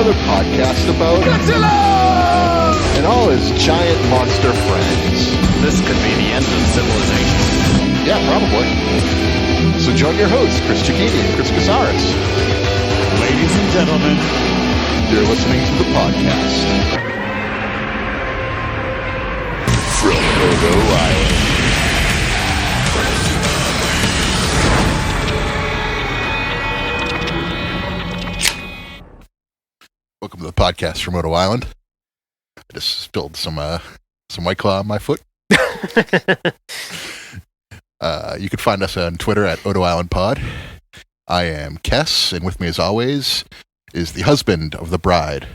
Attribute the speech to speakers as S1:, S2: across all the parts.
S1: another podcast about Godzilla and all his giant monster friends.
S2: This could be the end of civilization.
S1: Yeah, probably. So join your hosts, Chris Cicchini and Chris Casares.
S2: Ladies and gentlemen,
S1: you're listening to the podcast. From Odo Island. Welcome to the podcast from Odo Island. I just spilled some White Claw on my foot. You can find us on Twitter at Odo Island Pod. I am Kess, and with me as always is the husband of the bride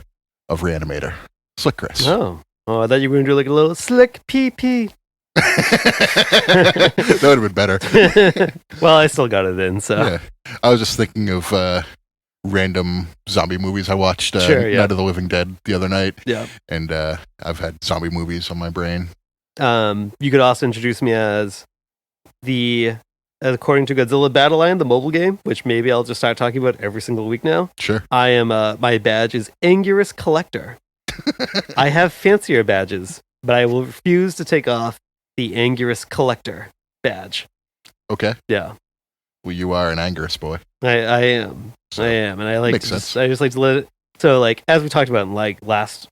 S1: of Reanimator, Slick Chris.
S3: Oh, I thought you were going to do like a little slick pee-pee.
S1: That would have been better.
S3: Well, I still got it in, so.
S1: Yeah. I was just thinking of random zombie movies I watched.
S3: Sure, yeah.
S1: Night of the Living Dead the other night.
S3: Yeah.
S1: And I've had zombie movies on my brain.
S3: You could also introduce me as according to Godzilla Battle Line, the mobile game, which maybe I'll just start talking about every single week now.
S1: Sure.
S3: I am, my badge is Angurus Collector. I have fancier badges, but I will refuse to take off the Angurus Collector badge.
S1: Okay.
S3: Yeah.
S1: Well, you are an Angerus boy.
S3: I am.
S1: So,
S3: I am, and I like
S1: makes
S3: to
S1: sense.
S3: I just like to let it. So, like as we talked about in like last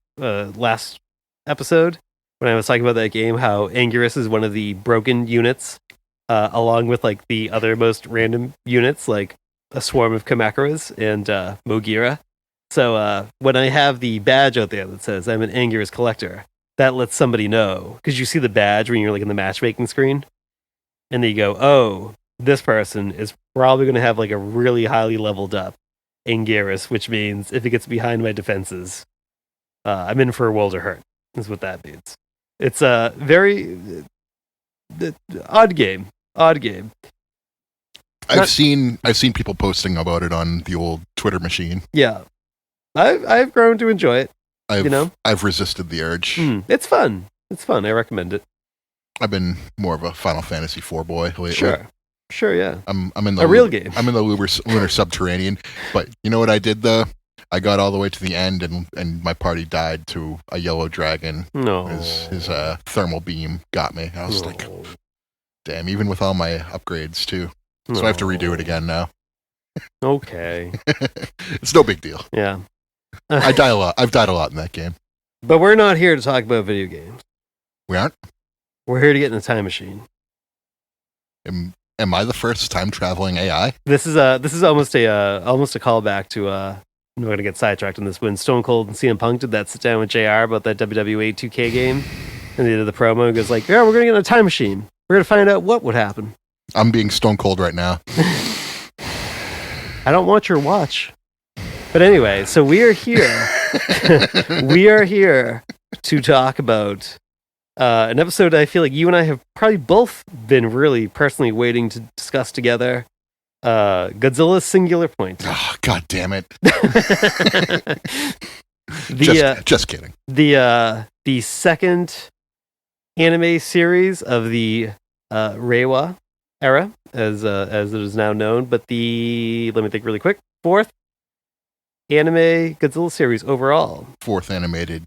S3: episode, when I was talking about that game, how Angurus is one of the broken units, along with like the other most random units, like a swarm of Kamakuras and Mogira. So when I have the badge out there that says I'm an Angurus collector, that lets somebody know, because you see the badge when you're like in the matchmaking screen, and then you go, oh, this person is probably going to have like a really highly leveled up Angurus, which means if it gets behind my defenses, I'm in for a world of hurt, is what that means. It's a very odd game.
S1: I've seen people posting about it on the old Twitter machine.
S3: Yeah. I've grown to enjoy it.
S1: I've resisted the urge.
S3: It's fun. I recommend it.
S1: I've been more of a Final Fantasy IV boy lately.
S3: Sure, yeah.
S1: I'm in the
S3: real game.
S1: I'm in the lunar subterranean. But you know what I did though? I got all the way to the end and my party died to a yellow dragon.
S3: No.
S1: His thermal beam got me. I was like, damn, even with all my upgrades too. So I have to redo it again now.
S3: Okay.
S1: It's no big deal.
S3: Yeah.
S1: I die a lot. I've died a lot in that game.
S3: But we're not here to talk about video games.
S1: We aren't?
S3: We're here to get in a time machine.
S1: Am I the first time traveling AI?
S3: This is almost a callback to I'm not going to get sidetracked on this. When Stone Cold and CM Punk did that sit down with JR about that WWE 2K game, and they did the promo, and goes like, yeah, we're going to get in a time machine. We're going to find out what would happen.
S1: I'm being Stone Cold right now.
S3: I don't want your watch. But anyway, so we are here. We are here to talk about an episode I feel like you and I have probably both been really personally waiting to discuss together. Godzilla's Singular Point.
S1: Oh, God damn it. Just kidding.
S3: The second anime series of the Reiwa era, as it is now known, but let me think really quick, fourth anime Godzilla series overall.
S1: Fourth animated,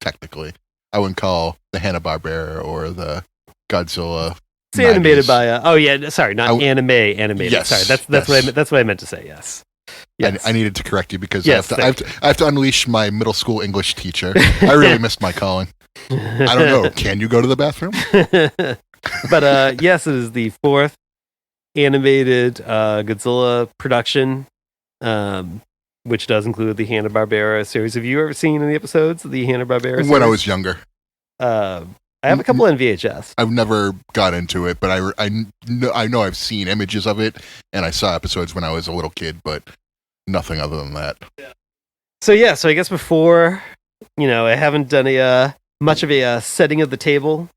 S1: technically. I wouldn't call the Hanna-Barbera or the Godzilla.
S3: It's animated by animated.
S1: Yes,
S3: sorry, that's what I meant to say. Yes.
S1: I needed to correct you because
S3: yes,
S1: I have to unleash my middle school English teacher. I really missed my calling. I don't know. Can you go to the bathroom?
S3: But yes, it is the fourth animated Godzilla production, which does include the Hanna-Barbera series. Have you ever seen any episodes of the Hanna-Barbera series?
S1: When I was younger.
S3: I have a couple on VHS.
S1: I've never got into it, but I know I've seen images of it, and I saw episodes when I was a little kid, but nothing other than that.
S3: Yeah. So I guess before, I haven't done much of a setting of the table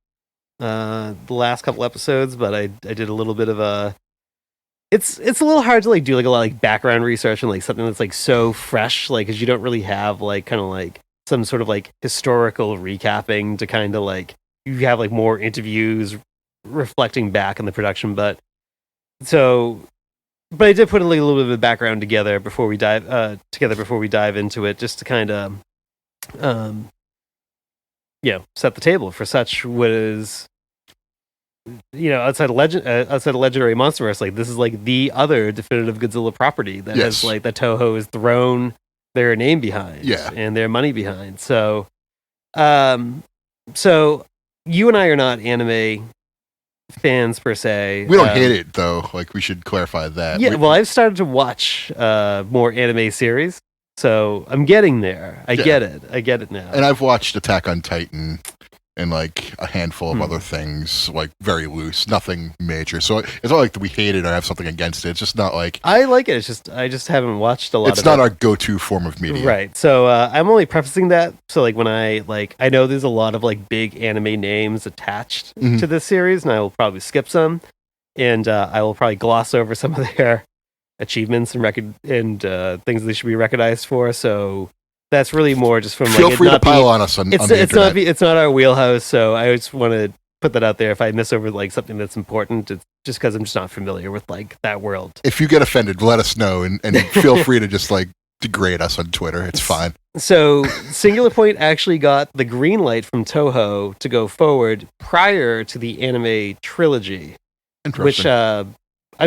S3: the last couple episodes, but I did a little bit of a. It's a little hard to do a lot of background research and something that's so fresh, because you don't really have some sort of historical recapping to kind of you have more interviews reflecting back on the production. But so but I did put a little bit of a background together before we dive into it, just to kind of, set the table for such what is, outside of legendary monsterverse. Like, this is like the other definitive Godzilla property that has like that Toho has thrown their name behind, and their money behind. So, so you and I are not anime fans per se.
S1: We don't hate it though. Like, we should clarify that.
S3: Yeah, well, I've started to watch more anime series, so I'm getting there. I get it now.
S1: And I've watched Attack on Titan and like a handful of other things, like very loose, nothing major. So it's not like we hate it or have something against it. It's just not like
S3: I like it. It's just I just haven't watched a lot.
S1: It's not our go-to form of media,
S3: right? So I'm only prefacing that. So like when I know there's a lot of like big anime names attached to this series, and I will probably skip some, and I will probably gloss over some of their achievements and things they should be recognized for. So that's really more just from like
S1: feel free to pile on us on the internet.
S3: It's not our wheelhouse, so I just want to put that out there. If I miss over like something that's important, it's just because I'm just not familiar with like that world.
S1: If you get offended, let us know, and feel free to just like degrade us on Twitter. It's fine.
S3: So Singular Point actually got the green light from Toho to go forward prior to the anime trilogy, which I'm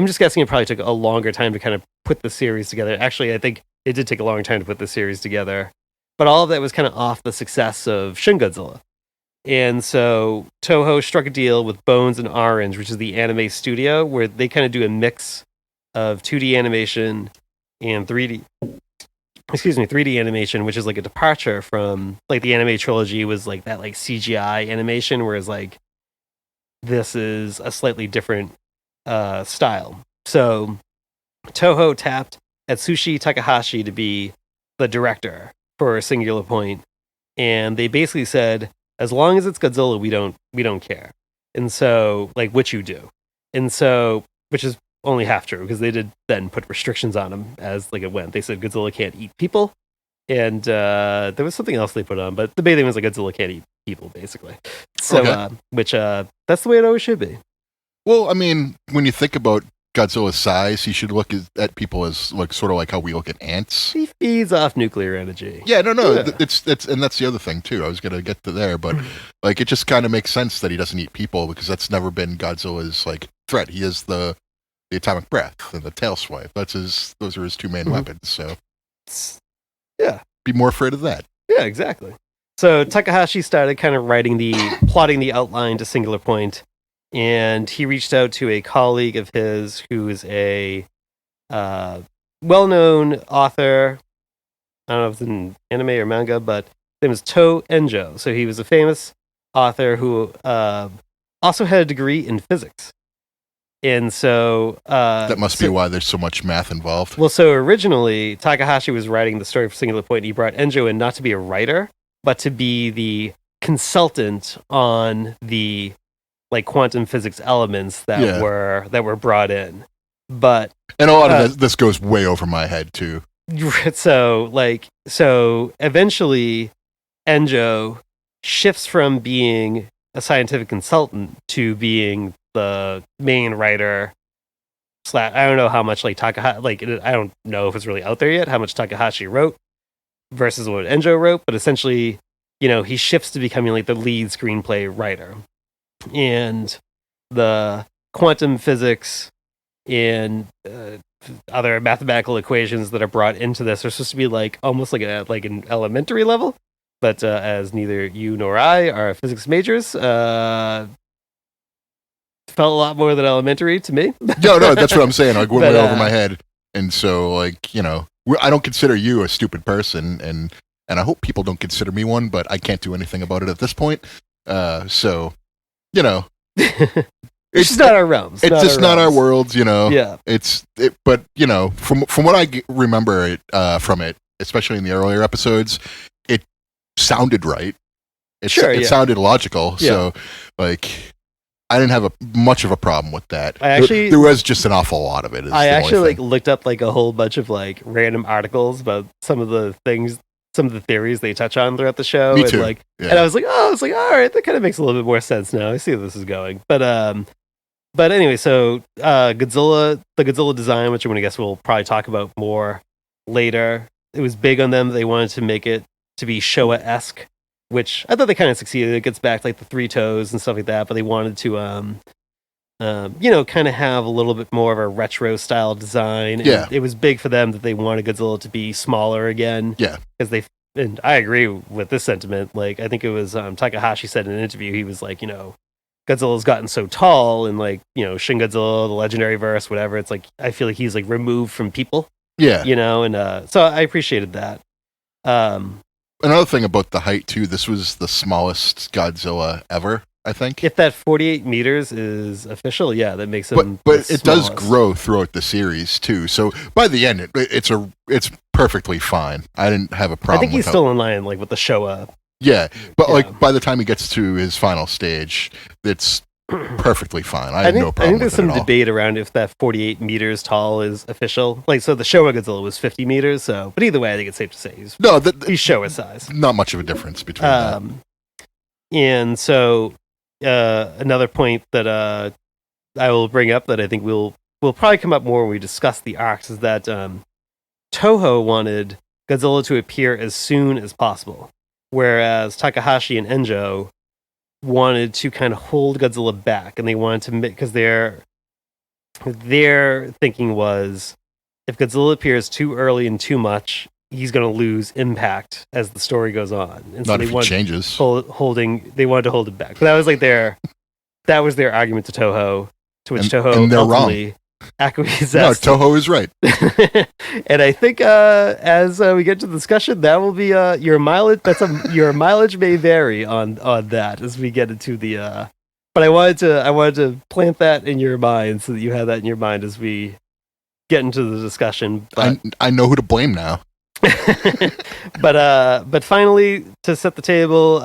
S3: just guessing it probably took a longer time to kind of put the series together. Actually, I think it did take a long time to put the series together, but all of that was kind of off the success of Shin Godzilla. And so Toho struck a deal with Bones and Orange, which is the anime studio, where they kind of do a mix of 2D animation and 3D animation, which is like a departure from like the anime trilogy was like that like CGI animation, whereas like this is a slightly different style. So Toho tapped Atsushi Takahashi to be the director for Singular Point, and they basically said, as long as it's Godzilla, we don't care. And so, like, what you do, and so, which is only half true, because they did then put restrictions on him as like it went. They said Godzilla can't eat people, and there was something else they put on, but the main thing was like Godzilla can't eat people, basically. So, that's the way it always should be.
S1: Well, I mean, when you think about Godzilla's size, he should look at people as like sort of like how we look at ants.
S3: He feeds off nuclear energy.
S1: Yeah, no, it's and that's the other thing too. I was gonna get to there, but like it just kind of makes sense that he doesn't eat people, because that's never been Godzilla's like threat. He is the atomic breath and the tail swipe. Those are his two main weapons. So be more afraid of that.
S3: Yeah, exactly. So Takahashi started kind of plotting the outline to Singular Point. And he reached out to a colleague of his who is a well-known author. I don't know if it's in anime or manga, but his name is To Enjo. So he was a famous author who also had a degree in physics. And so
S1: that must be why there's so much math involved.
S3: Well, so originally Takahashi was writing the story for Singular Point, and he brought Enjo in not to be a writer, but to be the consultant on the like quantum physics elements that were brought in. But
S1: and a lot of this goes way over my head too.
S3: So eventually Enjo shifts from being a scientific consultant to being the main writer. I don't know how much like Takahashi, I don't know if it's really out there yet how much Takahashi wrote versus what Enjo wrote, but essentially, he shifts to becoming like the lead screenplay writer. And the quantum physics and other mathematical equations that are brought into this are supposed to be like almost like an elementary level, but as neither you nor I are physics majors, felt a lot more than elementary to me.
S1: No, that's what I'm saying. Like, went way over my head, and so I don't consider you a stupid person, and I hope people don't consider me one, but I can't do anything about it at this point.
S3: It's just not our realms.
S1: It's just not our worlds,
S3: Yeah.
S1: But from what I remember from it, especially in the earlier episodes, it sounded right. It sounded logical. Yeah. So, like, I didn't have much of a problem with that. There was just an awful lot of it.
S3: I actually looked up like a whole bunch of like random articles about some of the theories they touch on throughout the show.
S1: Me too.
S3: And I was like, all right, that kind of makes a little bit more sense now. I see where this is going. But but anyway, so Godzilla, the Godzilla design, which I'm going to guess we'll probably talk about more later. It was big on them. They wanted to make it to be Showa-esque, which I thought they kind of succeeded. It gets back to like the three toes and stuff like that, but they wanted to, kind of have a little bit more of a retro style design. And
S1: Yeah.
S3: it was big for them that they wanted Godzilla to be smaller again.
S1: Yeah.
S3: Because and I agree with this sentiment. Like, I think it was Takahashi said in an interview, he was like, Godzilla's gotten so tall, and like, Shin Godzilla, the legendary verse, whatever. It's like, I feel like he's like removed from people.
S1: Yeah.
S3: And so I appreciated that.
S1: Another thing about the height too, this was the smallest Godzilla ever, I think.
S3: If that 48 meters is official, yeah, that makes him.
S1: But
S3: the
S1: it does
S3: smallest.
S1: grow throughout the series too. So by the end, it's perfectly fine. I didn't have a problem.
S3: I think he's
S1: with
S3: still in line, like with the Showa.
S1: Yeah, but
S3: Yeah.
S1: like by the time he gets to his final stage, it's perfectly fine. I had no
S3: I
S1: problem
S3: think there's
S1: with it
S3: some
S1: at all.
S3: debate around if that 48 meters tall is official. Like, so the Showa Godzilla was 50 meters. So, but either way, I think it's safe to say he's
S1: No,
S3: Showa size.
S1: not much of a difference between that.
S3: And so another point that I will bring up that I think will probably come up more when we discuss the arcs is that Toho wanted Godzilla to appear as soon as possible, whereas Takahashi and Enjo wanted to kind of hold Godzilla back, and they wanted to make, because their thinking was if Godzilla appears too early and too much, he's going to lose impact as the story goes on. And
S1: Not
S3: so
S1: if he changes.
S3: they wanted to hold it back. So that was like that was their argument to Toho, to which Toho
S1: and they're
S3: ultimately acquiesced.
S1: No, Toho is right.
S3: And I think as we get to the discussion, that will be your mileage. Your mileage may vary on that as we get into the. But I wanted to plant that in your mind so that you have that in your mind as we get into the discussion. But,
S1: I know who to blame now.
S3: but finally, to set the table,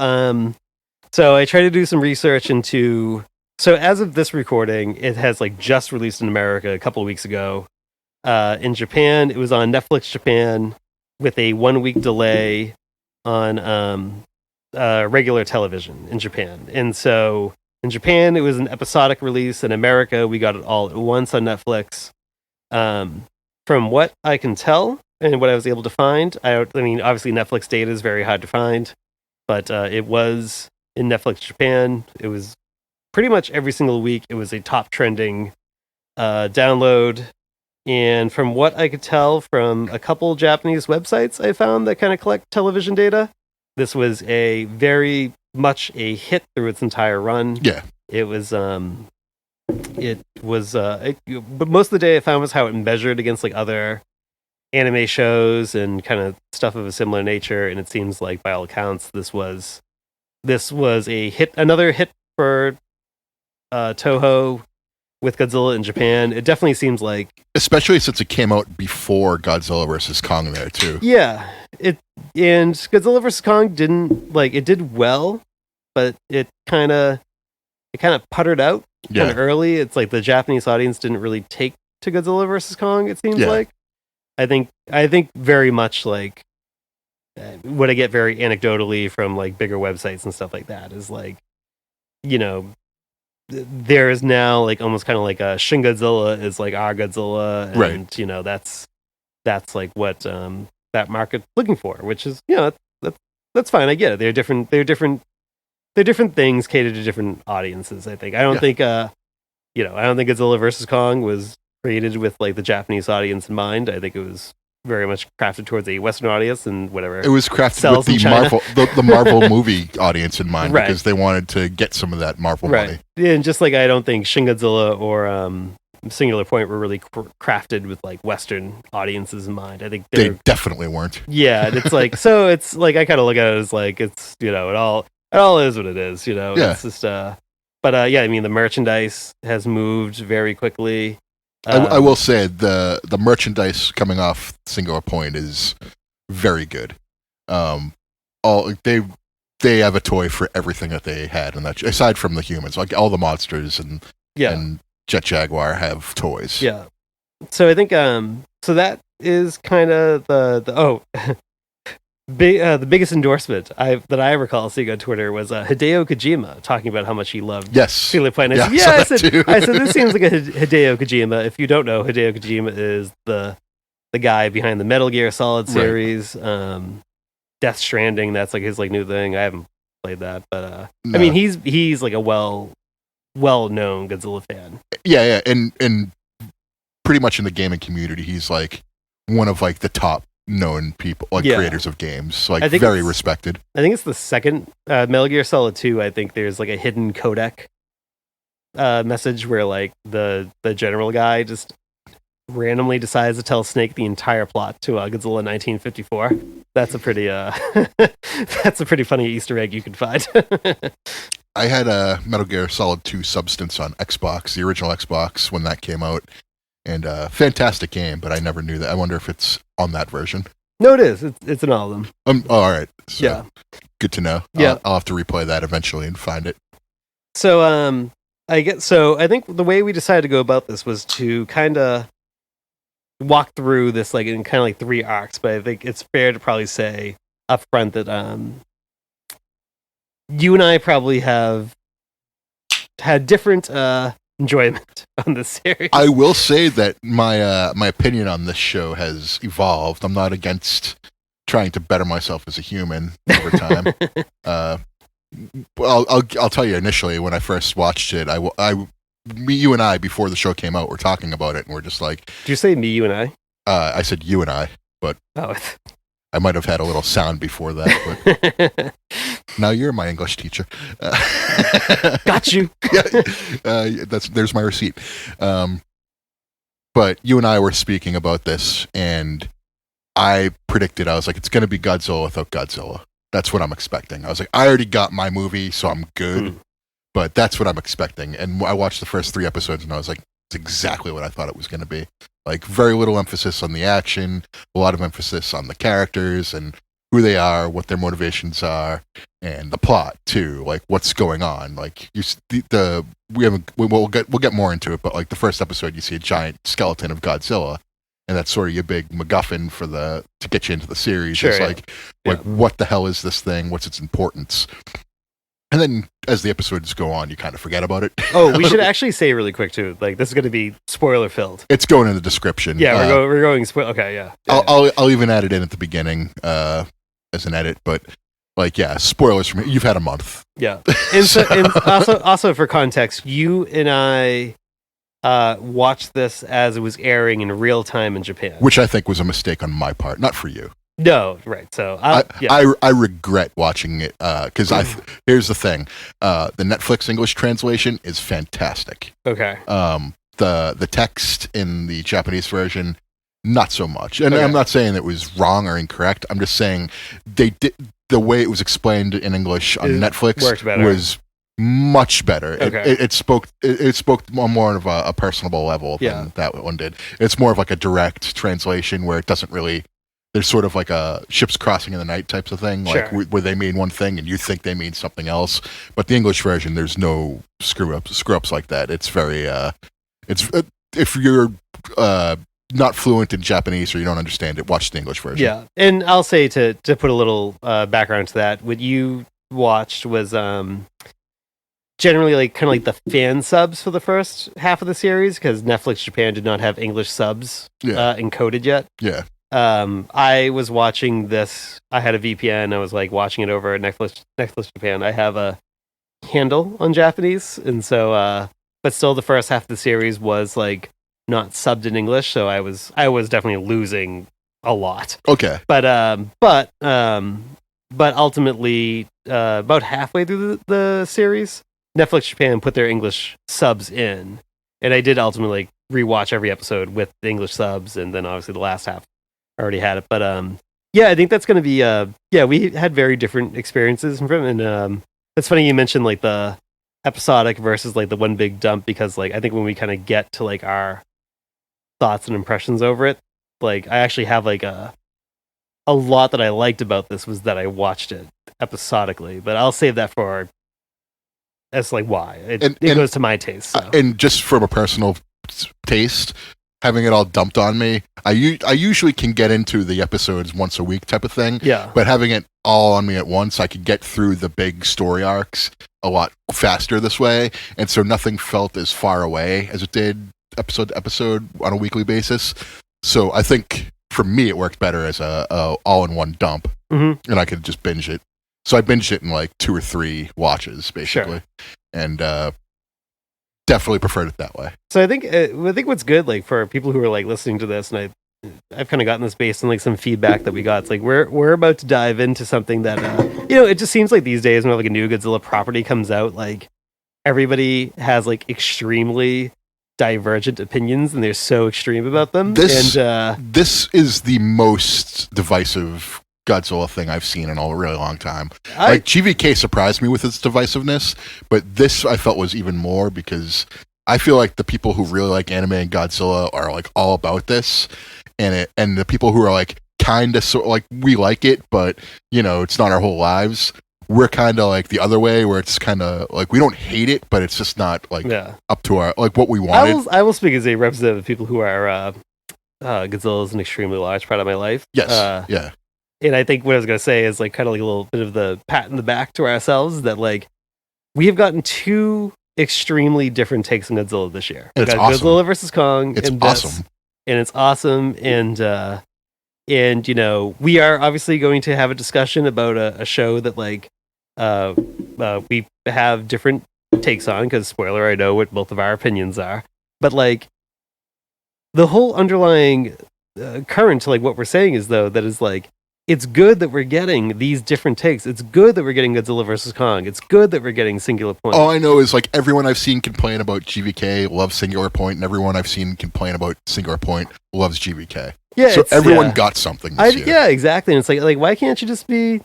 S3: so I tried to do some research into. So as of this recording, it has like just released in America a couple of weeks ago. In Japan, it was on Netflix Japan with a 1 week delay on regular television in Japan. And so in Japan, it was an episodic release. In America, we got it all at once on Netflix. From what I can tell and what I was able to find, I mean, obviously Netflix data is very hard to find, but it was in Netflix Japan. It was pretty much every single week. It was a top trending download. And from what I could tell from a couple Japanese websites I found that kind of collect television data, this was a very much a hit through its entire run.
S1: Yeah.
S3: It was but most of the day I found was how it measured against like other anime shows and kind of stuff of a similar nature. And it seems like by all accounts, this was a hit, another hit for Toho with Godzilla in Japan. It definitely seems like,
S1: especially since it came out before Godzilla vs. Kong there too.
S3: Yeah, and Godzilla vs. Kong it did well, but it kind of puttered out kind of early. It's like the Japanese audience didn't really take to Godzilla vs. Kong. It seems like. I think very much like what I get very anecdotally from like bigger websites and stuff like that is like, there is now like almost kind of like a Shin Godzilla is like our Godzilla, and
S1: right.
S3: That's like what that market's looking for, which is that's fine. I get it. They're different things catered to different audiences. I think I don't think Godzilla versus Kong was created with like the Japanese audience in mind. I think it was very much crafted towards a Western audience and whatever.
S1: It was crafted with the Marvel movie audience in mind, because they wanted to get some of that Marvel money.
S3: Yeah, and just like I don't think Shin Godzilla or Singular Point were really crafted with like Western audiences in mind. I think
S1: they definitely weren't.
S3: Yeah, and it's like so. It's like I kind of look at it as like it's it all is what it is.
S1: Yeah.
S3: It's just but I mean the merchandise has moved very quickly.
S1: I will say the merchandise coming off Singular Point is very good. They have a toy for everything that they had, and that aside from the humans, like all the monsters and Jet Jaguar have toys.
S3: Yeah. So I think so that is kind of the the biggest endorsement that I recall seeing on Twitter was Hideo Kojima talking about how much he loved Single Player.
S1: Yeah,
S3: I said this seems like a Hideo Kojima. If you don't know, Hideo Kojima is the guy behind the Metal Gear Solid series, Death Stranding. That's like his like new thing. I haven't played that, but
S1: No.
S3: I mean he's like a well-known Godzilla fan.
S1: Yeah, and pretty much in the gaming community, he's like one of like the top known people, like creators of games, like very respected.
S3: I think it's the second Metal Gear Solid 2. I think there's like a hidden codec message where like the general guy just randomly decides to tell Snake the entire plot to Godzilla 1954. That's a pretty that's a pretty funny Easter egg you can find.
S1: I had a Metal Gear Solid 2 Substance on Xbox, the original Xbox, when that came out, and fantastic game, but I never knew that. I wonder if it's on that version.
S3: No, it is. It's in all of them.
S1: All right. So,
S3: yeah.
S1: Good to know.
S3: Yeah.
S1: I'll have to replay that eventually and find it.
S3: So, I think the way we decided to go about this was to kind of walk through this like in kind of like 3 arcs, but I think it's fair to probably say up front that you and I probably have had different enjoyment on this series.
S1: I will say that my opinion on this show has evolved. I'm not against trying to better myself as a human over time. I'll tell you initially when I first watched it, you and I before the show came out were talking about it and we're just like.
S3: Did you say me, you and I?
S1: I said you and I, but I might have had a little sound before that. But now you're my English teacher.
S3: Got you.
S1: There's my receipt. But you and I were speaking about this, and I predicted, I was like, it's going to be Godzilla without Godzilla. That's what I'm expecting. I was like, I already got my movie, so I'm good. But that's what I'm expecting. And I watched the first 3 episodes, and I was like, it's exactly what I thought it was going to be. Like, very little emphasis on the action, a lot of emphasis on the characters and who they are, what their motivations are, and the plot too. Like, what's going on? Like, we'll get more into it, but like the first episode, you see a giant skeleton of Godzilla, and that's sort of your big MacGuffin to get you into the series.
S3: Sure,
S1: it's like what the hell is this thing? What's its importance? And then as the episodes go on, you kind of forget about it.
S3: Oh, we should actually say really quick too. Like, this is going to be spoiler filled.
S1: It's going in the description.
S3: Yeah, we're going spoiler. Okay, yeah.
S1: I'll even add it in at the beginning as an edit, but like, yeah, spoilers for me. You've had a month.
S3: Yeah, and also for context, you and I watched this as it was airing in real time in Japan,
S1: which I think was a mistake on my part, not for you.
S3: No, right. So
S1: I regret watching it because here's the thing: the Netflix English translation is fantastic.
S3: Okay.
S1: The text in the Japanese version, not so much. And I'm not saying it was wrong or incorrect. I'm just saying they did the way it was explained in English on Netflix was much better.
S3: Okay.
S1: It spoke on more of a personable level than that one did. It's more of like a direct translation where it doesn't really. There's sort of like a ships crossing in the night types of thing, like where they mean one thing and you think they mean something else. But the English version, there's no screw ups like that. It's very if you're not fluent in Japanese or you don't understand it, watch the English version.
S3: Yeah, and I'll say to put a little background to that, what you watched was generally like kind of like the fan subs for the first half of the series because Netflix Japan did not have English subs encoded yet.
S1: Yeah.
S3: I was watching this. I had a VPN. I was like watching it over at Netflix Japan. I have a handle on Japanese, and so but still the first half of the series was like not subbed in English, so I was definitely losing a lot.
S1: Okay.
S3: But ultimately about halfway through the series, Netflix Japan put their English subs in, and I did ultimately like rewatch every episode with the English subs, and then obviously the last half I already had it. But I think that's going to be we had very different experiences from it, and it's funny you mentioned like the episodic versus like the one big dump, because like I think when we kind of get to like our thoughts and impressions over it, like I actually have like a lot that I liked about this was that I watched it episodically, but I'll save that for as like why it goes to my taste. So.
S1: And just from a personal taste, having it all dumped on me. I usually can get into the episodes once a week type of thing.
S3: Yeah.
S1: But having it all on me at once, I could get through the big story arcs a lot faster this way, and so nothing felt as far away as it did episode to episode on a weekly basis. So I think for me it worked better as a all-in-one dump, and I could just binge it. So I binged it in like 2 or 3 watches, basically, and definitely preferred it that way.
S3: So I think what's good, like for people who are like listening to this, and I've kind of gotten this based on like some feedback that we got. It's like we're about to dive into something that it just seems like these days when like a new Godzilla property comes out, like everybody has like extremely divergent opinions and they're so extreme about them.
S1: This is the most divisive Godzilla thing I've seen in a really long time. Like GVK surprised me with its divisiveness, but this I felt was even more, because I feel like the people who really like anime and Godzilla are like all about this, and the people who are like kind of like we like it, but it's not our whole lives. We're kind of like the other way, where it's kind of like we don't hate it, but it's just not like up to our like what we wanted.
S3: I will speak as a representative of people who are Godzilla is an extremely large part of my life.
S1: Yes, yeah.
S3: And I think what I was going to say is like kind of like a little bit of the pat in the back to ourselves that like we have gotten 2 extremely different takes on Godzilla this year.
S1: It's awesome.
S3: Godzilla versus Kong.
S1: It's awesome.
S3: And it's awesome. And we are obviously going to have a discussion about a show that like we have different takes on, because spoiler, I know what both of our opinions are. But like the whole underlying current to like what we're saying is though that is like, it's good that we're getting these different takes. It's good that we're getting Godzilla versus Kong. It's good that we're getting Singular Point.
S1: All I know is like everyone I've seen complain about GVK loves Singular Point, and everyone I've seen complain about Singular Point loves GVK.
S3: Yeah,
S1: so everyone got something this year.
S3: Yeah, exactly. And it's like why can't you just be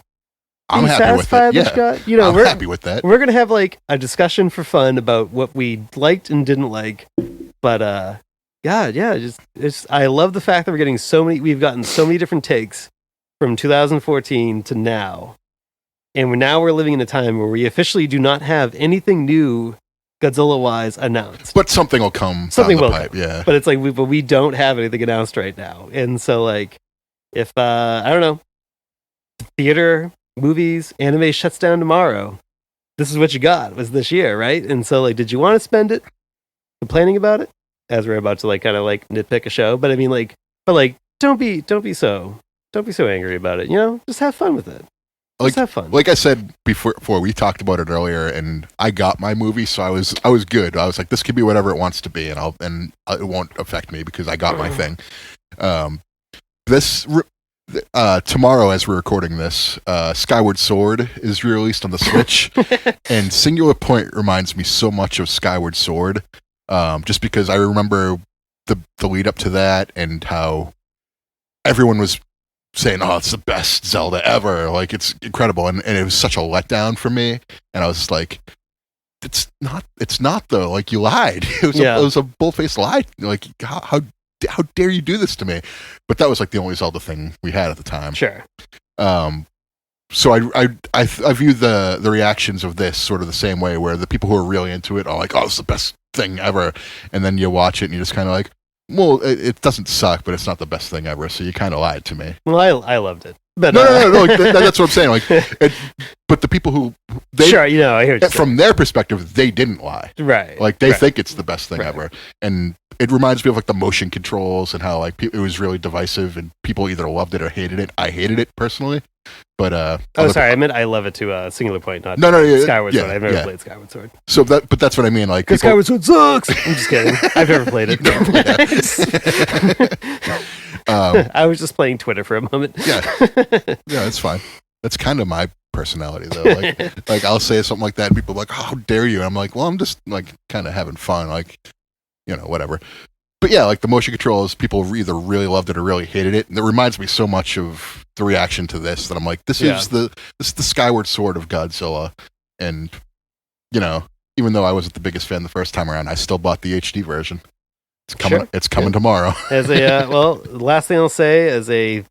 S1: I'm happy with it. Yeah. I'm happy with that.
S3: We're gonna have like a discussion for fun about what we liked and didn't like. But I love the fact that we've gotten so many different takes from 2014 to now. And now we're living in a time where we officially do not have anything new Godzilla-wise announced.
S1: But something will come down the pipe, yeah.
S3: But it's like we don't have anything announced right now. And so like if I don't know, theater, movies, anime shuts down tomorrow, this is what you got was this year, right? And so like, did you want to spend it complaining about it as we're about to like kind of like nitpick a show? But I mean like, don't be so angry about it, just have fun with it. Just have fun.
S1: Like I said before, we talked about it earlier, and I got my movie, so I was good. I was like, this could be whatever it wants to be, and it won't affect me because I got my thing. Tomorrow, as we're recording this, Skyward Sword is released on the Switch, and Singular Point reminds me so much of Skyward Sword, just because I remember the lead up to that and how everyone was saying, oh, it's the best Zelda ever, like it's incredible, and it was such a letdown for me, and I was like, it's not though, like you lied. It was a bull-faced lie, like how dare you do this to me? But that was like the only Zelda thing we had at the time.
S3: Sure.
S1: So I view the reactions of this sort of the same way, where the people who are really into it are like, oh, it's the best thing ever, and then you watch it and you're just kind of like, well, it doesn't suck, but it's not the best thing ever, so you kind of lied to me.
S3: Well, I loved it. But,
S1: no, that's what I'm saying. Like, but the people who I hear what from their perspective, they didn't lie.
S3: Right.
S1: Like they think it's the best thing ever, and it reminds me of like the motion controls and how like it was really divisive, and people either loved it or hated it. I hated it personally, but
S3: I meant I love it to Singular Point, not Skyward Sword. I've never played Skyward Sword.
S1: So that's what I mean. Like
S3: Skyward Sword sucks. I'm just kidding. I've never played it.
S1: Never played that.
S3: I was just playing Twitter for a moment.
S1: Yeah, that's fine. That's kind of my personality though. Like I'll say something like that, and people are like, oh, how dare you? And I'm like, well, I'm just like kind of having fun, like whatever. But yeah, like the motion controls, people either really loved it or really hated it, and it reminds me so much of the reaction to this that I'm like, this is the Skyward Sword of Godzilla, and even though I wasn't the biggest fan the first time around, I still bought the HD version. It's coming. Sure. It's coming tomorrow.
S3: As a last thing I'll say, as a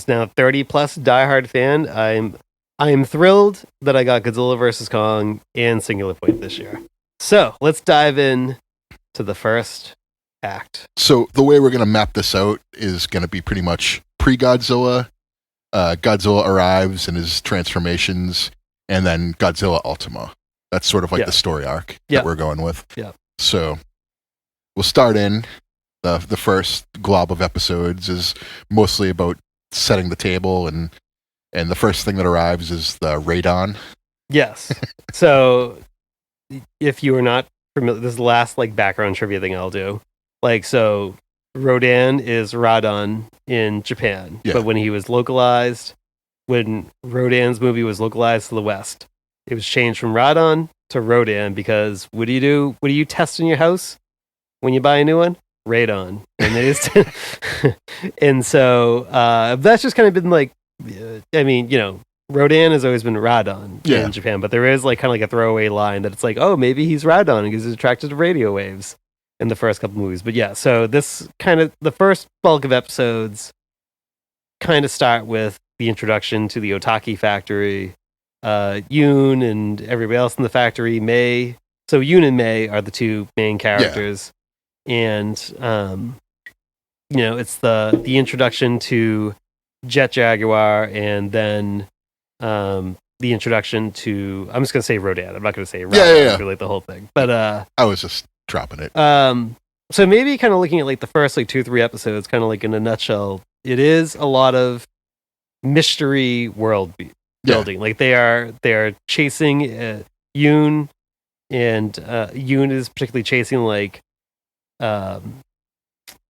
S3: now 30+ diehard fan, I'm thrilled that I got Godzilla vs. Kong and Singular Point this year. So let's dive in to the first act.
S1: So the way we're going to map this out is going to be pretty much pre-Godzilla. Godzilla arrives and his transformations, and then Godzilla Ultima. That's sort of like the story arc that we're going with.
S3: Yeah.
S1: So we'll start in the first glob of episodes is mostly about setting the table, and the first thing that arrives is the radon.
S3: Yes. So if you are not familiar, this is the last like background trivia thing I'll do. Like, so Rodan is Radon in Japan, but when he was localized, when Rodan's movie was localized to the West, it was changed from Radon to Rodan because what do you do? What do you test in your house when you buy a new one? Radon. And it is, and so that's just kind of been like, I mean, you know, Rodan has always been Radon in Japan, but there is like kind of like a throwaway line that it's like, oh, maybe he's Radon because he's attracted to radio waves in the first couple movies. But yeah, so this kind of the first bulk of episodes kind of start with the introduction to the Otaki factory, Yoon and everybody else in the factory, Mei. So Yoon and Mei are the two main characters, and you know, it's the introduction to Jet Jaguar, and then the introduction to, I'm just gonna say Rodan. I'm not gonna say Rodan, really the whole thing. But
S1: I was just dropping it.
S3: So maybe kind of looking at like the first like 2-3 episodes, kind of like in a nutshell, it is a lot of mystery world building. Like they are chasing Yoon, and Yoon is particularly chasing like oh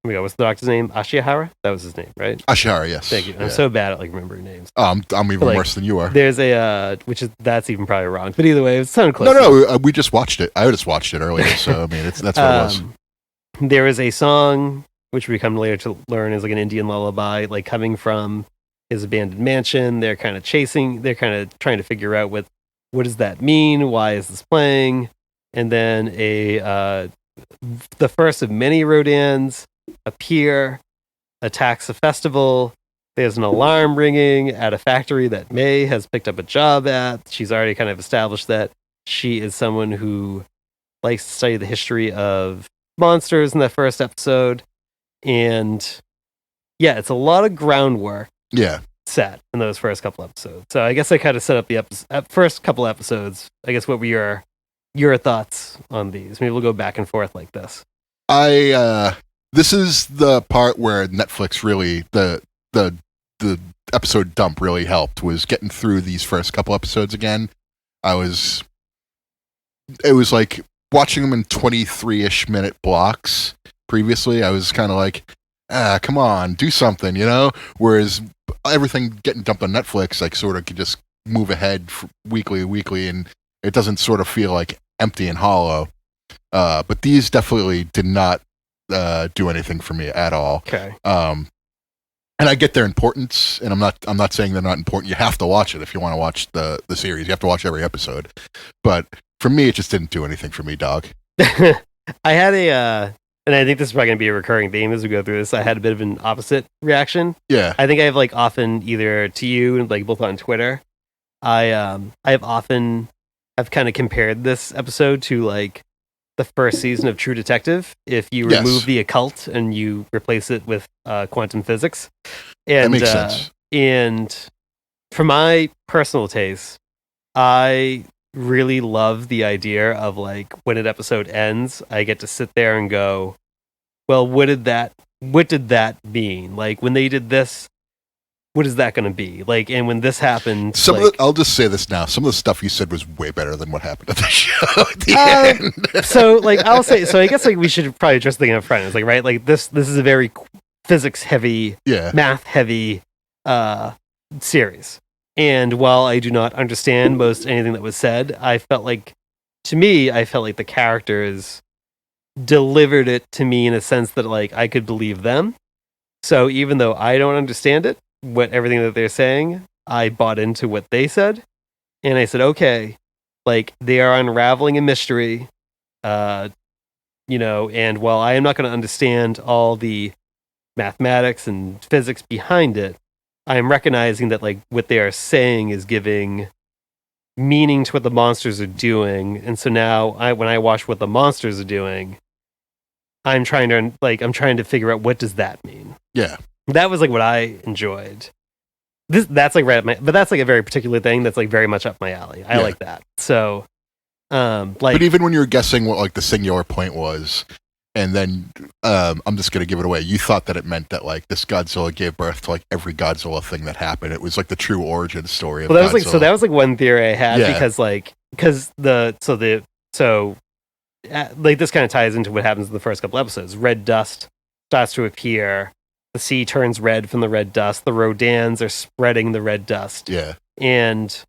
S3: my God, what's the doctor's name? Ashihara? That was his name, right?
S1: Ashihara, yes.
S3: Thank you. I'm so bad at like remembering names.
S1: I'm even worse than you are.
S3: There's a that's even probably wrong. But either way, it sounded close.
S1: No, we just watched it. I just watched it earlier, so I mean, that's what it was.
S3: There is a song which we come later to learn is like an Indian lullaby, like coming from his abandoned mansion. They're kind of trying to figure out what does that mean? Why is this playing? And then the first of many Rodans appear, attacks a festival. There's an alarm ringing at a factory that Mei has picked up a job at. She's already kind of established that she is someone who likes to study the history of monsters in that first episode. And yeah, it's a lot of groundwork set in those first couple episodes. So I guess I kind of set up the first couple episodes. I guess what were your thoughts on these? Maybe we'll go back and forth like this.
S1: This is the part where Netflix really the episode dump really helped, was getting through these first couple episodes again. It was like watching them in 23-ish minute blocks. Previously, I was kind of like, come on, do something, you know? Whereas everything getting dumped on Netflix, like sort of could just move ahead weekly, and it doesn't sort of feel like empty and hollow. But these definitely did not do anything for me at all.
S3: Okay.
S1: And I get their importance, and I'm not saying they're not important. You have to watch it if you want to watch the series. You have to watch every episode. But for me, it just didn't do anything for me, dog.
S3: I had and I think this is probably going to be a recurring theme as we go through this. I had a bit of an opposite reaction.
S1: Yeah.
S3: I think I've like often either to you and like both on Twitter, I've often have kind of compared this episode to like the first season of True Detective. If you remove the occult and you replace it with quantum physics, and
S1: that makes sense.
S3: And for my personal taste, I really love the idea of like when an episode ends, I get to sit there and go, well, what did that mean? Like when they did this, what is that going to be? Like, and when this happened,
S1: I'll just say this now. Some of the stuff you said was way better than what happened at the show at the end.
S3: So like, I'll say, so I guess like we should probably address the thing up front. It's like, right, like this is a very physics heavy, math heavy series. And while I do not understand most anything that was said, I felt like the characters delivered it to me in a sense that like I could believe them. So even though I don't understand it, everything that they're saying, I bought into what they said. And I said, okay, like they are unraveling a mystery, you know, and while I am not going to understand all the mathematics and physics behind it, I am recognizing that like what they are saying is giving meaning to what the monsters are doing. And so now when I watch what the monsters are doing, I'm trying to figure out what does that mean.
S1: Yeah.
S3: That was like what I enjoyed. That's like right up but that's like a very particular thing that's like very much up my alley. I like that. So,
S1: but even when you were guessing what like the singular point was, and then I'm just gonna give it away. You thought that it meant that like this Godzilla gave birth to like every Godzilla thing that happened. It was like the true origin story of
S3: Godzilla. That was like one theory I had because this kind of ties into what happens in the first couple episodes. Red dust starts to appear. The sea turns red from the red dust. The Rodans are spreading the red dust.
S1: Yeah.
S3: And,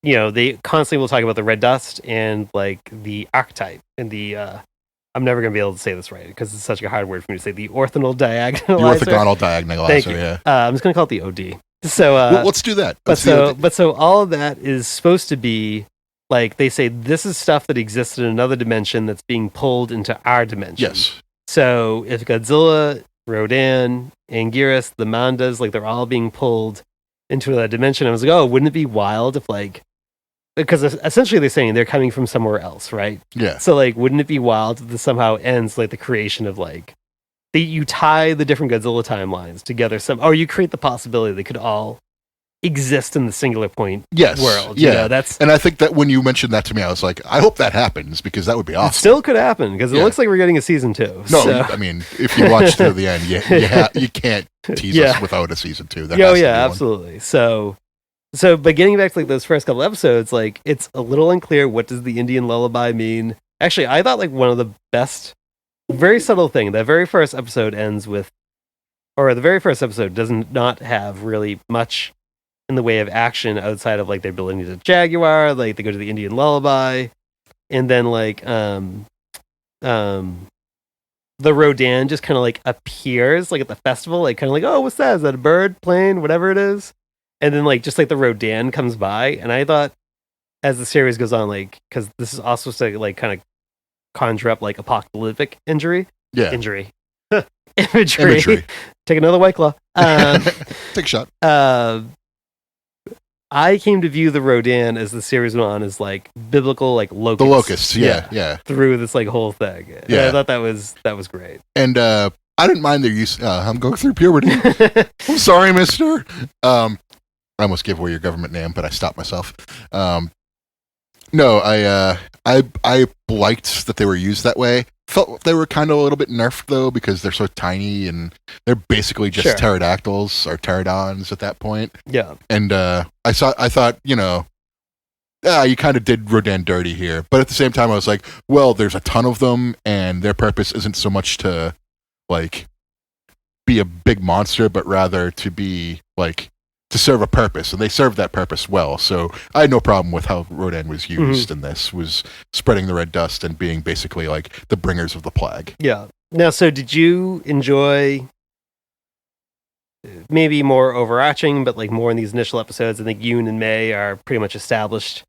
S3: they constantly will talk about the red dust and, like, the archetype and the, I'm never going to be able to say this right because it's such a hard word for me to say. The orthogonal diagonolizer.
S1: The orthogonal diagonolizer, yeah.
S3: I'm just going to call it the OD. So,
S1: let's do that.
S3: But so all of that is supposed to be, like, they say this is stuff that exists in another dimension that's being pulled into our dimension.
S1: Yes.
S3: So if Godzilla, Rodan, Anguirus, the Mandas, like they're all being pulled into that dimension. I was like, oh, wouldn't it be wild if like, because essentially they're saying they're coming from somewhere else, right?
S1: Yeah.
S3: So like, wouldn't it be wild if this somehow ends like the creation of like, you tie the different Godzilla timelines together or you create the possibility they could all exist in the singular point world.
S1: Yeah. And I think that when you mentioned that to me, I was like, I hope that happens because that would be awesome.
S3: It still could happen because it looks like we're getting a season 2.
S1: No,
S3: so.
S1: I mean, if you watch through the end, you can't tease us without a season 2.
S3: Absolutely. So, but getting back to like those first couple episodes, like it's a little unclear what does the Indian lullaby mean. Actually, I thought like one of the best, very subtle thing. That very first episode ends with, or the very first episode does not have really much in the way of action outside of like they're building to Jaguar, like they go to the Indian lullaby, and then like the Rodan just kind of like appears like at the festival, like kind of like, oh, what's that? Is that a bird, plane, whatever it is? And then like just like the Rodan comes by, and I thought as the series goes on, like because this is also supposed to like kind of conjure up like apocalyptic imagery. Imagery. Take another White Claw.
S1: Take a shot.
S3: I came to view the Rodan as the series went on as like biblical, like locusts.
S1: The locusts, yeah.
S3: Through this like whole thing. Yeah, I thought that was great.
S1: And I didn't mind their use. I'm going through puberty. I'm sorry, Mister. I almost gave away your government name, but I stopped myself. No, I liked that they were used that way. Felt they were kind of a little bit nerfed though because they're so tiny and they're basically just pterodactyls or pterodons at that point.
S3: Yeah.
S1: And I thought, you kind of did Rodan dirty here, but at the same time I was like, well, there's a ton of them and their purpose isn't so much to like be a big monster, but rather to be like to serve a purpose, and they served that purpose well. So I had no problem with how Rodan was used in this, was spreading the red dust and being basically like the bringers of the plague.
S3: Yeah. Now, so did you enjoy maybe more overarching, but like more in these initial episodes? I think Yoon and Mei are pretty much established,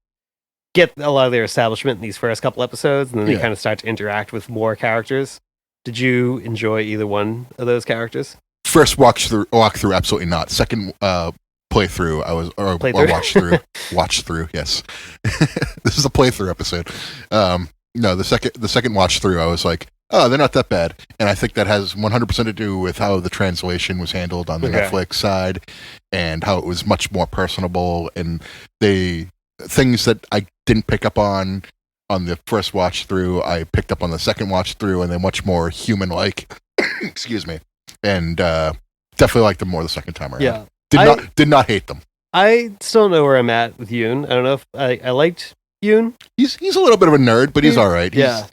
S3: get a lot of their establishment in these first couple episodes, and then they kind of start to interact with more characters. Did you enjoy either one of those characters?
S1: First walk through, absolutely not. Second playthrough, watch through. Yes, this is a playthrough episode. No, the second watch through, I was like, oh, they're not that bad, and I think that has 100% to do with how the translation was handled on the Netflix side, and how it was much more personable, and things that I didn't pick up on the first watch through, I picked up on the second watch through, and they're much more human-like. Excuse me, and definitely liked them more the second time around.
S3: Yeah.
S1: Did not hate them.
S3: I still know where I'm at with Yoon. I don't know if I liked Yoon.
S1: He's a little bit of a nerd, but he's all right. He's a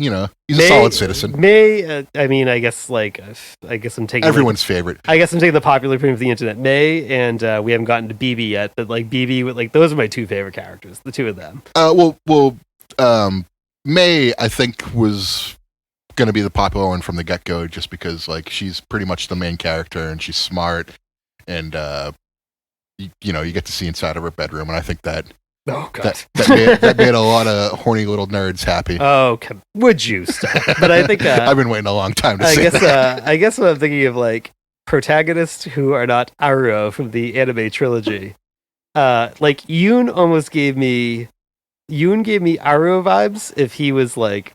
S1: solid citizen.
S3: May, I guess I'm taking
S1: everyone's favorite.
S3: I guess I'm taking the popular opinion of the internet. May, and we haven't gotten to BB yet, but like BB, those are my two favorite characters, the two of them.
S1: May, I think, was going to be the popular one from the get-go, just because like she's pretty much the main character and she's smart, and you get to see inside of her bedroom, and I think that that made a lot of horny little nerds happy.
S3: Oh, would you stop? But I think
S1: I've been waiting a long time to say that.
S3: I guess what I'm thinking of, like protagonists who are not Aro from the anime trilogy. Like Yoon almost gave me Aro vibes if he was like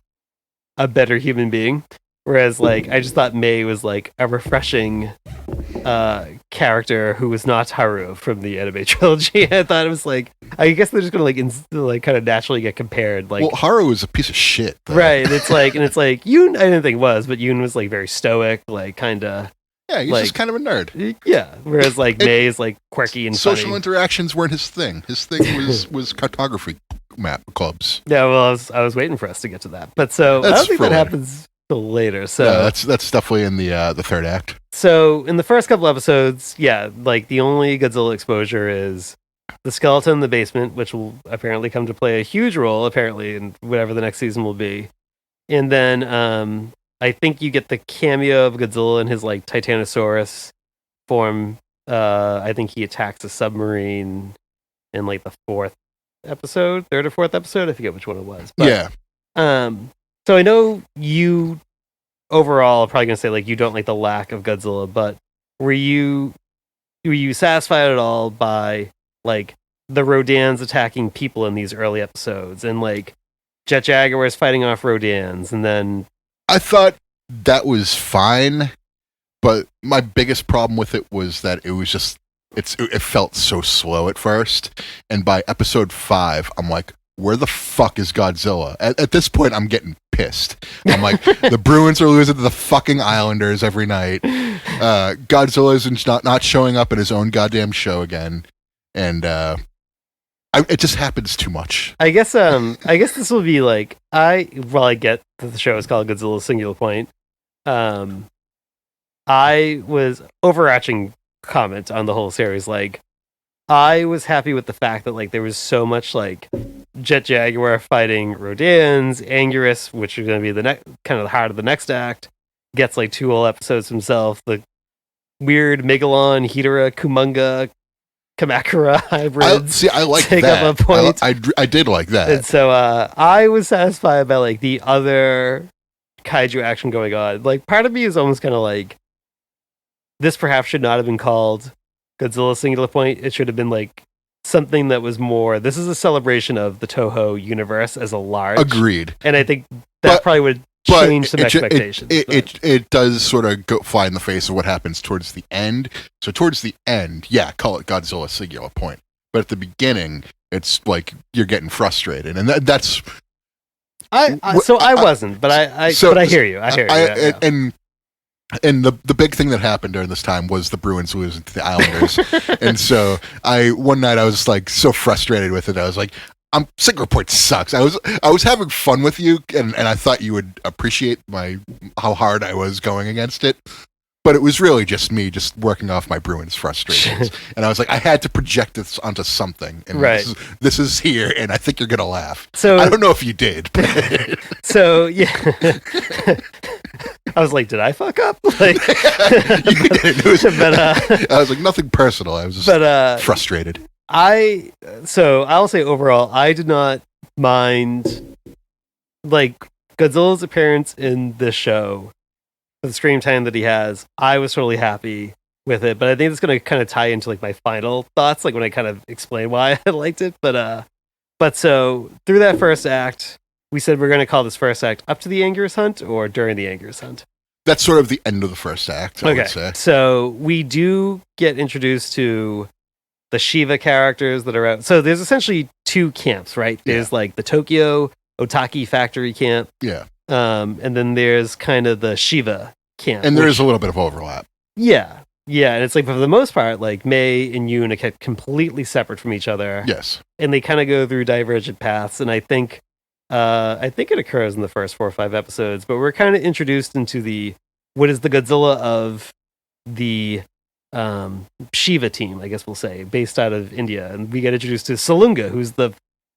S3: a better human being. Whereas like I just thought May was like a refreshing character who was not Haru from the anime trilogy. I thought it was like, I guess they're just gonna like kind of naturally get compared. Like,
S1: well, Haru is a piece of shit, though.
S3: right? And it's like Yoon. I didn't think was, but Yoon was like very stoic, like kind of.
S1: Yeah, he's
S3: like,
S1: just kind of a nerd.
S3: Yeah, whereas like May is like quirky and
S1: social
S3: funny.
S1: interactions weren't his thing. His thing was cartography map clubs.
S3: Yeah, well, I was waiting for us to get to that, but so I don't think that happens till later. So
S1: no, that's definitely in the third act.
S3: So in the first couple episodes, yeah, like the only Godzilla exposure is the skeleton in the basement, which will apparently come to play a huge role, apparently, in whatever the next season will be. And then I think you get the cameo of Godzilla in his like Titanosaurus form. I think he attacks a submarine in like the third or fourth episode. I forget which one it was. But,
S1: yeah.
S3: So I know you overall are probably gonna say like you don't like the lack of Godzilla, but were you satisfied at all by like the Rodans attacking people in these early episodes and like Jet Jaguars fighting off Rodans, and then
S1: I thought that was fine, but my biggest problem with it was that it was just it felt so slow at first, and by episode 5, I'm like, where the fuck is Godzilla? At this point, I'm getting pissed. I'm like, the Bruins are losing to the fucking Islanders every night. Godzilla's not showing up in his own goddamn show again, and it just happens too much. I guess
S3: this will be like I get that the show is called Godzilla Singular Point. I was overarching comment on the whole series. Like, I was happy with the fact that like there was so much like Jet Jaguar fighting Rodans, Anguirus, which are going to be the kind of the heart of the next act, gets like 2 whole episodes himself. The weird Megalon, Hedorah, Kumonga, Kamakura hybrids.
S1: I like
S3: take
S1: that.
S3: Up a point.
S1: I did like that.
S3: And so I was satisfied by like the other kaiju action going on. Like, part of me is almost kind of like, this perhaps should not have been called Godzilla Singular Point. It should have been like something that was more, this is a celebration of the Toho universe as a large.
S1: Agreed.
S3: And I think that probably would change some expectations.
S1: It does sort of fly in the face of what happens towards the end. So towards the end, yeah, call it Godzilla Singular Point. But at the beginning, it's like you're getting frustrated, and that's.
S3: I wasn't, but I hear you. I hear you.
S1: And the big thing that happened during this time was the Bruins losing to the Islanders. And so one night I was just like so frustrated with it. I was like, Singular Point sucks. I was having fun with you, and I thought you would appreciate how hard I was going against it. But it was really just me just working off my Bruins frustrations. And I was like, I had to project this onto something. And
S3: right.
S1: This is here, and I think you're going to laugh.
S3: So,
S1: I don't know if you did. But
S3: so, yeah. I was like, did I fuck up? Like,
S1: you didn't. I was like, nothing personal. I was just frustrated.
S3: I'll say overall, I did not mind like Godzilla's appearance in this show. The screen time that he has, I was totally happy with it, but I think it's going to kind of tie into like my final thoughts, like when I kind of explain why I liked it. But so through that first act, we said we're going to call this first act up to the Anguirus hunt or during the Anguirus hunt.
S1: That's sort of the end of the first act, I would say.
S3: So we do get introduced to the Shiva characters that are out. So there's essentially 2 camps, right? There's like the Tokyo Otaki factory camp.
S1: Yeah.
S3: And then there's kind of the Shiva camp.
S1: And there's a little bit of overlap.
S3: Yeah. Yeah. And it's like, for the most part, like May and Yoon are kept completely separate from each other.
S1: Yes.
S3: And they kind of go through divergent paths. And I think it occurs in the first 4 or 5 episodes, but we're kind of introduced into what is the Godzilla of the Shiva team, I guess we'll say, based out of India. And we get introduced to Salunga, who's the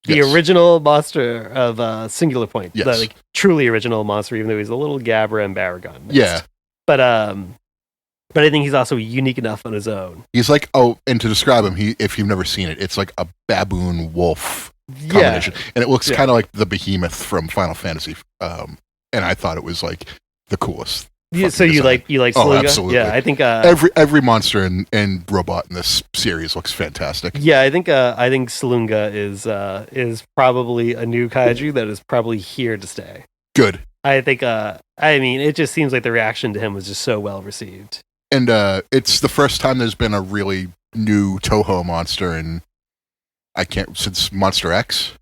S3: original monster of Singular Point.
S1: Yes.
S3: The like truly original monster, even though he's a little Gabra and Baragon mixed.
S1: Yeah.
S3: But I think he's also unique enough on his own.
S1: He's like, and to describe him, if you've never seen it, it's like a baboon wolf combination. Yeah. And it looks kind of like the behemoth from Final Fantasy. And I thought it was like the coolest.
S3: Yeah, so you like Salunga?
S1: Oh, absolutely.
S3: Yeah, I think
S1: every monster and robot in this series looks fantastic.
S3: Yeah, I think Salunga is probably a new kaiju that is probably here to stay.
S1: Good.
S3: I think I mean, it just seems like the reaction to him was just so well received.
S1: And it's the first time there's been a really new Toho monster in since Monster X.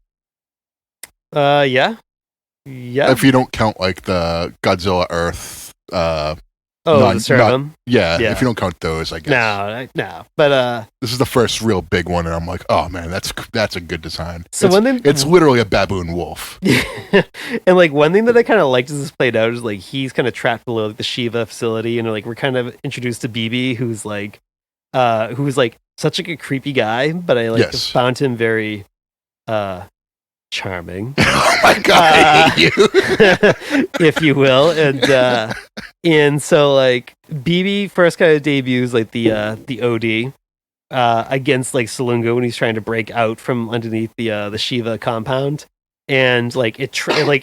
S3: Yeah.
S1: If you don't count like the Godzilla Earth.
S3: The Cerebrum?
S1: Yeah, if you don't count those, I guess.
S3: No. But
S1: this is the first real big one, and I'm like, oh man, that's a good design.
S3: So
S1: it's literally a baboon wolf.
S3: And like one thing that I kind of liked as this played out is like he's kind of trapped below like, the Shiva facility, and like we're kind of introduced to BB, who's like such like a creepy guy, but I like found him very charming.
S1: Oh my god, I hate you.
S3: If you will. And so like BB first kind of debuts like the OD against like Salunga when he's trying to break out from underneath the Shiva compound. And like it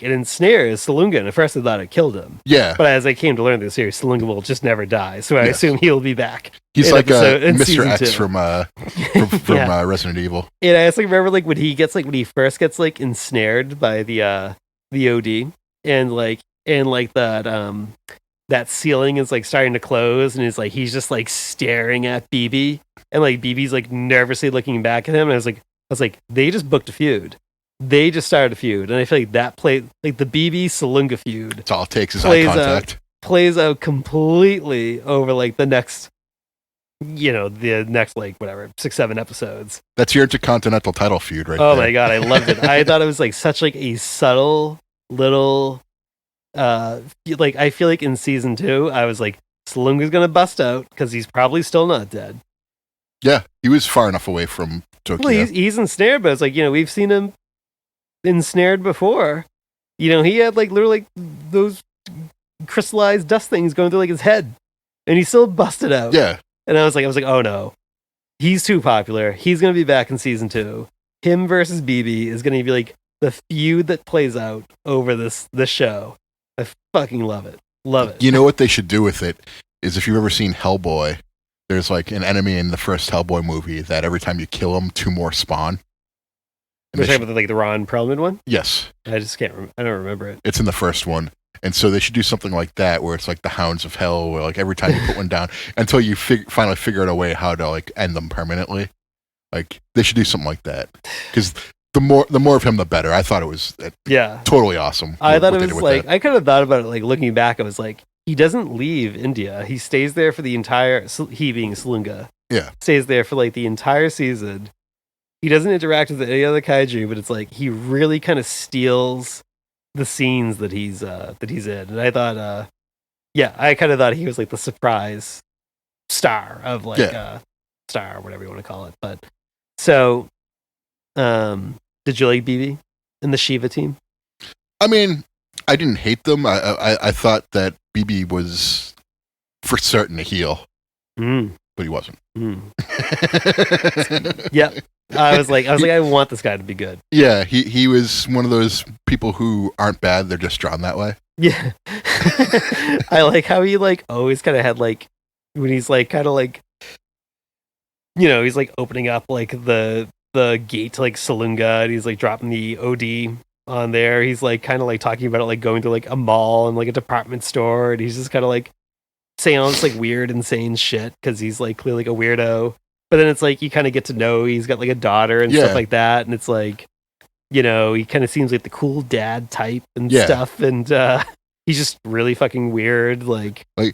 S3: ensnares Salunga, and at first I thought it killed him.
S1: Yeah.
S3: But as I came to learn this series, Salunga will just never die. So I assume he'll be back.
S1: He's like Mr. X from Resident Evil.
S3: And I also remember like when he first gets like ensnared by the OD, and that ceiling is like starting to close, and he's just like staring at BB, and like BB's like nervously looking back at him, and I was like they just booked a feud. They just started a feud, and I feel like that play, like the BB Salunga feud.
S1: That's all it takes is eye contact.
S3: Plays out completely over like the next like whatever 6-7 episodes.
S1: That's your Intercontinental title feud, right?
S3: Oh
S1: there.
S3: my god, I loved it. I thought it was like such like a subtle little. Like I feel like in season 2, I was like Salunga's gonna bust out because he's probably still not dead.
S1: Yeah, he was far enough away from Tokyo.
S3: Well, he's ensnared, but it's like we've seen him ensnared before. He had like literally like those crystallized dust things going through like his head, and he still busted out.
S1: Yeah,
S3: and I was like, oh no, he's too popular. He's gonna be back in season 2. Him versus BB is gonna be like the feud that plays out over this show. I fucking love it. Love it.
S1: You know what they should do with it is if you've ever seen Hellboy, there's like an enemy in the first Hellboy movie that every time you kill him, 2 more spawn.
S3: You're talking about like the Ron Perlman one?
S1: Yes.
S3: I just can't. I don't remember it.
S1: It's in the first one, and so they should do something like that, where it's like the Hounds of Hell, where like every time you put one down, until you finally figure out a way how to like end them permanently. Like they should do something like that, because the more of him, the better. I thought it was totally awesome.
S3: I thought it was like I kind of thought about it like looking back. I was like, he doesn't leave India. He stays there for the entire. He being Salunga.
S1: Yeah.
S3: Stays there for like the entire season. He doesn't interact with any other kaiju, but it's like he really kind of steals the scenes that he's in. And I thought, I kind of thought he was like the surprise star of like star or whatever you want to call it. But so, did you like BB and the Shiva team?
S1: I mean, I didn't hate them. I thought that BB was for certain a heel, but he wasn't.
S3: Yeah. I was like, I want this guy to be good.
S1: Yeah, he was one of those people who aren't bad; they're just drawn that way.
S3: Yeah, I like how he like always kind of had like when he's like kind of like he's like opening up like the gate to like Salunga, and he's like dropping the OD on there. He's like kind of like talking about it like going to like a mall and like a department store, and he's just kind of like saying all this like weird, insane shit because he's like clearly like a weirdo. But then it's like you kind of get to know he's got like a daughter and stuff like that, and it's like he kind of seems like the cool dad type and stuff, and he's just really fucking weird. Like
S1: by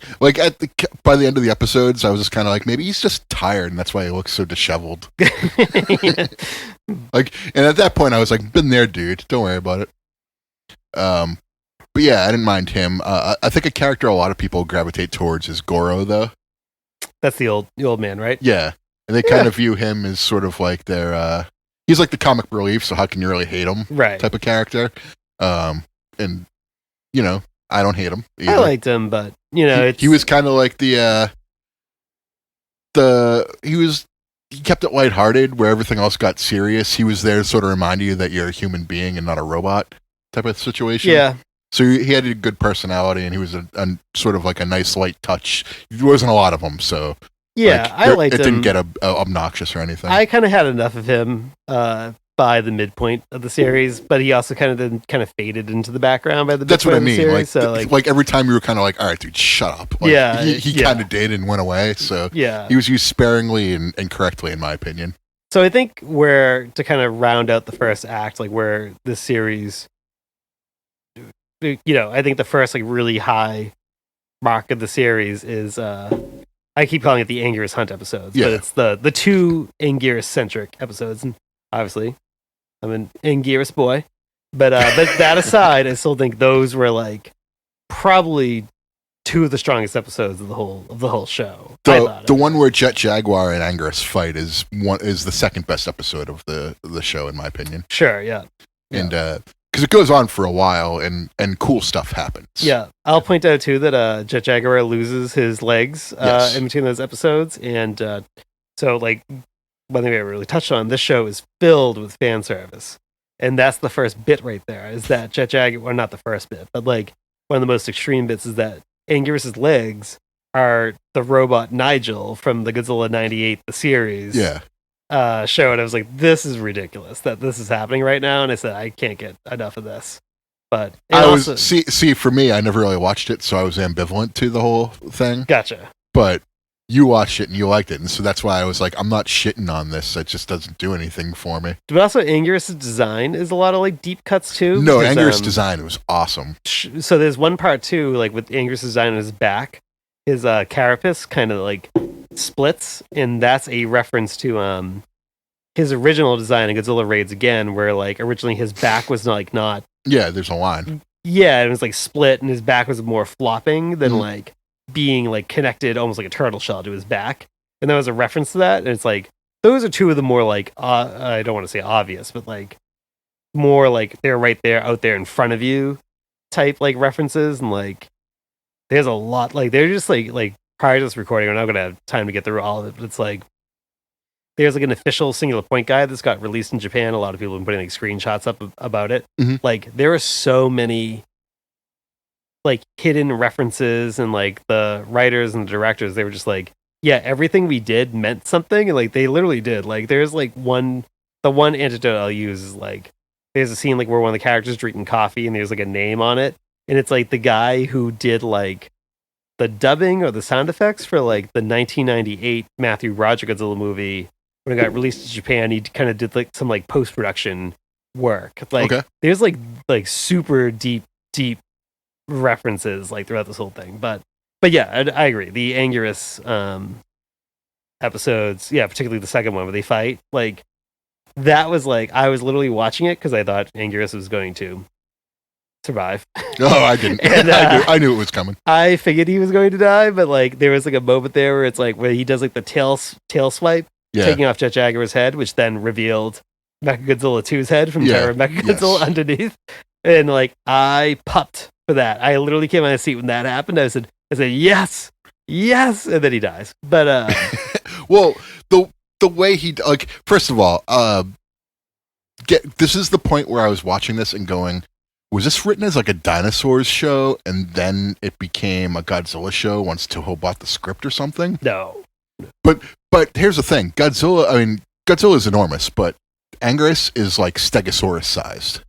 S1: the end of the episodes, I was just kind of like, maybe he's just tired, and that's why he looks so disheveled. Like, and at that point, I was like, "Been there, dude. Don't worry about it." But yeah, I didn't mind him. I think a character a lot of people gravitate towards is Goro, though.
S3: That's the old man, right?
S1: Yeah. And they kind of view him as sort of like their, he's like the comic relief, so how can you really hate him? Right. Type of character. And, I don't hate him either.
S3: I liked him, but,
S1: he was kind of like he kept it lighthearted where everything else got serious. He was there to sort of remind you that you're a human being and not a robot type of situation. Yeah. So he had a good personality, and he was a sort of like a nice light touch. There wasn't a lot of them, so...
S3: Yeah, I liked him.
S1: It didn't get obnoxious or anything.
S3: I kind of had enough of him by the midpoint of the series, but he also kind of faded into the background by the
S1: That's what I mean.
S3: Series,
S1: like every time you were kind of like, all right, dude, shut up. Like,
S3: yeah,
S1: he kind of did and went away. So
S3: yeah,
S1: he was used sparingly and correctly, in my opinion.
S3: So I think where to kind of round out the first act, like where this series, I think the first like really high mark of the series is I keep calling it the Anguirus Hunt episodes, but it's the two Anguirus centric episodes, and obviously I'm an Anguirus boy, but that aside, I still think those were like probably two of the strongest episodes of the whole show.
S1: The one where Jet Jaguar and Anguirus fight is the second best episode of the show, in my opinion.
S3: Sure, yeah.
S1: And because it goes on for a while and cool stuff happens.
S3: Yeah, I'll point out too that Jet Jaguar loses his legs in between those episodes, and so like one thing we haven't really touched on, this show is filled with fan service, and that's the first bit right there. Is that Jet Jaguar? Well, not the first bit, but like one of the most extreme bits is that Anguirus's legs are the robot Nigel from the Godzilla '98 the series.
S1: Yeah.
S3: Show, and I was like, this is ridiculous that this is happening right now, and I said I can't get enough of this. But
S1: see for me, I never really watched it, so I was ambivalent to the whole thing.
S3: Gotcha.
S1: But you watched it and you liked it, and so that's why I was like, I'm not shitting on this. It just doesn't do anything for me.
S3: But also, Anguirus's design is a lot of like deep cuts too.
S1: No, Anguirus' design was awesome.
S3: So there's one part too, like with Anguirus' design on his back, his carapace kind of like splits, and that's a reference to his original design in Godzilla Raids Again, where like originally his back was not
S1: there's a line.
S3: Yeah, it was like split, and his back was more flopping than like being like connected almost like a turtle shell to his back, and there was a reference to that. And it's like those are two of the more like I don't want to say obvious, but like more like they're right there out there in front of you type like references, and like there's a lot like they're just like prior to this recording, we're not gonna have time to get through all of it, but it's like there's like an official singular point guide that's got released in Japan. A lot of people have been putting like screenshots up about it.
S1: Mm-hmm.
S3: Like there are so many like hidden references, and like the writers and the directors, they were just like, yeah, everything we did meant something, and like they literally did. Like there's like the one anecdote I'll use is like there's a scene like where one of the characters is drinking coffee and there's like a name on it, and it's like the guy who did like the dubbing or the sound effects for like the 1998 Matthew Roger Godzilla movie. When it got released in Japan, he kind of did like some like post-production work. Like there's like super deep references like throughout this whole thing. But yeah, I agree. The Anguirus episodes, yeah, particularly the second one where they fight, like that was like I was literally watching it because I thought Anguirus was going to survive.
S1: No, I didn't. And, I knew it was coming.
S3: I figured he was going to die, but like there was like a moment there where it's like where he does like the tail swipe. Taking off Jet Jaguar's head, which then revealed Mechagodzilla 2's head from Terror of Mechagodzilla underneath. And like I popped for that. I literally came out of the seat when that happened. I said, yes, and then he dies. But
S1: well, the way he like, first of all, this is the point where I was watching this and going, was this written as like a dinosaurs show and then it became a Godzilla show once Toho bought the script or something?
S3: No.
S1: But here's the thing. Godzilla is enormous, but Anguirus is like Stegosaurus sized.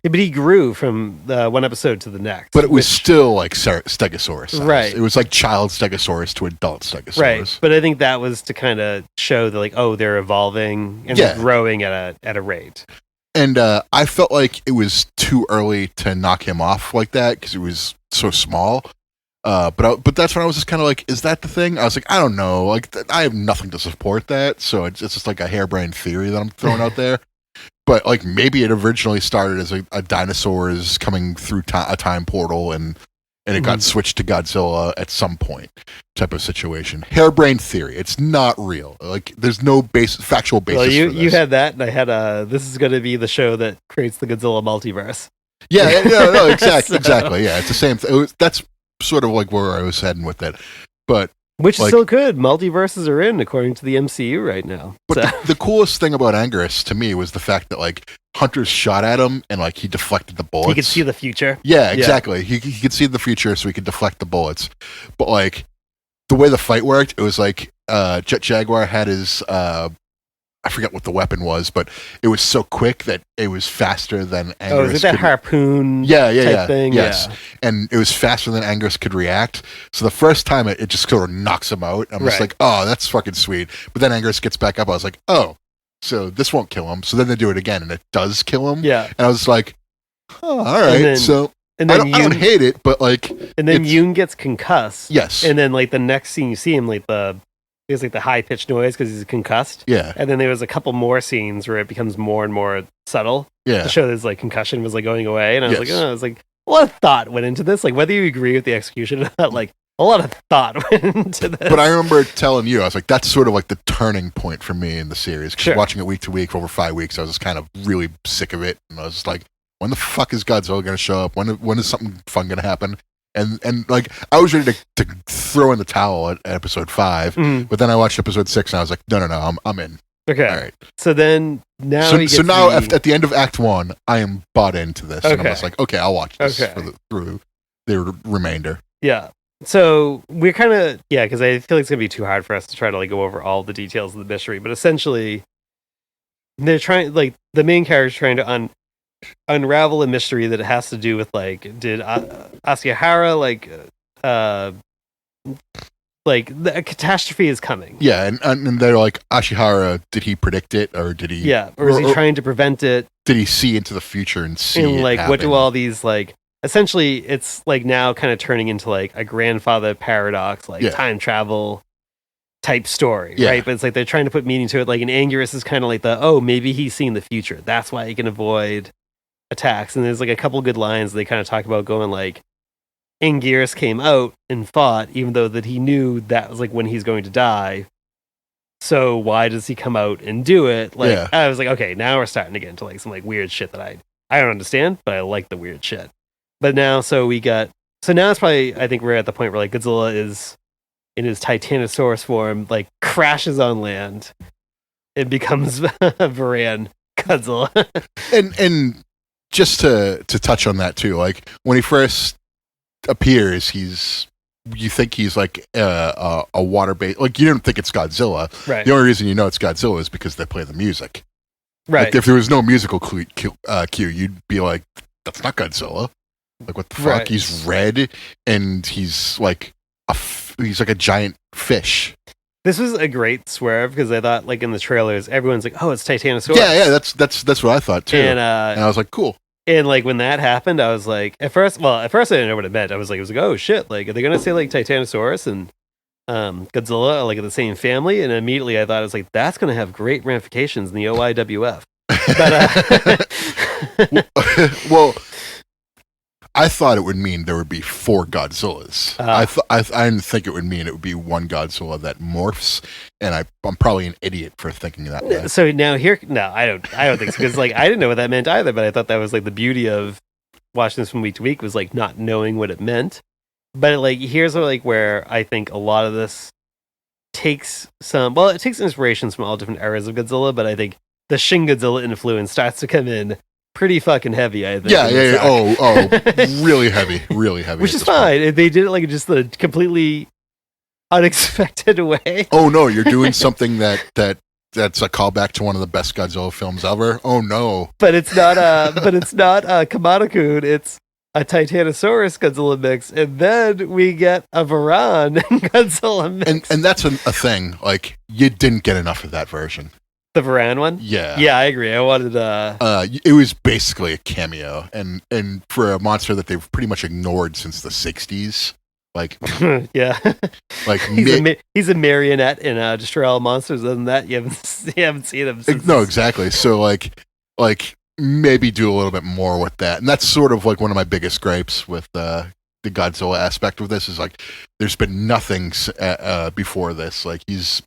S3: Yeah, but he grew from one episode to the next.
S1: But it was still like Stegosaurus sized.
S3: Right.
S1: It was like child Stegosaurus to adult Stegosaurus.
S3: Right. But I think that was to kind of show that like, oh, they're evolving and they're growing at a rate.
S1: And I felt like it was too early to knock him off like that because it was so small. But that's when I was just kind of like, is that the thing? I was like, I don't know. Like, I have nothing to support that, so it's just like a harebrained theory that I'm throwing out there. But like, maybe it originally started as a dinosaurs coming through a time portal, and it got switched to Godzilla at some point, type of situation. Harebrained theory. It's not real. Like, there's no factual basis. Well,
S3: you
S1: for this.
S3: You had that, and I had this is going to be the show that creates the Godzilla multiverse.
S1: Yeah, no, exactly. Yeah, it's the same thing. That's sort of like where I was heading with it, but
S3: which is still good. Multiverses are in according to the MCU right now.
S1: But the coolest thing about Anguirus to me was the fact that like hunters shot at him and like he deflected the bullets.
S3: He could see the future.
S1: Yeah, exactly. He could see the future, so he could deflect the bullets. But like the way the fight worked, it was like Jet Jaguar had his I forget what the weapon was, but it was so quick that it was faster than Anguirus.
S3: Oh, is it that harpoon type thing?
S1: Yes.
S3: Yeah.
S1: And it was faster than Anguirus could react. So the first time it just sort of knocks him out. I'm just like, oh, that's fucking sweet. But then Anguirus gets back up. I was like, oh, so this won't kill him. So then they do it again, and it does kill him.
S3: Yeah.
S1: And I was like, oh, all right.
S3: And then
S1: I don't hate it, but like...
S3: And then Yoon gets concussed.
S1: Yes.
S3: And then like the next scene you see him, like there's like the high-pitched noise because he's concussed.
S1: Yeah.
S3: And then there was a couple more scenes where it becomes more and more subtle.
S1: Yeah.
S3: To show that his like concussion was like going away. And I was like, a lot of thought went into this. Like whether you agree with the execution or not, like a lot of thought went into this.
S1: But I remember telling you, I was like, that's sort of like the turning point for me in the series. Because watching it week to week for over 5 weeks, I was just kind of really sick of it. And I was just like, when the fuck is Godzilla going to show up? When is something fun going to happen? And like, I was ready to throw in the towel at episode 5, but then I watched episode 6 and I was like, no, I'm in.
S3: Okay.
S1: All right.
S3: So then now
S1: So now at the end of Act 1, I am bought into this. And I'm just like, okay, I'll watch this through the remainder.
S3: Yeah. So we're kind of, because I feel like it's going to be too hard for us to try to like go over all the details of the mystery, but essentially they're trying, like the main character is trying to unravel a mystery that has to do with like, did Asahara a catastrophe is coming?
S1: Yeah, and they're like, Ashihara, did he predict it, or did he?
S3: Yeah, or is he trying to prevent it?
S1: Did he see into the future and see
S3: and
S1: it
S3: like
S1: happen?
S3: what do all these like? Essentially, it's like now kind of turning into like a grandfather paradox, like time travel type story, right? But it's like they're trying to put meaning to it. Like, an Anguirus is kind of like maybe he's seeing the future. That's why he can avoid attacks. And there's like a couple good lines they kind of talk about going like, Anguirus came out and fought, even though that he knew that was like when he's going to die. So why does he come out and do it? Like, I was like, okay, now we're starting to get into like some like weird shit that I don't understand, but I like the weird shit. But now, now it's probably, I think we're at the point where like Godzilla is in his Titanosaurus form, like crashes on land and becomes Varan Godzilla.
S1: and just to touch on that too, like when he first appears, you think he's like a water-based, like you don't think it's Godzilla.
S3: Right.
S1: The only reason you know it's Godzilla is because they play the music.
S3: Right.
S1: Like if there was no musical cue, you'd be like, that's not Godzilla. Like what the fuck?
S3: Right.
S1: He's red and he's like a giant fish.
S3: This was a great swerve because I thought like in the trailers everyone's like, oh, it's Titanosaurus.
S1: Yeah, that's what I thought too. And I was like, cool.
S3: And like when that happened, I was like, at first I didn't know what it meant. I was like, oh shit, like are they gonna say like Titanosaurus and Godzilla are like in the same family? And immediately I thought, I was like, that's gonna have great ramifications in the OIWF. But
S1: well, I thought it would mean there would be 4 Godzillas. I didn't think it would mean it would be one Godzilla that morphs, and I'm probably an idiot for thinking that way.
S3: So now I don't think so, because like I didn't know what that meant either, but I thought that was like the beauty of watching this from week to week was like not knowing what it meant. But like here's where I think a lot of this takes it takes inspirations from all different eras of Godzilla, but I think the Shin Godzilla influence starts to come in pretty fucking heavy, I think.
S1: Yeah. Oh, really heavy.
S3: Which is fine. They did it like just a completely unexpected way.
S1: Oh no, you're doing something that's a callback to one of the best Godzilla films ever. Oh no.
S3: But it's not Kamada-kun, it's a Titanosaurus Godzilla mix, and then we get a Varan Godzilla mix.
S1: And that's a thing. Like, you didn't get enough of that version.
S3: The Varan one?
S1: Yeah.
S3: Yeah, I agree. I wanted
S1: it was basically a cameo, and for a monster that they've pretty much ignored since the 60s. Like
S3: yeah.
S1: Like
S3: he's a marionette in Destroy All Monsters. Other than that, you haven't seen him since.
S1: No, exactly. So like maybe do a little bit more with that. And that's sort of like one of my biggest gripes with the Godzilla aspect of this is like there's been nothing before this. Like he's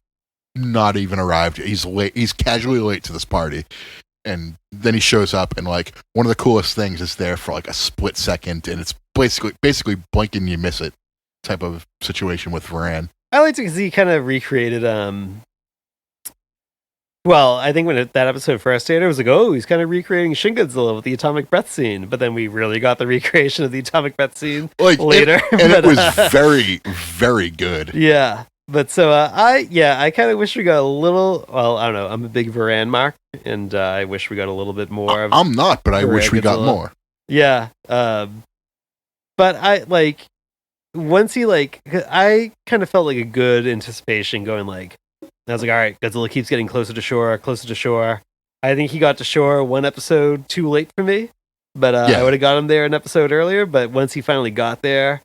S1: not even arrived. He's late. He's casually late to this party, and then he shows up, and like one of the coolest things is there for like a split second, and it's basically blink and you miss it type of situation with Varan.
S3: I liked it because he kind of recreated. Well, I think when that episode first aired, it was like, oh, he's kind of recreating Shin Godzilla with the atomic breath scene. But then we really got the recreation of the atomic breath scene later.
S1: And it was very, very good.
S3: Yeah. But so I kind of wish we got a little. Well, I don't know. I'm a big Varan mark, and I wish we got a little bit more.
S1: I'm not, but I wish we got more.
S3: Yeah. But I like once he like I kind of felt like a good anticipation going like I was like, all right, Godzilla keeps getting closer to shore, closer to shore. I think he got to shore one episode too late for me, but I would have got him there an episode earlier. But once he finally got there,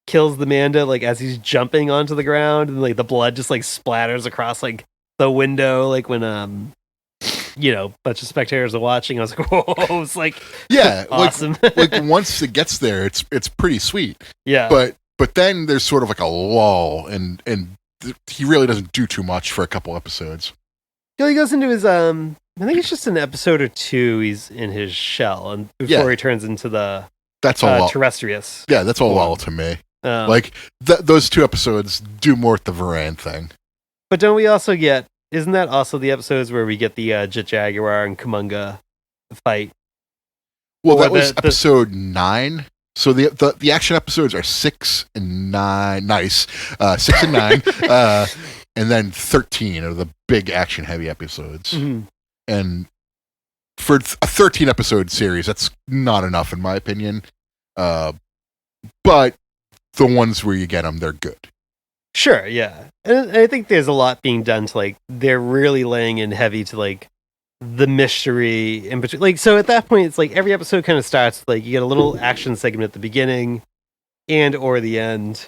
S3: kills the Manda like as he's jumping onto the ground, and like the blood just like splatters across like the window, like when a bunch of spectators are watching. I was like, whoa, it's like awesome.
S1: like once it gets there, it's pretty sweet.
S3: Yeah,
S1: but then there's sort of like a lull, and he really doesn't do too much for a couple episodes.
S3: He goes into his I think it's just an episode or two. He's in his shell, and before he turns into the terrestrius.
S1: Yeah, that's all lull to me. Like those two episodes do more with the Varan thing.
S3: But don't we also get? Isn't that also the episodes where we get the Jet Jaguar and Kumunga fight?
S1: Well, that was episode 9. So the action episodes are 6 and 9. Nice, 6 and 9, and then 13 are the big action heavy episodes. Mm-hmm. And for a 13 episode series, that's not enough in my opinion. But the ones where you get them, they're good.
S3: Sure, yeah. And I think there's a lot being done to like they're really laying in heavy to like the mystery in between. Like so at that point it's like every episode kind of starts like you get a little action segment at the beginning and or the end,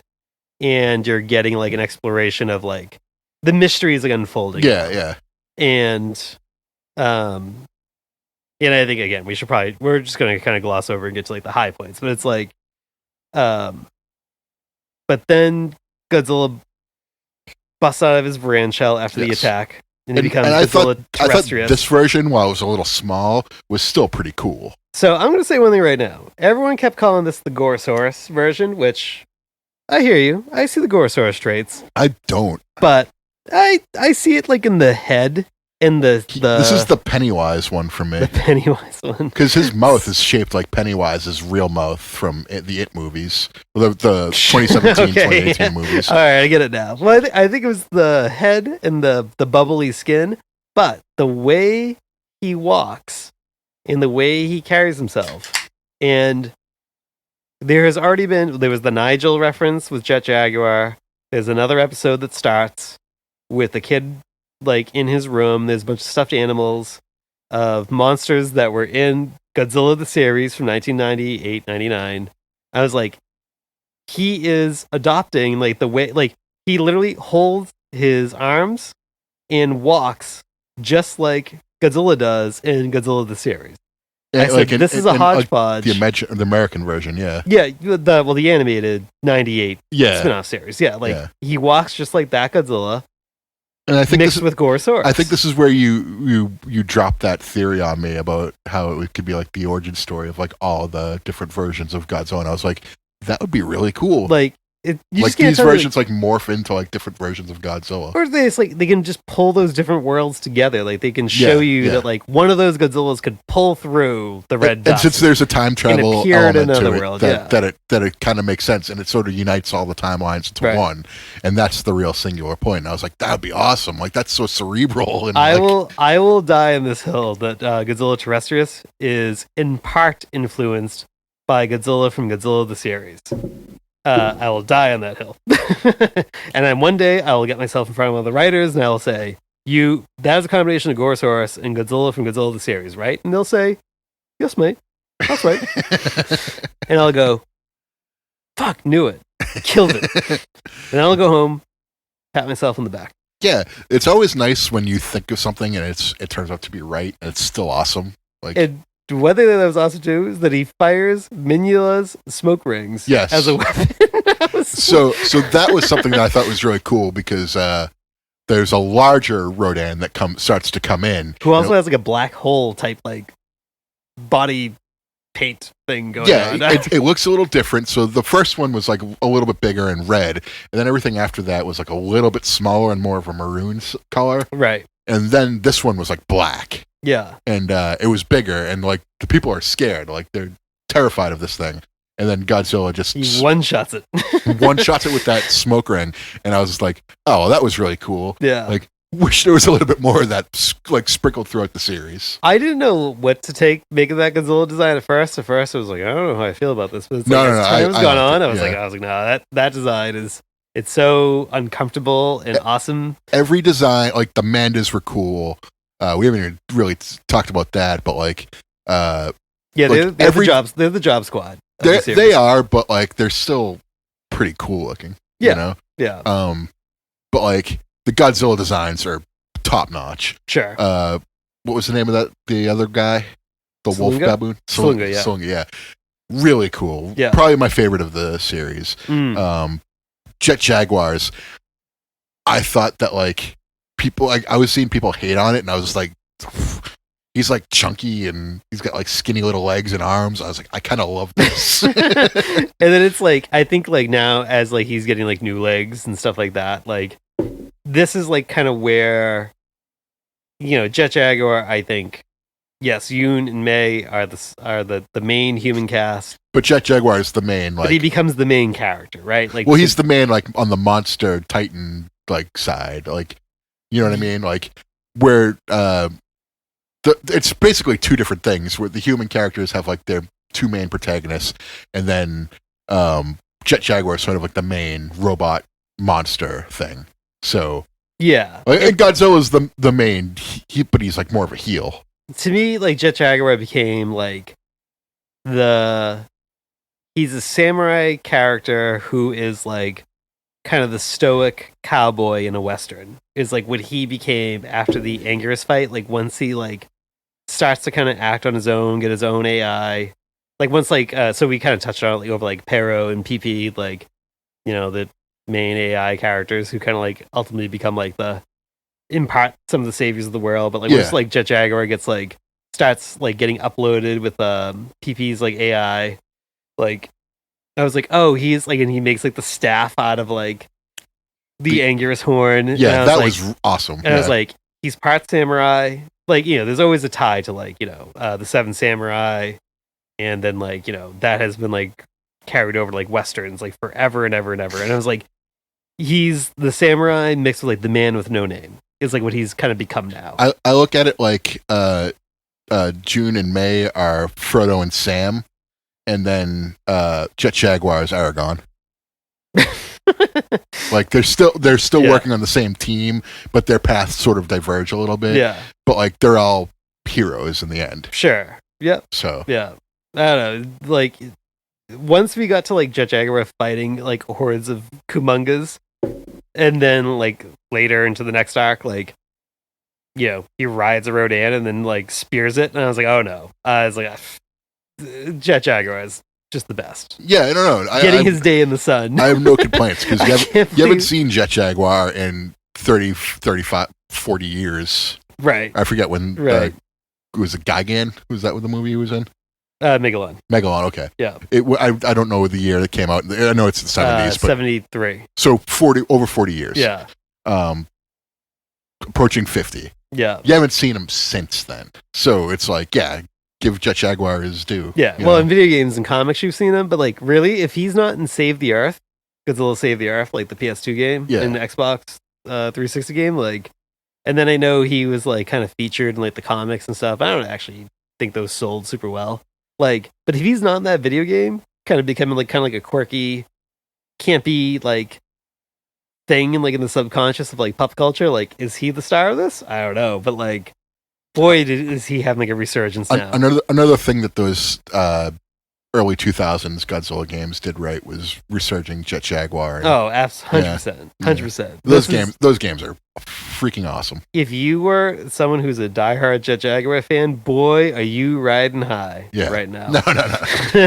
S3: and you're getting like an exploration of like the mysteries like unfolding.
S1: Yeah.
S3: And I think again we're just gonna kind of gloss over and get to like the high points, but it's like but then Godzilla busts out of his Varan shell after the attack, and he becomes Godzilla terrestrius.
S1: I thought this version, while it was a little small, was still pretty cool.
S3: So I'm going to say one thing right now. Everyone kept calling this the Gorosaurus version, which I hear you. I see the Gorosaurus traits.
S1: I don't.
S3: But I see it like in the head. This
S1: is the Pennywise one for me.
S3: The Pennywise one.
S1: Because his mouth is shaped like Pennywise's real mouth from the It movies. The 2017, 2018 movies.
S3: All right, I get it now. Well, I think it was the head and the bubbly skin, but the way he walks and the way he carries himself. And there was the Nigel reference with Jet Jaguar. There's another episode that starts with a kid like in his room. There's a bunch of stuffed animals of monsters that were in Godzilla the series from 1998-99. I was like, he is adopting like the way, like he literally holds his arms and walks just like Godzilla does in Godzilla the series. I said, this is a hodgepodge.
S1: The American version, yeah.
S3: Yeah, the animated 98 spin-off series. Yeah, he walks just like that Godzilla.
S1: And I think
S3: mixed with Gorosaurus.
S1: I think this is where you dropped that theory on me about how it could be like the origin story of like all the different versions of Godzilla. And I was like, that would be really cool.
S3: Like
S1: these versions like morph into like different versions of Godzilla.
S3: Or they can just pull those different worlds together. Like they can show you that like one of those Godzillas could pull through the red dust.
S1: And since there's a time travel element to it,
S3: world,
S1: that it kind of makes sense, and it sort of unites all the timelines into one, and that's the real singular point. And I was like, that would be awesome. Like that's so cerebral. And
S3: I will die on this hill that Godzilla Terrestrius is in part influenced by Godzilla from Godzilla the series. I will die on that hill. And then one day I will get myself in front of one of the writers and I will say, that is a combination of Gorosaurus and Godzilla from Godzilla the series, right? And they'll say, yes, mate. That's right. And I'll go, fuck, knew it. Killed it. And I'll go home, pat myself on the back.
S1: Yeah, it's always nice when you think of something and it turns out to be right and it's still awesome.
S3: And one thing that was awesome too is that he fires Minula's smoke rings as a weapon.
S1: So that was something that I thought was really cool because there's a larger Rodan that starts to come in.
S3: Who also has like a black hole type like body paint thing going on.
S1: Yeah, it looks a little different. So the first one was like a little bit bigger and red, and then everything after that was like a little bit smaller and more of a maroon color.
S3: Right.
S1: And then this one was like black.
S3: Yeah.
S1: And it was bigger, and like the people are scared. Like they're terrified of this thing. and then Godzilla just
S3: He one-shots it.
S1: one-shots it with that smoke ring, and I was just like, oh, that was really cool.
S3: Yeah.
S1: Like, wish there was a little bit more of that, like, sprinkled throughout the series.
S3: I didn't know what to make of that Godzilla design at first. At first, I was like, I don't know how I feel about this. But it's like, as time has gone on, I was like, no, that design it's so uncomfortable and awesome.
S1: Every design, like, the Mandas were cool. We haven't even really talked about that, but, like,
S3: yeah, they're the job squad.
S1: They are, but, like, they're still pretty cool looking.
S3: Yeah.
S1: You know?
S3: Yeah.
S1: But, like, the Godzilla designs are top notch.
S3: Sure.
S1: What was the name of the other guy? The wolf
S3: Salunga?
S1: baboon?
S3: Salunga, yeah.
S1: Salunga, yeah. Really cool.
S3: Yeah.
S1: Probably my favorite of the series. Jet Jaguars. I thought that, like, people, like, I was seeing people hate on it, and I was like, he's like chunky and he's got like skinny little legs and arms. I was like, I kind of love this.
S3: And then it's like, I think like now as like he's getting like new legs and stuff like that, like this is like kind of where, you know, Jet Jaguar, I think, yes, Yoon and Mei are the main human cast.
S1: But Jet Jaguar is the main, like,
S3: but he becomes the main character, right? Like,
S1: well, he's the main, like, on the monster Titan, like, side, like, you know what I mean? Like, where it's basically two different things. Where the human characters have like their two main protagonists, and then Jet Jaguar is sort of like the main robot monster thing. So
S3: yeah,
S1: and Godzilla's the main, but he's like more of a heel.
S3: To me, like Jet Jaguar became like he's a samurai character who is like kind of the stoic cowboy in a western. Is like what he became after the Anguirus fight. Like once he like starts to kind of act on his own, get his own AI. Like once like so we kind of touched on it like, over like Pero and PP, like, you know, the main AI characters who kind of like ultimately become like the in part some of the saviors of the world. But like once like Jet Jaguar gets like starts like getting uploaded with PP's like AI, like I was like, oh, he's like, and he makes like the staff out of like the Anguirus horn.
S1: Yeah, that was awesome.
S3: And I was like, he's part samurai. Like, you know, there's always a tie to like, you know, the Seven Samurai, and then like, you know, that has been like carried over to like westerns like forever and ever and ever. And I was like, he's the samurai mixed with like the man with no name is like what he's kind of become now.
S1: I look at it like June and May are Frodo and Sam, and then Jet Jaguar is Aragon. Like they're still working on the same team, but their paths sort of diverge a little bit.
S3: Yeah.
S1: But like they're all heroes in the end.
S3: Sure. Yep.
S1: So
S3: yeah. I don't know. Like once we got to like Jet Jaguar fighting like hordes of Kumongas, and then like later into the next arc, like, you know, he rides a Rodan and then like spears it, and I was like, oh no. I was like, Jet Jaguar is just the best.
S1: Yeah, I don't know.
S3: Getting his day in the sun.
S1: I have no complaints because you haven't seen Jet Jaguar in 30, 35, 40 years.
S3: Right.
S1: I forget when.
S3: Right.
S1: Was it Gigan? Was that what the movie he was in?
S3: Megalon.
S1: Megalon, okay.
S3: Yeah.
S1: I don't know the year that came out. I know it's the 70s. But
S3: 73.
S1: So over 40 years.
S3: Yeah.
S1: Approaching 50.
S3: Yeah.
S1: You haven't seen him since then. So it's like, yeah, give Jet Jaguar his due.
S3: Yeah. Well, in video games and comics, you've seen him, but like, really, if he's not in Save the Earth, Godzilla Save the Earth, like the PS2 game and the Xbox 360 game, like, and then I know he was like kind of featured in like the comics and stuff. I don't actually think those sold super well. Like, but if he's not in that video game, kind of becoming like kind of like a quirky, campy like thing in like in the subconscious of like pop culture, like, is he the star of this? I don't know, but like, boy, is he having like a resurgence now.
S1: Another thing that those early 2000s Godzilla games did right was resurging Jet Jaguar.
S3: Oh, absolutely, 100%, 100%.
S1: Those games are freaking awesome.
S3: If you were someone who's a diehard Jet Jaguar fan, boy, are you riding high right now.
S1: No.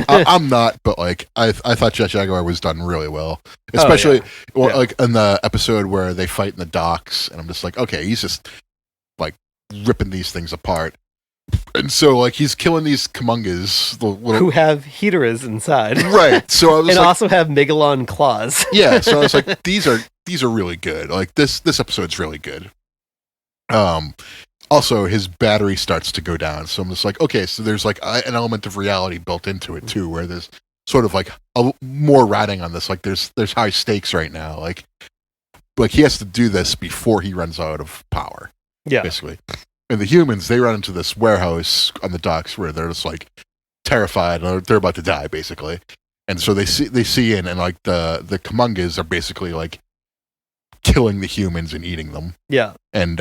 S1: I'm not, but like I thought Jet Jaguar was done really well, especially like in the episode where they fight in the docks, and I'm just like, okay, he's just like ripping these things apart. And so, like, he's killing these Kumongas,
S3: who have Heteras inside,
S1: right? So I was
S3: also have Megalon claws.
S1: Yeah, so I was like, these are really good. Like this episode's really good. Also, his battery starts to go down, so I'm just like, okay, so there's like an element of reality built into it too, where there's sort of like more riding on this. Like there's high stakes right now. Like he has to do this before he runs out of power.
S3: Yeah.
S1: Basically. And the humans, they run into this warehouse on the docks where they're just like terrified and they're about to die, basically. And so they see in, and like the Kamungas are basically like killing the humans and eating them.
S3: Yeah.
S1: And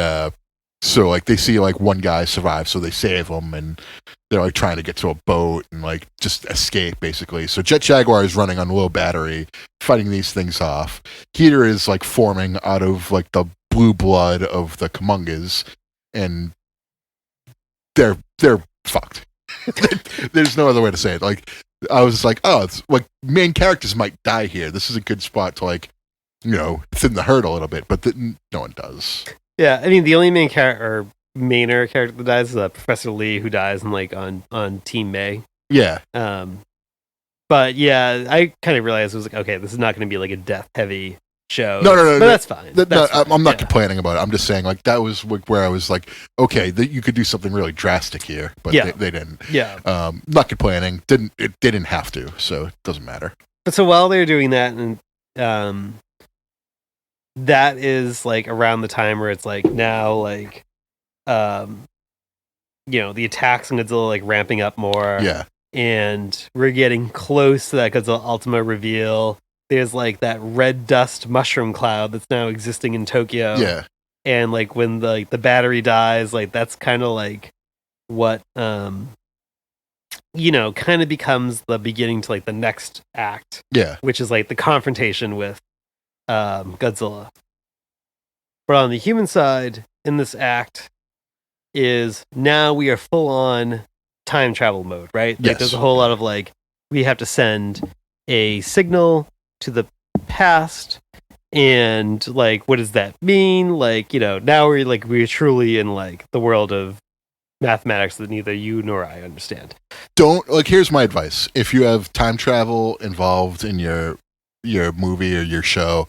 S1: so like they see like one guy survive, so they save him, and they're like trying to get to a boat and like just escape, basically. So Jet Jaguar is running on low battery, fighting these things off. Heater is like forming out of like the blue blood of the Kamungas, and they're fucked. There's no other way to say it. Like I was like, oh, it's like main characters might die here. This is a good spot to like, you know, thin the herd a little bit, but no one does.
S3: Yeah, I mean, the only main character that dies is Professor Lee, who dies in like on Team May.
S1: Yeah.
S3: But yeah, I kind of realized it was like, okay, this is not going to be like a death heavy show.
S1: No,
S3: but that's fine.
S1: I'm not complaining about it. I'm just saying like that was where I was like, okay, you could do something really drastic here, but they didn't.
S3: Yeah.
S1: Not complaining. It didn't have to, so it doesn't matter.
S3: But so while they're doing that, and that is like around the time where it's like now like you know, the attacks on Godzilla like ramping up more.
S1: Yeah.
S3: And we're getting close to that Godzilla Ultima reveal. There's like that red dust mushroom cloud that's now existing in Tokyo.
S1: Yeah.
S3: And like when the battery dies, like that's kind of like what you know, kind of becomes the beginning to like the next act.
S1: Yeah.
S3: Which is like the confrontation with Godzilla. But on the human side, in this act, is now we are full on time travel mode, right?
S1: Yes.
S3: Like there's a whole lot of like, we have to send a signal to the past, and like, what does that mean? Like, you know, now we're truly in like the world of mathematics that neither you nor I understand.
S1: Here's my advice. If you have time travel involved in your movie or your show,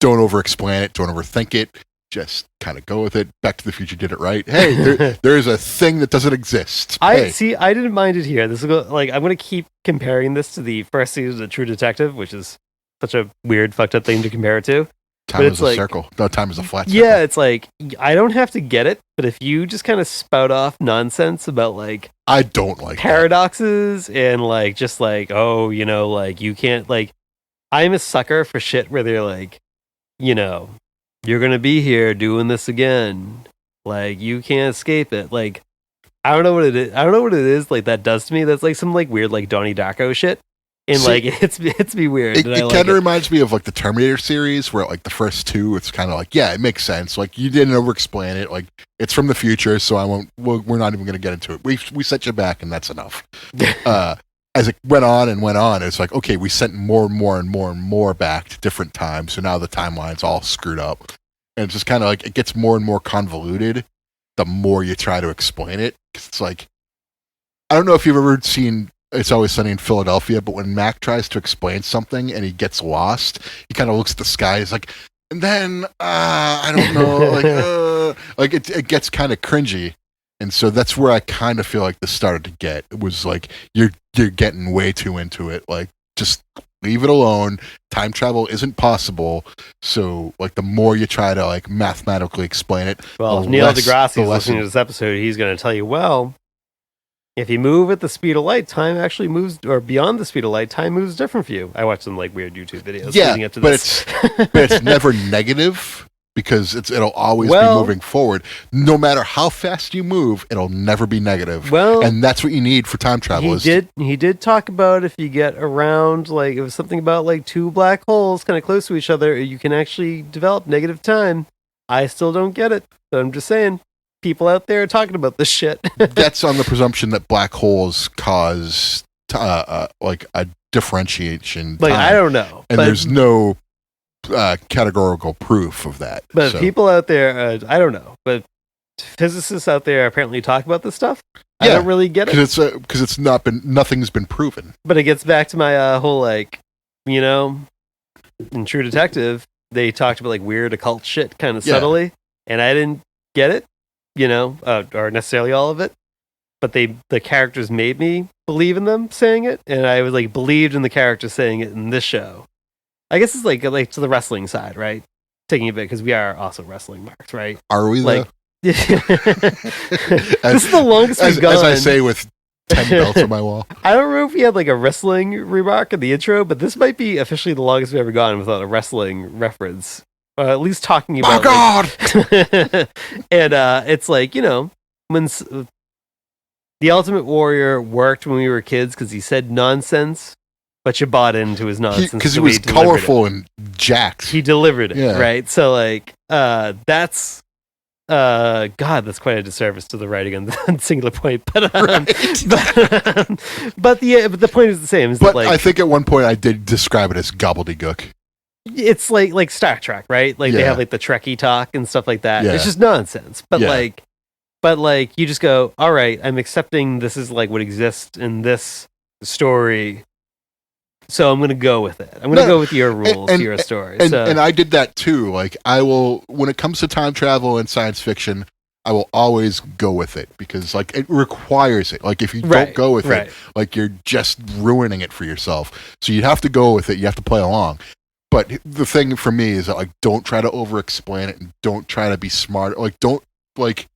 S1: don't over-explain it, don't overthink it. Just kind of go with it. Back to the Future did it right. Hey, there's a thing that doesn't exist.
S3: I didn't mind it here. This is like, I'm going to keep comparing this to the first season of True Detective, which is such a weird, fucked up thing to compare it to.
S1: Time is a circle. No, time is a flat circle.
S3: Yeah, it's like, I don't have to get it, but if you just kind of spout off nonsense about like,
S1: I don't like
S3: paradoxes and like, just like, oh, you know, like you can't, like, I'm a sucker for shit where they're like, you know, you're going to be here doing this again. Like, you can't escape it. Like, I don't know what it is. I don't know what it is like that does to me. That's like some like weird like Donnie Darko shit. And like it's me weird.
S1: It kind of reminds me of like the Terminator series, where like the first two, it's kind of like, yeah, it makes sense. Like you didn't over-explain it. Like it's from the future, so I won't. We're not even going to get into it. We set you back, and that's enough. As it went on, it's like, okay, we sent more and more and more and more back to different times. So now the timeline's all screwed up, and it's just kind of like it gets more and more convoluted the more you try to explain it. 'Cause it's like, I don't know if you've ever seen It's Always Sunny in Philadelphia, but when Mac tries to explain something and he gets lost, he kind of looks at the sky. He's like, and then I don't know, like it gets kind of cringy, and so that's where I kind of feel like this started to get. It was like you're getting way too into it. Like just leave it alone. Time travel isn't possible. So like the more you try to like mathematically explain it,
S3: well, if Neil deGrasse is listening to this episode, he's going to tell you, well, if you move at the speed of light, time actually moves, or beyond the speed of light, time moves different for you. I watched some like weird YouTube videos leading up to this.
S1: But it's never negative, because it'll always be moving forward. No matter how fast you move, it'll never be negative.
S3: Well,
S1: and that's what you need for time travel.
S3: He did talk about if you get around, like it was something about like two black holes kind of close to each other, you can actually develop negative time. I still don't get it, but I'm just saying. People out there are talking about this shit.
S1: That's on the presumption that black holes cause like a differentiation.
S3: Like I don't know,
S1: and there's no categorical proof of that.
S3: But people out there, I don't know. But physicists out there apparently talk about this stuff. I don't really get it
S1: because it's nothing's been proven.
S3: But it gets back to my whole like, you know, in True Detective, they talked about like weird occult shit kind of subtly, and I didn't get it. You know, or necessarily all of it, but the characters made me believe in them saying it, and I was like believed in the character saying it in this show. I guess it's like to the wrestling side, right? Taking a bit because we are also wrestling marks, right?
S1: Are we
S3: Like,
S1: though?
S3: this is the longest we've gone.
S1: As I say with 10 belts on my wall.
S3: I don't remember if we had like a wrestling remark in the intro, but this might be officially the longest we've ever gone without a wrestling reference. At least talking about.
S1: Oh God!
S3: And it's like, you know, when the Ultimate Warrior worked when we were kids because he said nonsense, but you bought into his nonsense
S1: Because he was colorful and jacked.
S3: He delivered it,
S1: Yeah.
S3: right? So like, that's. God, that's quite a disservice to the writing on the Singular Point, but but the point is the same. Is
S1: But
S3: that, like,
S1: I think at one point I did describe it as gobbledygook.
S3: it's like Star Trek, right? Like they
S1: Yeah.
S3: have like the Trekkie talk and stuff like that.
S1: Yeah.
S3: It's just nonsense. But
S1: Yeah.
S3: like you just go, all right, I'm accepting this is like what exists in this story. So I'm going to go with it. I'm going to go with your rules, your story.
S1: And I did that too. Like I will, when it comes to time travel and science fiction, I will always go with it because like it requires it. Like if you don't go with it, like you're just ruining it for yourself. So you have to go with it. You have to play along. But the thing for me is that like don't try to over explain it and don't try to be smart. Like don't like.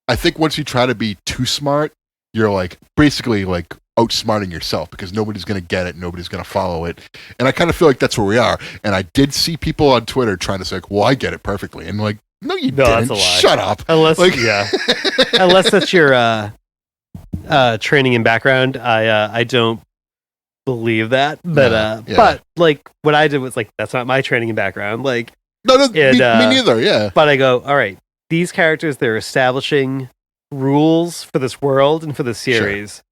S1: I think once you try to be too smart, you're like basically like outsmarting yourself because nobody's going to get it, nobody's going to follow it, and I kind of feel like that's where we are. And I did see people on Twitter trying to say, like, "Well, I get it perfectly," and like, "No, you didn't.
S3: That's a lie.
S1: Shut up."
S3: Unless,
S1: like,
S3: unless that's your training and background, I don't believe that. But but like what I did was like that's not my training and background. Like
S1: no, me neither. Yeah,
S3: but I go, all right, these characters, they're establishing rules for this world and for the series. Sure.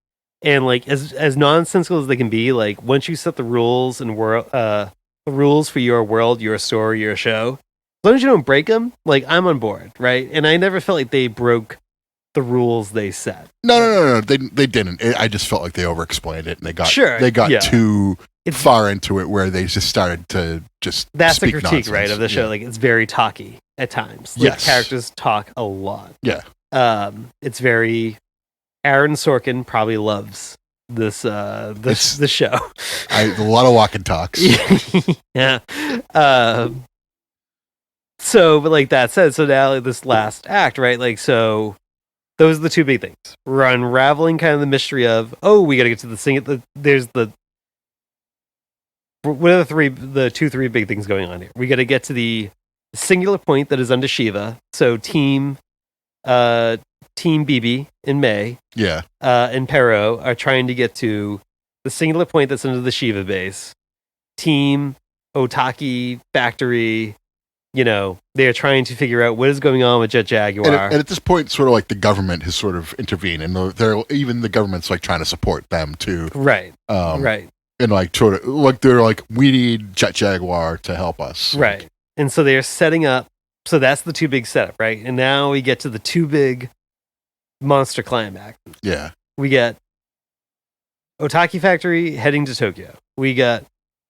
S3: And like as nonsensical as they can be, like once you set the rules and the rules for your world, your story, your show, as long as you don't break them, like I'm on board, right? And I never felt like they broke the rules they set.
S1: No, they didn't. I just felt like they over-explained it and they got too far into it where they just started to just
S3: that's
S1: speak
S3: the critique,
S1: nonsense.
S3: Right, of the show. Like it's very talky at times. Like, characters talk a lot.
S1: Yeah.
S3: It's very. Aaron Sorkin probably loves this show.
S1: A lot of walk and talks.
S3: Yeah. So, but like that said, so now this last act, right? Like, so those are the two big things. We're unraveling kind of the mystery of, we got to get to the thing. There's what are the three big things going on here? We got to get to the singular point that is under Shiva. So Team BB in May, and Perro are trying to get to the singular point that's under the Shiva base. Team Otaki Factory, they're trying to figure out what is going on with Jet Jaguar.
S1: And at this point, sort of like the government has sort of intervened, and even the government's like trying to support them too.
S3: Right. Right.
S1: And like sort of like they're like, we need Jet Jaguar to help us.
S3: Right. Like, and so they're setting up. So that's the two big setup, right? And now we get to the two big monster climax.
S1: Yeah.
S3: We get Otaki Factory heading to Tokyo. We got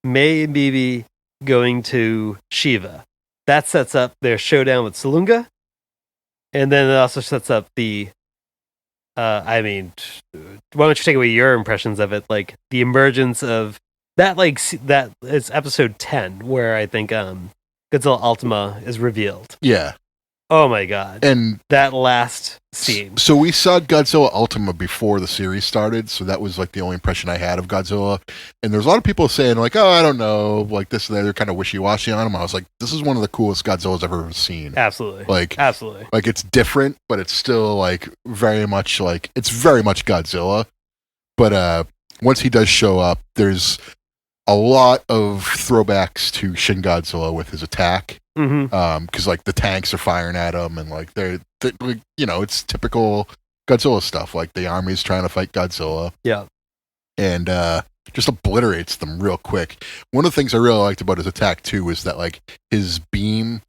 S3: May and Bibi going to Shiva. That sets up their showdown with Salunga. And then it also sets up the why don't you take away your impressions of it? Like the emergence of that, like that it's episode 10 where I think Godzilla Ultima is revealed.
S1: Yeah.
S3: Oh my god.
S1: And
S3: that last scene.
S1: So we saw Godzilla Ultima before the series started, so that was like the only impression I had of Godzilla. And there's a lot of people saying like, I don't know, like this and that. They're kind of wishy-washy on him. I was like, this is one of the coolest Godzilla's ever seen.
S3: Absolutely.
S1: Absolutely. Like it's different, but it's still like very much Godzilla. But once he does show up, there's a lot of throwbacks to Shin Godzilla with his attack. Because like the tanks are firing at him, and like they're like, it's typical Godzilla stuff. Like the army's trying to fight Godzilla, and just obliterates them real quick. One of the things I really liked about his attack too was that like his beam.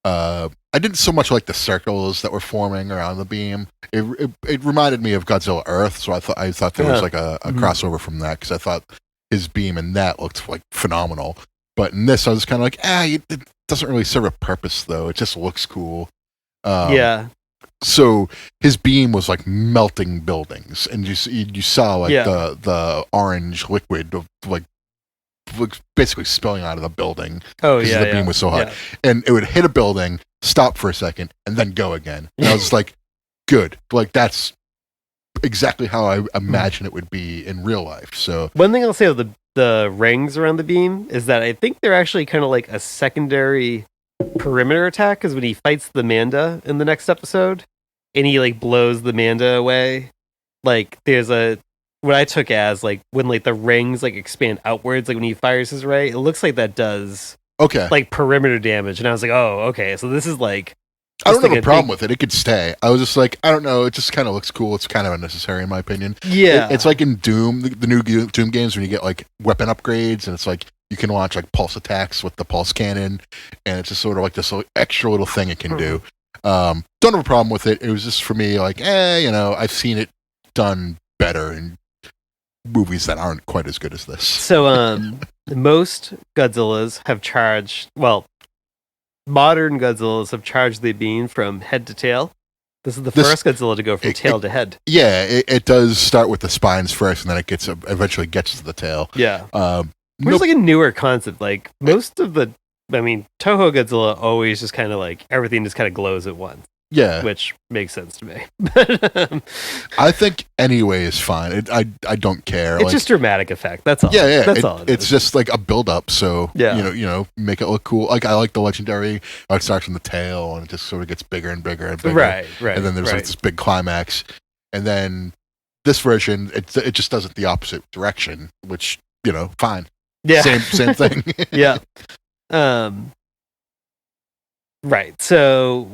S1: I didn't so much like the circles that were forming around the beam. It reminded me of Godzilla Earth, so I thought there was like a crossover from that because I thought his beam in that looked like phenomenal. But in this, I was kind of like, it doesn't really serve a purpose, though. It just looks cool.
S3: Yeah.
S1: so his beam was like melting buildings, and you saw like the orange liquid of like basically spilling out of the building.
S3: Oh
S1: because the beam was so hot, and it would hit a building, stop for a second, and then go again. And I was like, good, like that's exactly how I imagine it would be in real life. So
S3: one thing I'll say of the rings around the beam is that I think they're actually kind of like a secondary perimeter attack, because when he fights the Manda in the next episode and he like blows the Manda away, like there's what I took as like when like the rings like expand outwards, like when he fires his ray, it looks like that does like perimeter damage. And I was like, oh, okay, so this is like,
S1: I don't have a problem with it. It could stay. I was just like, I don't know. It just kind of looks cool. It's kind of unnecessary in my opinion.
S3: Yeah.
S1: It's like in Doom, the new Doom games, when you get like weapon upgrades, and it's like you can launch like pulse attacks with the pulse cannon, and it's just sort of like this extra little thing it can do. Don't have a problem with it. It was just for me like, I've seen it done better in movies that aren't quite as good as this.
S3: So, most Godzillas have charged, modern Godzillas have charged the beam from head to tail. This is the first Godzilla to go from tail to head. Yeah,
S1: it does start with the spines first, and then it eventually gets to the tail.
S3: Yeah. Which is like a newer concept. Like most of Toho Godzilla always just kind of like everything just kind of glows at once.
S1: Yeah,
S3: which makes sense to me.
S1: I think anyway is fine. I don't care.
S3: It's just dramatic effect. That's all.
S1: Yeah.
S3: That's all.
S1: It's just like a build up. So make it look cool. Like I like the legendary. It starts from the tail and it just sort of gets bigger and bigger and bigger.
S3: Right.
S1: And then there's like this big climax, and then this version it just does it the opposite direction, which fine.
S3: Yeah.
S1: Same thing.
S3: Yeah. Right. So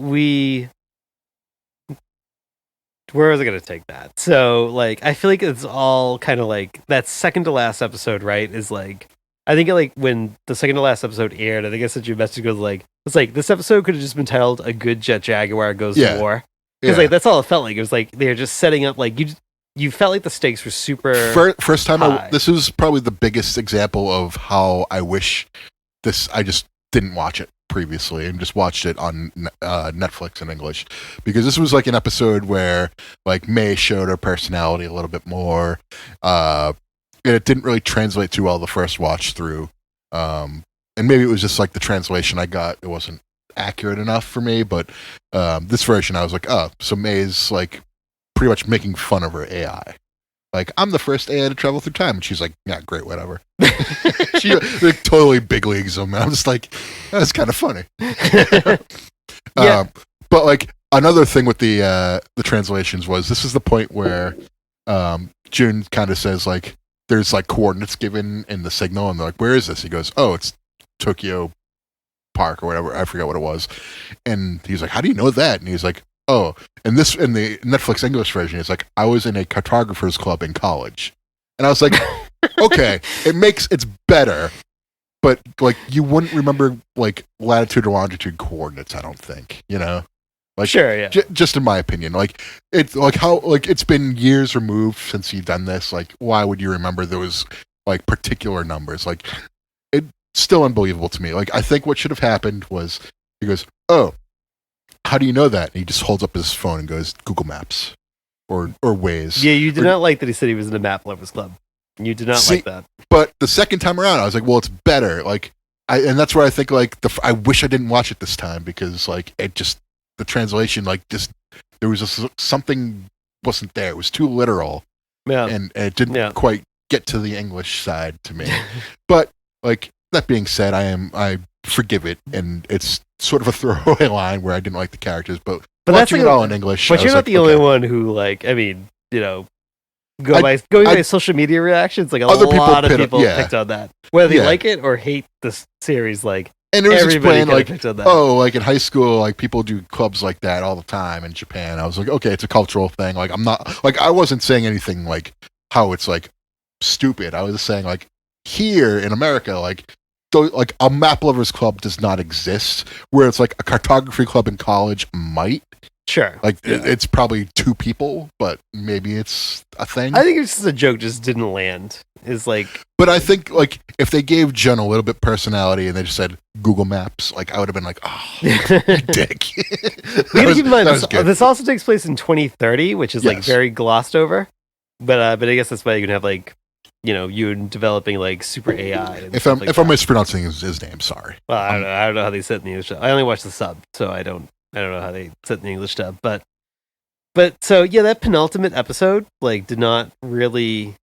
S3: where was I going to take that? So, like, I feel like it's all kind of like that second to last episode, right? Is like, I think like when the second to last episode aired, I think I sent you a message goes like, it's like this episode could have just been titled "A Good Jet Jaguar Goes to War," because like that's all it felt like. It was like they're just setting up like you felt like the stakes were super.
S1: First time, this was probably the biggest example of how I wish this. I just didn't watch it previously and just watched it on Netflix in English, because this was like an episode where like May showed her personality a little bit more. It didn't really translate too well the first watch through, and maybe it was just like the translation I got, it wasn't accurate enough for me. But this version I was like, oh, so May's like pretty much making fun of her AI. Like, I'm the first AI to travel through time. And she's like, yeah, great, whatever. She like, totally big leagues them. And I'm just like, that's kind of funny. But like, another thing with the translations was, this is the point where Jun kind of says, like, there's like coordinates given in the signal. And they're like, where is this? He goes, oh, it's Tokyo Park or whatever. I forget what it was. And he's like, how do you know that? And he's like, oh, and this in the Netflix English version is like, I was in a cartographers club in college. And I was like, okay, it's better, but like you wouldn't remember like latitude or longitude coordinates, I don't think, like
S3: sure, yeah.
S1: Just in my opinion, like it's like how like it's been years removed since you've done this. Like, why would you remember those like particular numbers? Like, it's still unbelievable to me. Like, I think what should have happened was he goes, oh, how do you know that? And he just holds up his phone and goes, Google Maps or Waze.
S3: Yeah, you did not like that he said he was in a map lovers club. You did not like that.
S1: But the second time around, I was like, well, it's better. Like, and that's where I think like I wish I didn't watch it this time, because like it just the translation like just there was just something wasn't there. It was too literal. Yeah, and it didn't quite get to the English side to me. But like that being said, I forgive it, and it's sort of a throwaway line where I didn't like the characters, but watching it all in English.
S3: But you're not the only one who like. I mean, going by social media reactions, like a lot of people picked on that, whether they like it or hate this series. Like,
S1: and it was explained like, oh, like in high school, like people do clubs like that all the time in Japan. I was like, okay, it's a cultural thing. Like, I'm not like I wasn't saying anything like how it's like stupid. I was just saying like here in America, like a map lovers club does not exist, where it's like a cartography club in college might,
S3: Sure.
S1: Like it's probably two people, but maybe it's a thing.
S3: I think it's just a joke just didn't land. Is like,
S1: but I think like if they gave Jen a little bit personality and they just said Google Maps, like I would have been like, oh, dick.
S3: We gotta keep in mind this also takes place in 2030, which is like very glossed over. But I guess that's why you can have like, you developing like super AI. And
S1: if I'm mispronouncing his name, sorry.
S3: Well, I don't know how they said it in the English dub. I only watched the sub, so I don't know how they said it in the English dub. But so yeah, that penultimate episode like did not really.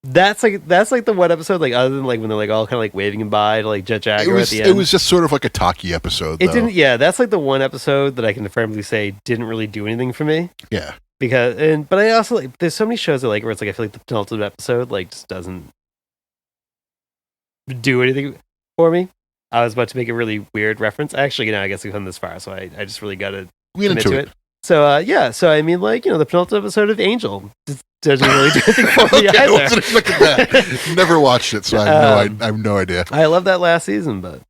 S3: That's like the one episode, like other than like when they're like all kind of like waving goodbye to like Jet Jaguar at the end.
S1: It was just sort of like a talkie episode.
S3: It didn't. Yeah, that's like the one episode that I can affirmably say didn't really do anything for me.
S1: Yeah.
S3: But I also like there's so many shows I like where it's like I feel like the penultimate episode like just doesn't do anything for me. I was about to make a really weird reference. Actually, I guess we've come this far, so I just really got to commit to it. So so I mean, like the penultimate episode of Angel just doesn't really do anything for me either.
S1: I wasn't expecting that. Never watched it, so I have no idea.
S3: I love that last season, but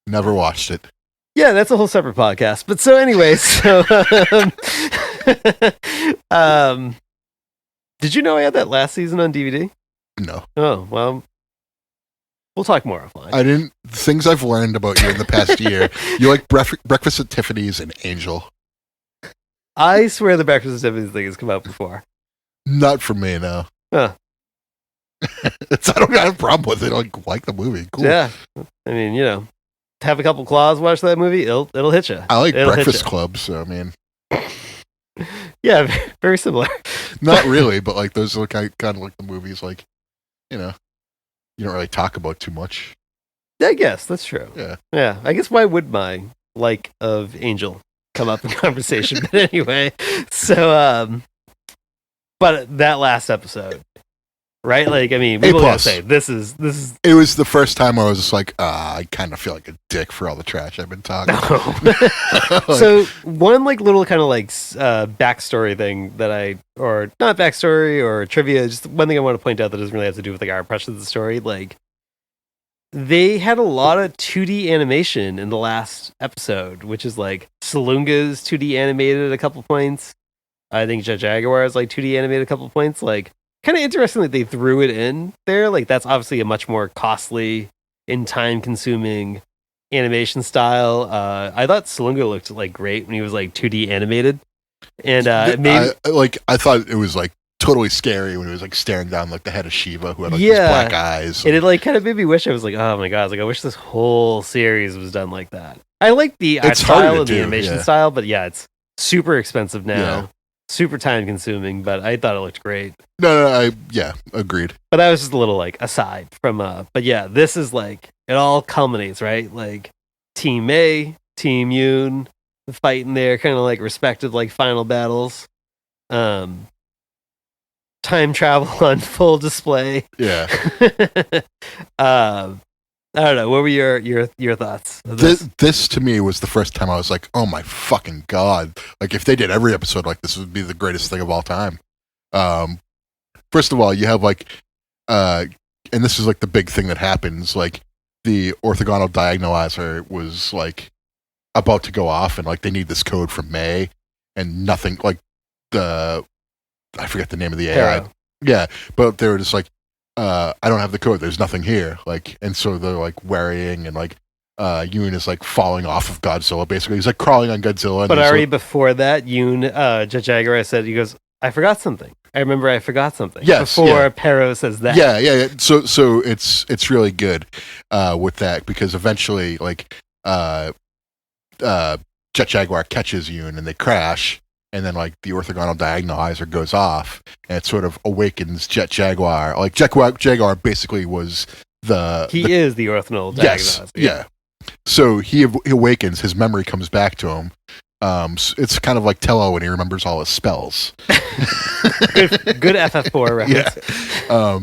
S1: never watched it.
S3: Yeah, that's a whole separate podcast. But so anyway, did you know I had that last season on DVD?
S1: No.
S3: Oh, well, we'll talk more offline.
S1: I didn't. Things I've learned about you in the past year. You like Breakfast at Tiffany's and Angel.
S3: I swear the Breakfast at Tiffany's thing has come out before.
S1: Not for me, no.
S3: Huh.
S1: I don't have a problem with it. I like the movie. Cool.
S3: Yeah. I mean, have a couple claws, watch that movie, it'll hit you.
S1: I like Breakfast Club, so I mean.
S3: Yeah, very similar.
S1: Not really, but like those are kind of like the movies, like, you don't really talk about too much.
S3: I guess that's true.
S1: Yeah.
S3: Yeah. I guess why would my like of Angel come up in conversation? But anyway, so but that last episode, right? Like, I mean, we will say this is.
S1: It was the first time I was just like, I kind of feel like a dick for all the trash I've been talking.
S3: No. So one like little kind of like backstory thing or not backstory or trivia, just one thing I want to point out that doesn't really have to do with like our impression of the story. Like, they had a lot of 2D animation in the last episode, which is like Salunga's 2D animated at a couple points. I think Jet Jaguar is like 2D animated a couple points. Like, kind of interesting that they threw it in there. Like, that's obviously a much more costly and time-consuming animation style. I thought Salunga looked like great when he was like 2D animated, and maybe
S1: I thought it was like totally scary when he was like staring down like the head of Shiva, who had like these black eyes.
S3: And it like kind of made me wish I was like, oh my god, I wish this whole series was done like that. I like the art style and the animation style, but yeah, it's super expensive now. Yeah. Super time consuming, but I thought it looked great.
S1: No, agreed.
S3: But that was just a little like aside from but yeah, this is like it all culminates, right? Like Team May, Team Yoon, fighting their kind of like respective like final battles. Time travel on full display.
S1: Yeah.
S3: I don't know. What were your thoughts?
S1: This to me was the first time I was like, oh my fucking god! Like if they did every episode like this, it would be the greatest thing of all time. First of all, you have like, and this is like the big thing that happens. Like the Orthogonal Diagnolizer was like about to go off, and like they need this code from May, and nothing like I forget the name of the AI. Yeah, but they were just like, I don't have the code. There's nothing here. Like, and so they're like worrying, and like, Yoon is like falling off of Godzilla. Basically, he's like crawling on Godzilla.
S3: But already before that, Yoon, Jet Jaguar said, he goes, "I forgot something. I remember I forgot something."
S1: Yes,
S3: before Pero says that.
S1: Yeah. So it's really good with that because eventually, like, Jet Jaguar catches Yoon and they crash. And then, like, the Orthogonal Diagnolizer goes off, and it sort of awakens Jet Jaguar. Like, Jet Jaguar basically was
S3: He is the Orthogonal Diagnolizer.
S1: Yes, yeah. So he awakens, his memory comes back to him. So it's kind of like Tello when he remembers all his spells.
S3: good FF4 reference.
S1: Yeah.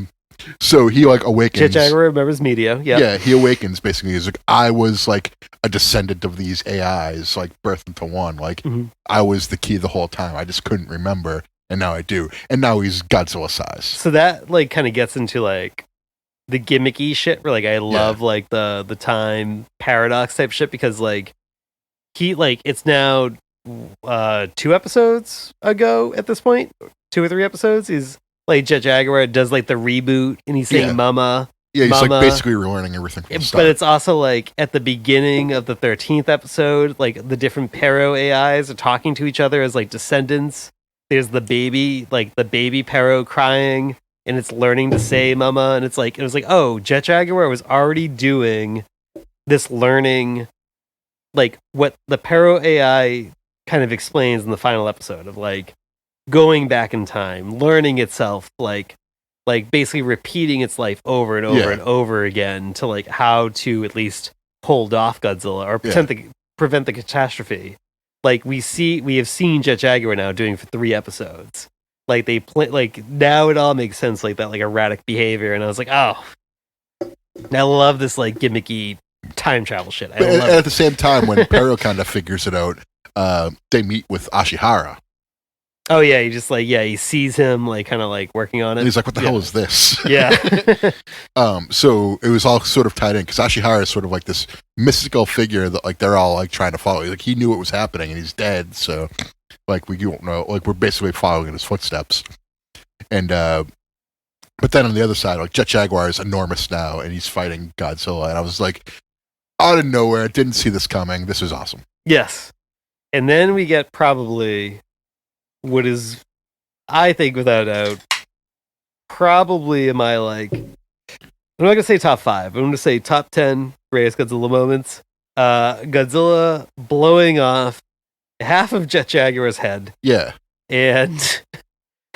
S1: So he, like, awakens.
S3: Jet Jaguar remembers media,
S1: yeah, he awakens, basically. He's like, I was, like, a descendant of these AIs, like, birthed into one. Like, I was the key the whole time. I just couldn't remember, and now I do. And now he's Godzilla size.
S3: So that, like, kind of gets into, like, the gimmicky shit, where, like, I love, like, the time paradox type shit, because, like, it's now 2 episodes ago at this point, 2 or 3 episodes. He's like Jet Jaguar does like the reboot, and he's saying "Mama."
S1: Yeah, he's
S3: Mama.
S1: like basically relearning everything from the start.
S3: But it's also like at the beginning of the 13th episode, like the different Pero AIs are talking to each other as like descendants. There's the baby Pero crying, and it's learning to say "Mama," and it was like, oh, Jet Jaguar was already doing this learning, like what the Pero AI kind of explains in the final episode of like going back in time, learning itself, like basically repeating its life over and over and over again to like how to at least hold off Godzilla or prevent the catastrophe. Like we have seen Jet Jaguar now doing for 3 episodes. Like now it all makes sense, like that like erratic behavior, and I was like, oh, I love this like gimmicky time travel shit.
S1: At the same time, when Pero kind of figures it out, they meet with Ashihara.
S3: Oh yeah, he sees him like kind of like working on it.
S1: And he's like, what the hell is this?
S3: Yeah.
S1: So it was all sort of tied in because Ashihara is sort of like this mystical figure that like they're all like trying to follow. Like he knew what was happening and he's dead, so like we don't know. Like we're basically following in his footsteps. And but then on the other side, like Jet Jaguar is enormous now and he's fighting Godzilla, and I was like, out of nowhere, didn't see this coming. This is awesome.
S3: Yes. And then we get probably what is, I think without a doubt, probably in my like, I'm not going to say top 5. I'm going to say top 10 greatest Godzilla moments. Godzilla blowing off half of Jet Jaguar's head.
S1: Yeah.
S3: And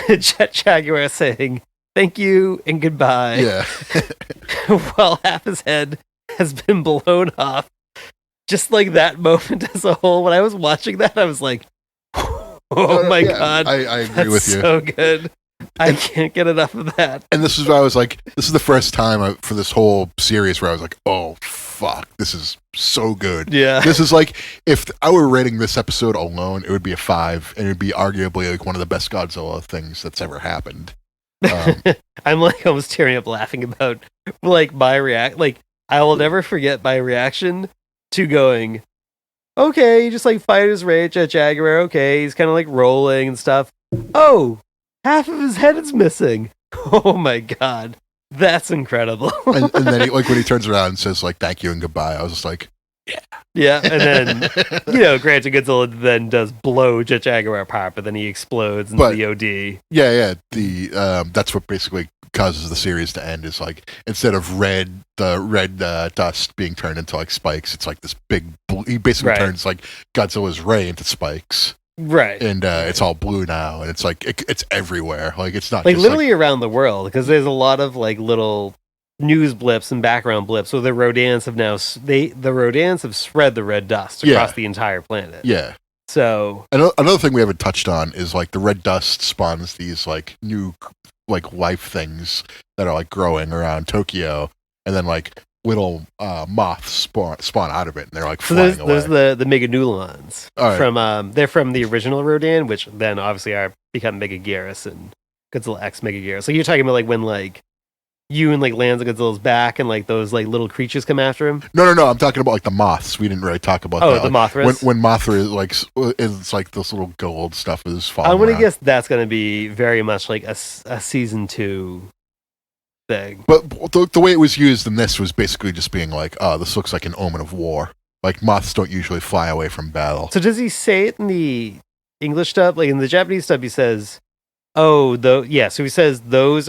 S3: Jet Jaguar saying thank you and goodbye.
S1: Yeah.
S3: While half his head has been blown off. Just like that moment as a whole. When I was watching that, I was like, oh my God.
S1: I agree with you.
S3: So good. I can't get enough of that.
S1: And this is why I was like, this is the first time for this whole series where I was like, oh, fuck, this is so good.
S3: Yeah.
S1: This is like, if I were rating this episode alone, it would be a 5, and it would be arguably like one of the best Godzilla things that's ever happened.
S3: I'm like almost tearing up laughing about like my like I will never forget my reaction to going, okay, he just like fired his rage at Jaguar. Okay, he's kind of like rolling and stuff. Oh, half of his head is missing. Oh my God, that's incredible.
S1: and then he, like when he turns around and says like thank you and goodbye, I was just like,
S3: yeah. And then granted, Godzilla then does blow Jet Jaguar apart, but then he explodes into the OD.
S1: Yeah. That's what basically causes the series to end. Is like instead of the red dust being turned into like spikes, it's like this big. He basically turns like Godzilla's ray into spikes.
S3: Right.
S1: And it's all blue now, and it's like it's everywhere. Like it's not
S3: like
S1: just,
S3: literally around the world, because there's a lot of like little news blips and background blips. So the Rodans have spread the red dust across the entire planet.
S1: Yeah.
S3: So
S1: another thing we haven't touched on is like the red dust spawns these like new like life things that are like growing around Tokyo, and then like little moths spawn out of it, and they're like flying away.
S3: There's the Meganulons from they're from the original Rodan, which then obviously are become Megaguirus and Godzilla X Megaguirus. So you're talking about like when like you and like lands of Godzilla's back and like those like little creatures come after him.
S1: No. I'm talking about like the moths. We didn't really talk about that.
S3: Oh, the Mothras.
S1: When Mothra is like it's like this little gold stuff is falling.
S3: I'm gonna guess that's gonna be very much like a season 2 thing.
S1: But the way it was used in this was basically just being like, oh, this looks like an omen of war. Like moths don't usually fly away from battle.
S3: So does he say it in the English dub? Like in the Japanese dub, he says, "Oh, so he says those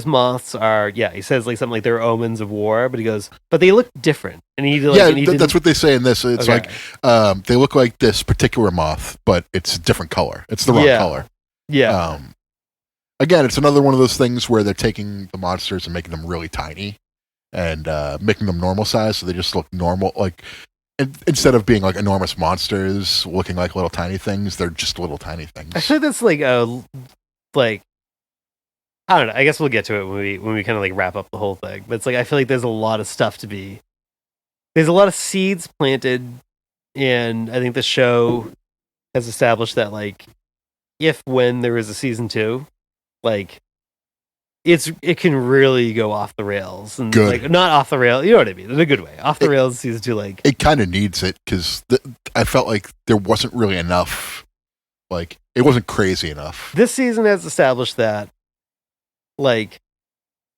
S3: moths are." Yeah, he says like something like they're omens of war, but he goes, "But they look different." And he
S1: that's what they say in this. It's like they look like this particular moth, but it's a different color. It's the wrong color.
S3: Yeah.
S1: Again, it's another one of those things where they're taking the monsters and making them really tiny and making them normal size, so they just look normal. Like instead of being like enormous monsters looking like little tiny things, they're just little tiny things.
S3: I feel that's like I don't know. I guess we'll get to it when we kind of like wrap up the whole thing. But it's like I feel like there's a lot of stuff there's a lot of seeds planted, and I think the show has established that like when there is a season 2, like it can really go off the rails, and
S1: Good.
S3: like not off the rail. You know what I mean? In a good way. Off the rails season 2, like
S1: it kind of needs it because I felt like there wasn't really enough. Like it wasn't crazy enough.
S3: This season has established that like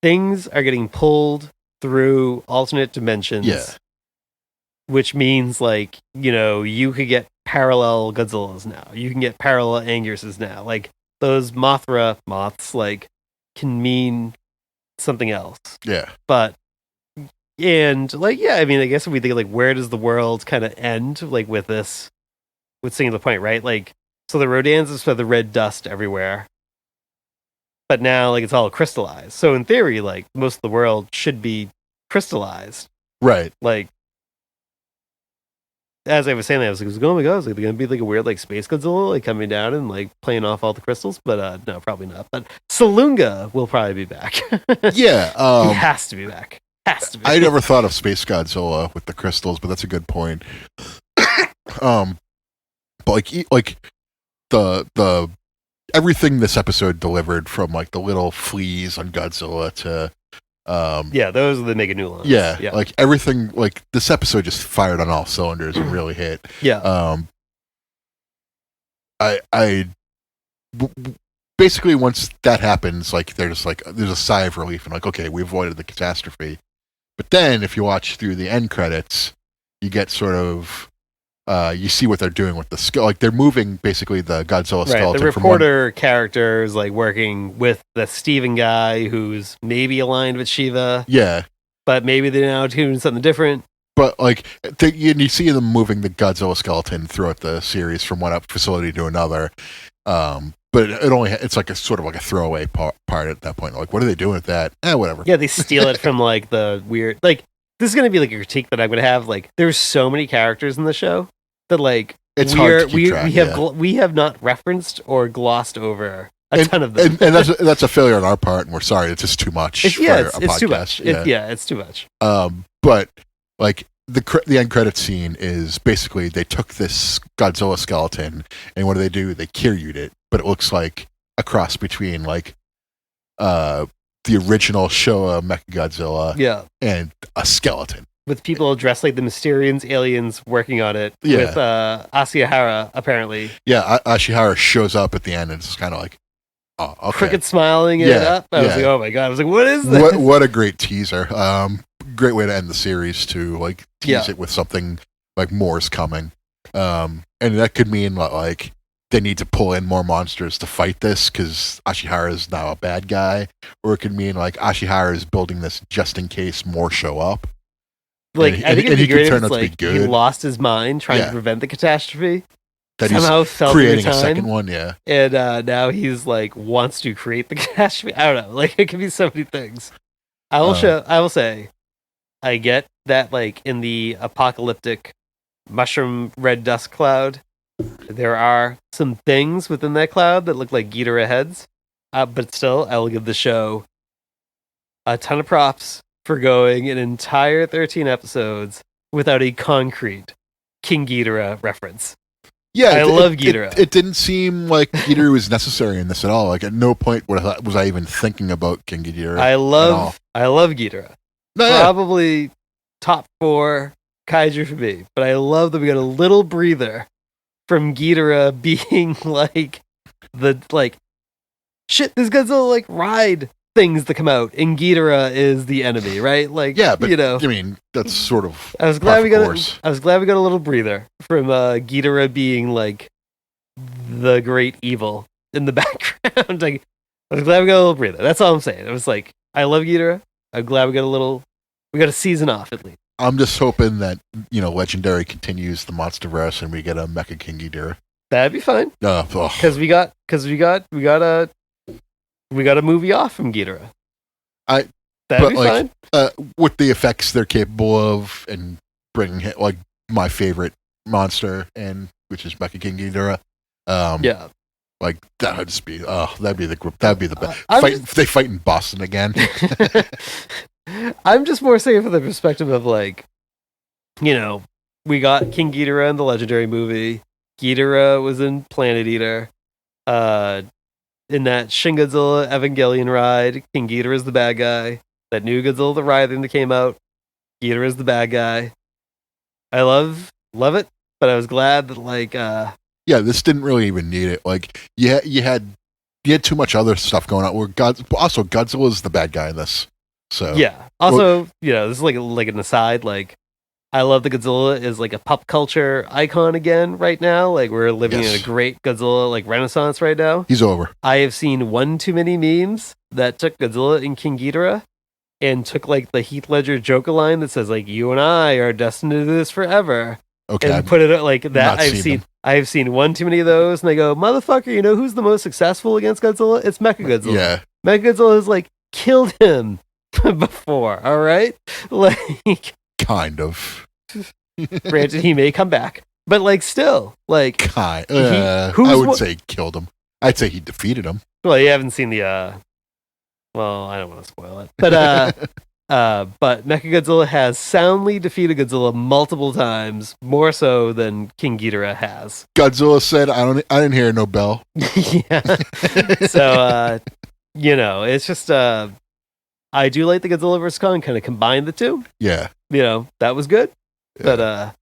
S3: things are getting pulled through alternate dimensions.
S1: Yeah.
S3: Which means like, you know, you could get parallel Godzillas now. You can get parallel Anguruses now. Like those moths like can mean something else.
S1: Yeah.
S3: But and like I mean I guess if we think like where does the world kind of end like with this with Singular Point, right? Like so the Rodans have spread the red dust everywhere. But now like it's all crystallized. So in theory, like most of the world should be crystallized.
S1: Right.
S3: Like as I was saying that, I was like, oh my god, is it going to be like a weird like space Godzilla like coming down and like playing off all the crystals? But no, probably not. But Salunga will probably be back.
S1: Yeah.
S3: He has to be back. Has to be.
S1: I never thought of Space Godzilla with the crystals, but that's a good point. But like the everything this episode delivered from like the little fleas on Godzilla to
S3: yeah, those are the mega nuance.
S1: yeah, like everything, like this episode just fired on all cylinders and really hit.
S3: Yeah.
S1: Basically once that happens, like there's a sigh of relief and like, okay, we avoided the catastrophe. But then if you watch through the end credits, you get sort of you see what they're doing with the skill. Like they're moving basically the Godzilla skeleton.
S3: The reporter character is like working with the Steven guy who's maybe aligned with Shiva.
S1: Yeah.
S3: But maybe they're now doing something different.
S1: But like you see them moving the Godzilla skeleton throughout the series from one facility to another. But it's like a sort of like a throwaway part at that point. Like, what are they doing with that? Whatever.
S3: Yeah, they steal it from like the weird. Like, this is going to be like a critique that I'm going to have. Like, there's so many characters in the show that like
S1: it's hard to keep track,
S3: we have not referenced or glossed over a ton of them.
S1: And that's a failure on our part, and we're sorry. It's just too much.
S3: It's
S1: podcast.
S3: too much. It's too much.
S1: But like the end credit scene is basically they took this Godzilla skeleton, and what do? They Kiryu'd it, but it looks like a cross between like the original Showa Mechagodzilla and a skeleton.
S3: With people dressed like the Mysterians aliens working on it with Asahara, apparently.
S1: Yeah, Ashihara shows up at the end and it's kind of like, oh, okay.
S3: Cricket smiling it up. I was like, oh my god. I was like, what is this?
S1: What a great teaser. Great way to end the series to like tease it with something like more is coming. And that could mean like they need to pull in more monsters to fight this because Ashihara is now a bad guy. Or it could mean like Ashihara is building this just in case more show up.
S3: Like, I think it'd be great if it's like
S1: he
S3: lost his mind trying to prevent the catastrophe.
S1: That
S3: somehow
S1: he's
S3: fell
S1: creating
S3: through
S1: a
S3: time,
S1: second one, yeah.
S3: And now he's like wants to create the catastrophe. I don't know. Like it could be so many things. I will say, I get that like in the apocalyptic mushroom red dust cloud, there are some things within that cloud that look like Ghidorah heads. But still, I will give the show a ton of props for going an entire 13 episodes without a concrete King Ghidorah reference.
S1: Yeah,
S3: I love Ghidorah.
S1: It didn't seem like Ghidorah was necessary in this at all. Like at no point was I even thinking about King Ghidorah.
S3: I love Ghidorah. Probably top 4 kaiju for me. But I love that we got a little breather from Ghidorah being like shit, this Godzilla like ride things that come out, and Ghidorah is the enemy, right? Like,
S1: yeah, but
S3: you know,
S1: I mean, that's sort of.
S3: I was glad we got a little breather from Ghidorah being like the great evil in the background. Like, I was glad we got a little breather. That's all I'm saying. It was like, I love Ghidorah. I'm glad we got a season off at least.
S1: I'm just hoping that Legendary continues the MonsterVerse and we get a Mecha King Ghidorah.
S3: That'd be fine. Because we got a movie off from Ghidorah. That'd be fine.
S1: With the effects they're capable of, and bringing it like my favorite monster, and which is Mecha King Ghidorah. Like that would just be that'd be the best. If they fight in Boston again.
S3: I'm just more saying from the perspective of like, we got King Ghidorah in the Legendary movie. Ghidorah was in Planet Eater. in that Shin Godzilla Evangelion ride, King Ghidorah is the bad guy. That new Godzilla the Writhing that came out, Ghidorah is the bad guy. I love it, but I was glad that like
S1: Yeah, this didn't really even need it. Like you had too much other stuff going on. Where Godzilla is the bad guy in this. So
S3: yeah. Also, this is like an aside. Like, I love that Godzilla is like a pop culture icon again right now. Like, we're living in a great Godzilla like renaissance right now.
S1: He's over.
S3: I have seen one too many memes that took Godzilla and King Ghidorah and took like the Heath Ledger Joker line that says like "You and I are destined to do this forever."
S1: Okay,
S3: and put it like that. I've seen one too many of those, and they go, "Motherfucker, you know who's the most successful against Godzilla? It's Mechagodzilla.
S1: Yeah,
S3: Mechagodzilla has like killed him before. All right, like
S1: kind of.
S3: Granted, he may come back, but like still, like
S1: I would say killed him. I'd say he defeated him.
S3: Well, you haven't seen the. Well, I don't want to spoil it, but but Mechagodzilla has soundly defeated Godzilla multiple times, more so than King Ghidorah has.
S1: Godzilla said, "I didn't hear no bell."
S3: Yeah. So it's just I do like the Godzilla vs. Kong kind of combined the two.
S1: Yeah.
S3: That was good.
S1: Yeah.
S3: But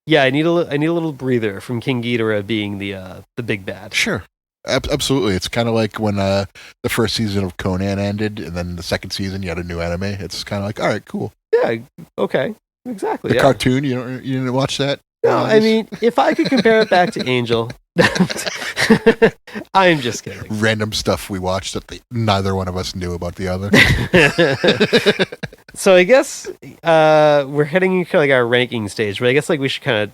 S3: I need a little breather from King Ghidorah being the big bad.
S1: Sure. Absolutely. It's kind of like when the first season of Conan ended, and then the second season you had a new anime. It's kind of like, all right, cool.
S3: Yeah. Okay. Exactly.
S1: The cartoon, you didn't watch that?
S3: No, I mean, if I could compare it back to Angel, I'm just kidding.
S1: Random stuff we watched that neither one of us knew about the other.
S3: So I guess we're heading into like our ranking stage, but I guess like we should kind of.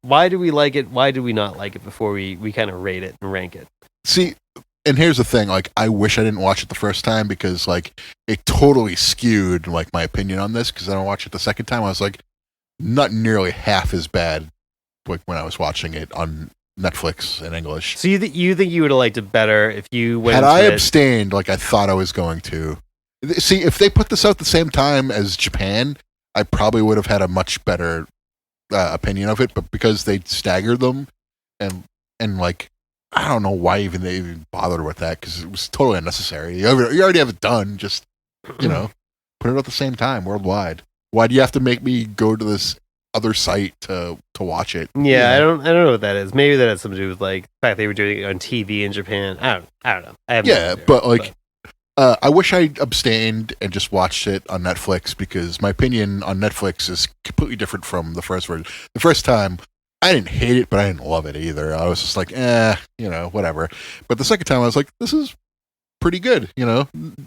S3: Why do we like it? Why do we not like it before we kind of rate it and rank it?
S1: See, and here's the thing. Like, I wish I didn't watch it the first time because like it totally skewed like my opinion on this. Because then I watched it the second time, I was like, not nearly half as bad like when I was watching it on Netflix in English.
S3: So you think you would have liked it better if you went?
S1: Had I abstained like I thought I was going to. See, if they put this out the same time as Japan, I probably would have had a much better opinion of it. But because they staggered them, and like I don't know why they even bothered with that because it was totally unnecessary. You already have it done. Just put it out at the same time worldwide. Why do you have to make me go to this other site to watch it?
S3: Yeah, I don't know what that is. Maybe that has something to do with like the fact they were doing it on TV in Japan. I don't know. I have no idea,
S1: but like. I wish I abstained and just watched it on Netflix because my opinion on Netflix is completely different from the first version. The first time, I didn't hate it, but I didn't love it either. I was just like, whatever. But the second time, I was like, this is pretty good.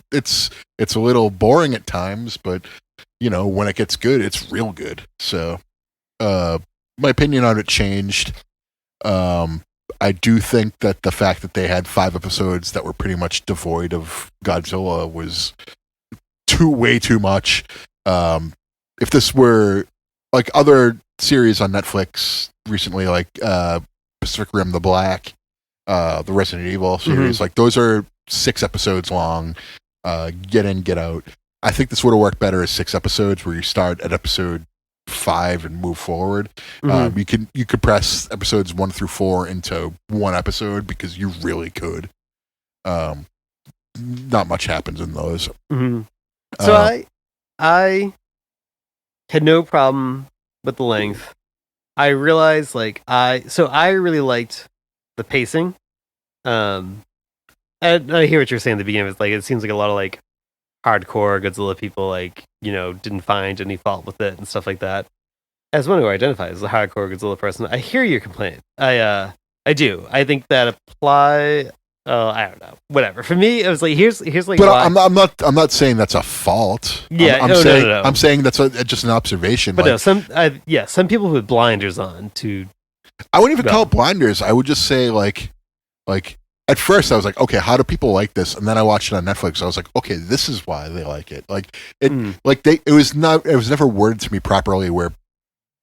S1: It's a little boring at times, but when it gets good, it's real good. So, my opinion on it changed. I do think that the fact that they had 5 episodes that were pretty much devoid of Godzilla was way too much. If this were like other series on Netflix recently, like Pacific Rim: The Black, the Resident Evil series, like those are 6 episodes long. Get in, get out. I think this would have worked better as 6 episodes where you start at episode 5 and move forward. You could press episodes 1 through 4 into one episode because you really could. Not much happens in those.
S3: So I had no problem with the length. I realized I really liked the pacing. And I hear what you're saying at the beginning. It's like it seems like a lot of like hardcore Godzilla people didn't find any fault with it and stuff like that. As one who identifies as a hardcore Godzilla person, I hear your complaint. I do. I think that apply. I don't know. Whatever. For me, it was like here's like.
S1: But why. I'm not saying that's a fault.
S3: Yeah, no.
S1: I'm saying that's just an observation.
S3: But some people put blinders on to.
S1: I wouldn't even call it blinders. I would just say like. At first, I was like, okay, how do people like this? And then I watched it on Netflix. I was like, okay, this is why they like it. It was never worded to me properly where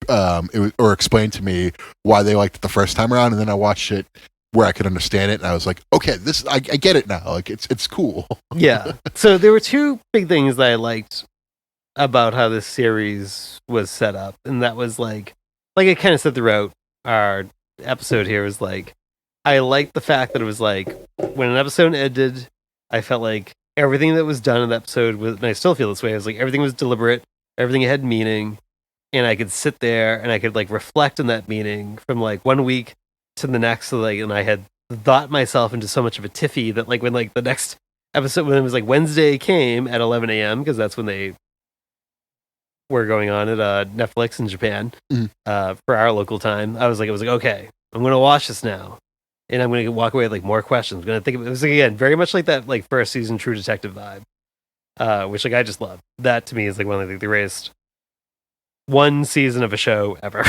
S1: or explained to me why they liked it the first time around. And then I watched it where I could understand it, and I was like, okay, I get it now. Like it's cool.
S3: Yeah. So there were 2 big things that I liked about how this series was set up, and that was like I kind of said throughout our episode here was like. I liked the fact that it was like when an episode ended, I felt like everything that was done in the episode was, and I still feel this way. I was like everything was deliberate, everything had meaning, and I could sit there and I could like reflect on that meaning from like one week to the next. So like, and I had thought myself into so much of a tiffy that like when like the next episode, when it was like Wednesday came at 11 a.m. because that's when they were going on at Netflix in Japan for our local time. I was like, okay, I'm gonna watch this now. And I'm going to walk away with like more questions. I'm going to think of it was like, again, very much like that like first season True Detective vibe, which like I just love. That to me is like one of the greatest one season of a show ever.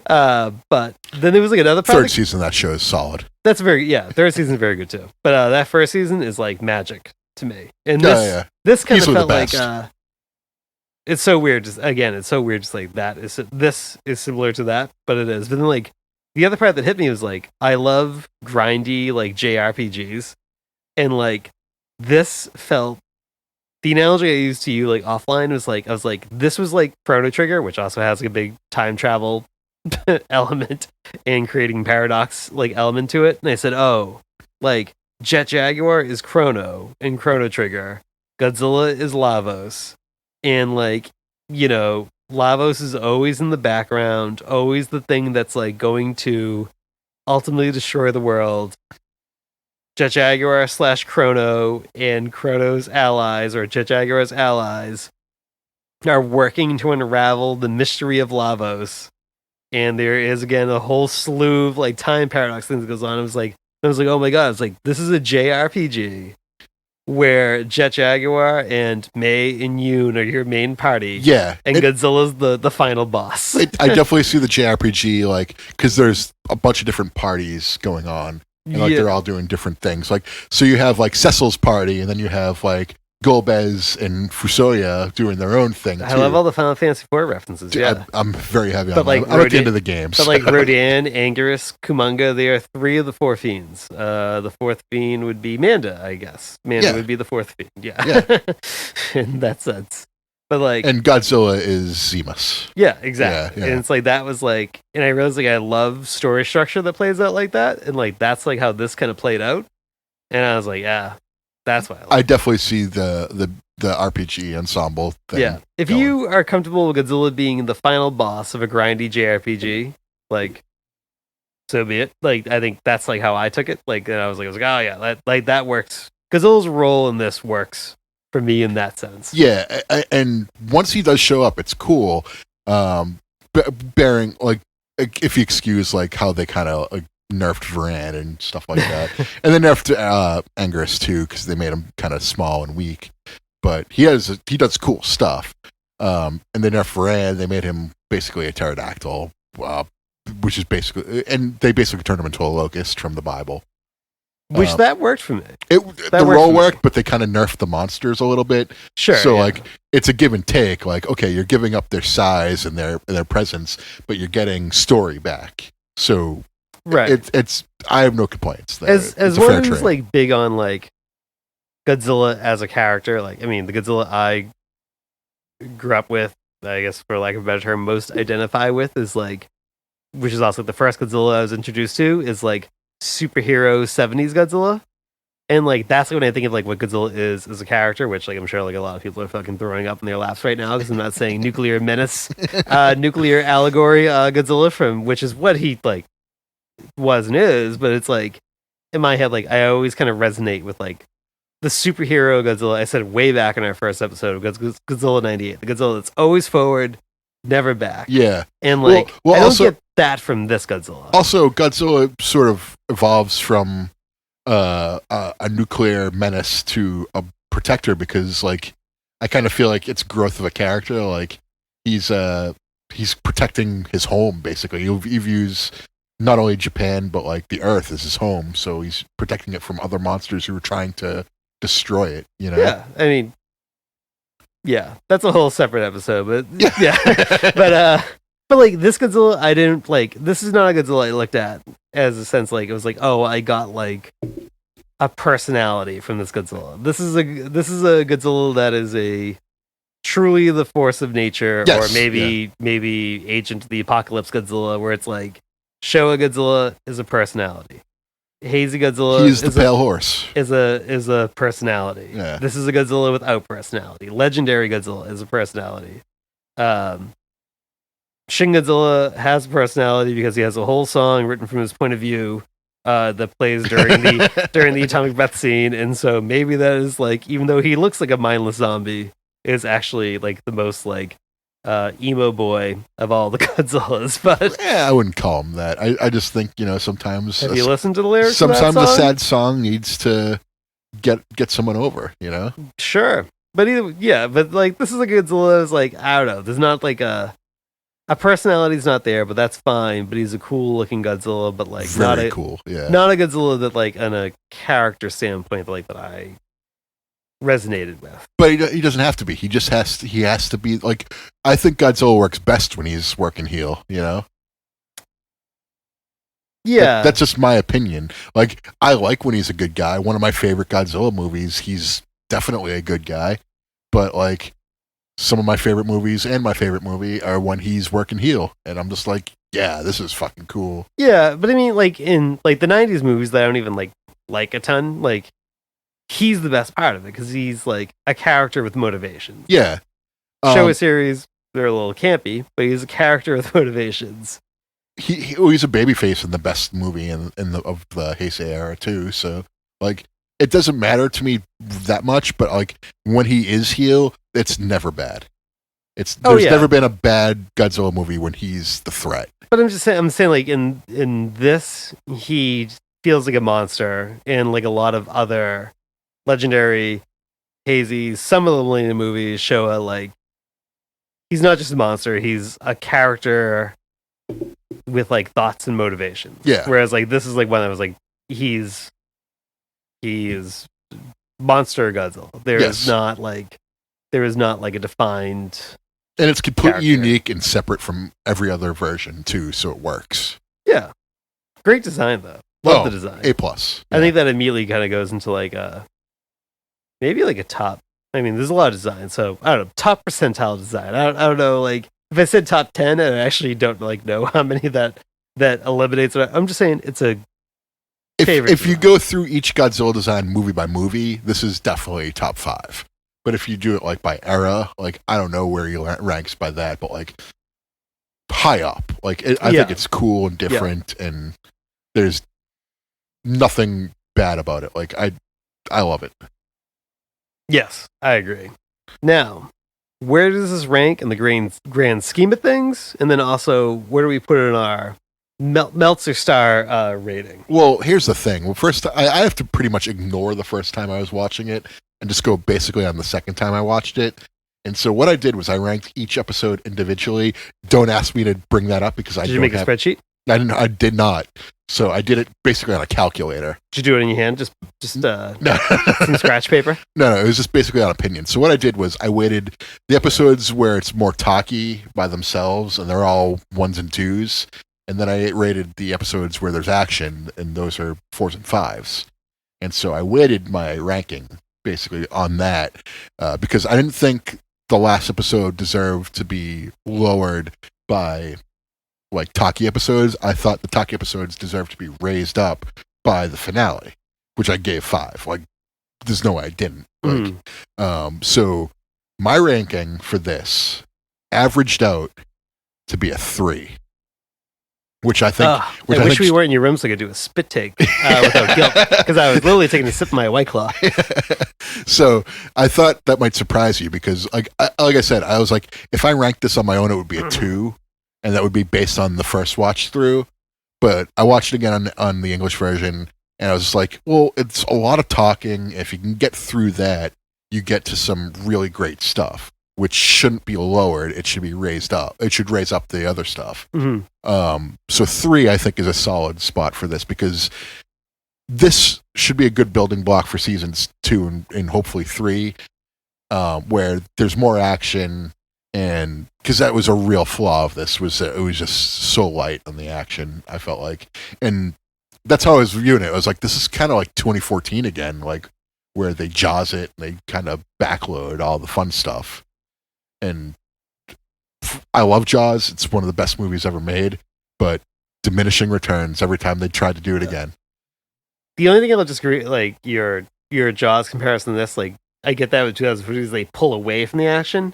S3: But then there was like another
S1: third season of that show is solid.
S3: That's third season is very good too. But that first season is like magic to me. And this kind of felt like it's so weird. It's so weird. Just like that is this is similar to that, but it is. But then like. The other part that hit me was like, I love grindy like JRPGs, and like this felt the analogy I used to you like offline was like I was like this was like Chrono Trigger, which also has like a big time travel element and creating paradox like element to it, and I said, oh, like Jet Jaguar is Chrono and Chrono Trigger, Godzilla is Lavos, and like Lavos is always in the background, always the thing that's like going to ultimately destroy the world. Jet Jaguar / Chrono and Chrono's allies, or Jet Jaguar's allies, are working to unravel the mystery of Lavos. And there is again a whole slew of like time paradox things that goes on. I was like, oh my god, it's like this is a JRPG. Where Jet Jaguar and Mei and Yoon are your main party.
S1: Yeah.
S3: And Godzilla's the final boss.
S1: I definitely see the JRPG, like, because there's a bunch of different parties going on. And, like, they're all doing different things. Like, so you have, like, Cecil's party, and then you have, like, Golbez and Fusoya doing their own thing, too.
S3: I love all the Final Fantasy IV references, yeah.
S1: I'm very heavy on
S3: like
S1: that. I'm at the end of the game.
S3: But, like, Rodan, Anguirus, Kumonga, they are 3 of the 4 fiends. The 4th fiend would be Manda, I guess. Manda would be the 4th fiend, yeah. In that sense. But, like...
S1: And Godzilla is Zemus.
S3: Yeah, exactly.
S1: Yeah.
S3: And it's like, that was, like... And I realized, like, I love story structure that plays out like that. And, like, that's, like, how this kind of played out. And I was like, yeah... That's why
S1: I definitely see the RPG ensemble thing.
S3: Yeah. If you are comfortable with Godzilla being the final boss of a grindy JRPG, like, so be it. Like, I think that's like how I took it. Like, and I was like, oh yeah, that works. Godzilla's role in this works for me in that sense.
S1: Yeah, and once he does show up, it's cool. Bearing like, if you excuse like how they kind of like nerfed Varan and stuff like that, and then nerfed Anguirus too because they made him kind of small and weak. But he does cool stuff. And they nerfed Varan. They made him basically a pterodactyl, which is and they basically turned him into a locust from the Bible.
S3: Which that worked for me.
S1: The role worked, but they kind of nerfed the monsters a little bit.
S3: Sure.
S1: So like it's a give and take. Like, okay, you're giving up their size and their presence, but you're getting story back. So
S3: right.
S1: It's I have no complaints there.
S3: As one who's like big on like Godzilla as a character, like I mean the Godzilla I grew up with, I guess for lack of a better term, most identify with is like, which is also the first Godzilla I was introduced to, is like superhero 70s Godzilla. And like that's when I think of like what Godzilla is as a character, which like I'm sure like a lot of people are fucking throwing up in their laps right now because I'm not saying nuclear menace, nuclear allegory Godzilla, from which is what he like was and is, but it's like in my head, like I always kind of resonate with like the superhero Godzilla. I said way back in our first episode of Godzilla 98, the Godzilla that's always forward, never back.
S1: Yeah.
S3: And like
S1: well,
S3: I don't
S1: also,
S3: get that from this Godzilla.
S1: Also, Godzilla sort of evolves from a nuclear menace to a protector because like I kind of feel like it's growth of a character. Like he's protecting his home basically. He views not only Japan but like the Earth as his home, so he's protecting it from other monsters who are trying to destroy it. You know?
S3: Yeah, I mean, yeah, that's a whole separate episode, but yeah. But like this Godzilla, I didn't like. This is not a Godzilla I looked at as a sense like it was like, oh, I got like a personality from this Godzilla. This is a Godzilla that is a truly the force of nature,
S1: yes,
S3: or maybe Agent of the Apocalypse Godzilla, where it's like Showa Godzilla is a personality. Hazy Godzilla
S1: He's the pale horse.
S3: Is a personality.
S1: Yeah.
S3: This is a Godzilla without personality. Legendary Godzilla is a personality. Shin Godzilla has a personality because he has a whole song written from his point of view that plays during the atomic breath scene, and so maybe that is like, even though he looks like a mindless zombie, is actually like the most like emo boy of all the Godzillas. But
S1: yeah, I wouldn't call him that. I just think, sometimes
S3: have you listened to the lyrics?
S1: Sometimes
S3: of that
S1: a
S3: song?
S1: sad song needs to get someone over.
S3: Sure, but but like this is a Godzilla that's like, I don't know. There's not like a personality's not there, but that's fine. But he's a cool looking Godzilla, but like
S1: Very cool. Yeah,
S3: not a Godzilla that like on a character standpoint that I resonated with.
S1: but he doesn't have to be. He just has to be like. I think Godzilla works best when he's working heel.
S3: Yeah,
S1: That's just my opinion. Like, I like when he's a good guy. One of my favorite Godzilla movies, he's definitely a good guy. But, like, some of my favorite movies and my favorite movie are when he's working heel. And I'm just like, yeah, this is fucking cool.
S3: yeah, but I mean, like, in like the 90s movies that I don't even like a ton, like, he's the best part of it because he's like a character with motivation.
S1: Yeah.
S3: Showa series, they're a little campy, but he's a character with motivations.
S1: He's a babyface in the best movie of the Heisei era too. So like, it doesn't matter to me that much. But like, when he is heel, it's never bad. There's never been a bad Godzilla movie when he's the threat.
S3: But I'm saying like in this, he feels like a monster. In like a lot of other legendary Hazy, some of the Millennium movies, Showa, like, he's not just a monster. He's a character with like thoughts and motivations.
S1: Yeah.
S3: Whereas like this is like one that was like he is monster Godzilla. There is not like a defined,
S1: and it's completely
S3: character.
S1: unique and separate from every other version too, so it works.
S3: Yeah. Great design though. Love the design.
S1: A+.
S3: I think that immediately kind of goes into like maybe like a top. I mean, there's a lot of design, so I don't know, top percentile design. I don't know, like if I said top 10, I actually don't like know how many that eliminates it. I'm just saying it's a favorite.
S1: If you go through each Godzilla design movie by movie, this is definitely top 5. But if you do it like by era, like I don't know where he ranks by that, but like high up. Like I think it's cool and different, and there's nothing bad about it. Like I love it.
S3: Yes, I agree. Now, where does this rank in the grand scheme of things? And then also, where do we put it in our Meltzer star rating?
S1: Well, here's the thing. Well, first, I have to pretty much ignore the first time I was watching it and just go basically on the second time I watched it. And so what I did was I ranked each episode individually. Don't ask me to bring that up because
S3: Did you make a spreadsheet?
S1: I did not. So I did it basically on a calculator.
S3: Did you do it in your hand? Just
S1: No.
S3: some scratch paper?
S1: No, it was just basically on opinion. So what I did was I weighted the episodes where it's more talky by themselves and they're all 1s and 2s. And then I rated the episodes where there's action, and those are 4s and 5s. And so I weighted my ranking basically on that because I didn't think the last episode deserved to be lowered by like talky episodes. I thought the talky episodes deserved to be raised up by the finale, which I gave 5. Like, there's no way I didn't. Like, so my ranking for this averaged out to be a 3. Which I think.
S3: I wish we weren't in your room so I could do a spit take without guilt, because I was literally taking a sip of my White Claw.
S1: So I thought that might surprise you because, like I said, I was like, if I ranked this on my own, it would be a 2, and that would be based on the first watch through. But I watched it again on the English version, and I was just like, well, it's a lot of talking. If you can get through that, you get to some really great stuff, which shouldn't be lowered. It should be raised up. It should raise up the other stuff. So 3, I think, is a solid spot for this because this should be a good building block for seasons 2 and hopefully 3, where there's more action. And because that was a real flaw of this, was it was just so light on the action, I felt like. And that's how I was viewing it. I was like, this is kind of like 2014 again, like where they Jaws it and they kind of backload all the fun stuff. And I love Jaws. It's one of the best movies ever made. But diminishing returns every time they tried to do it again.
S3: The only thing I'll disagree, like your Jaws comparison to this, like I get that with 2014 is they pull away from the action.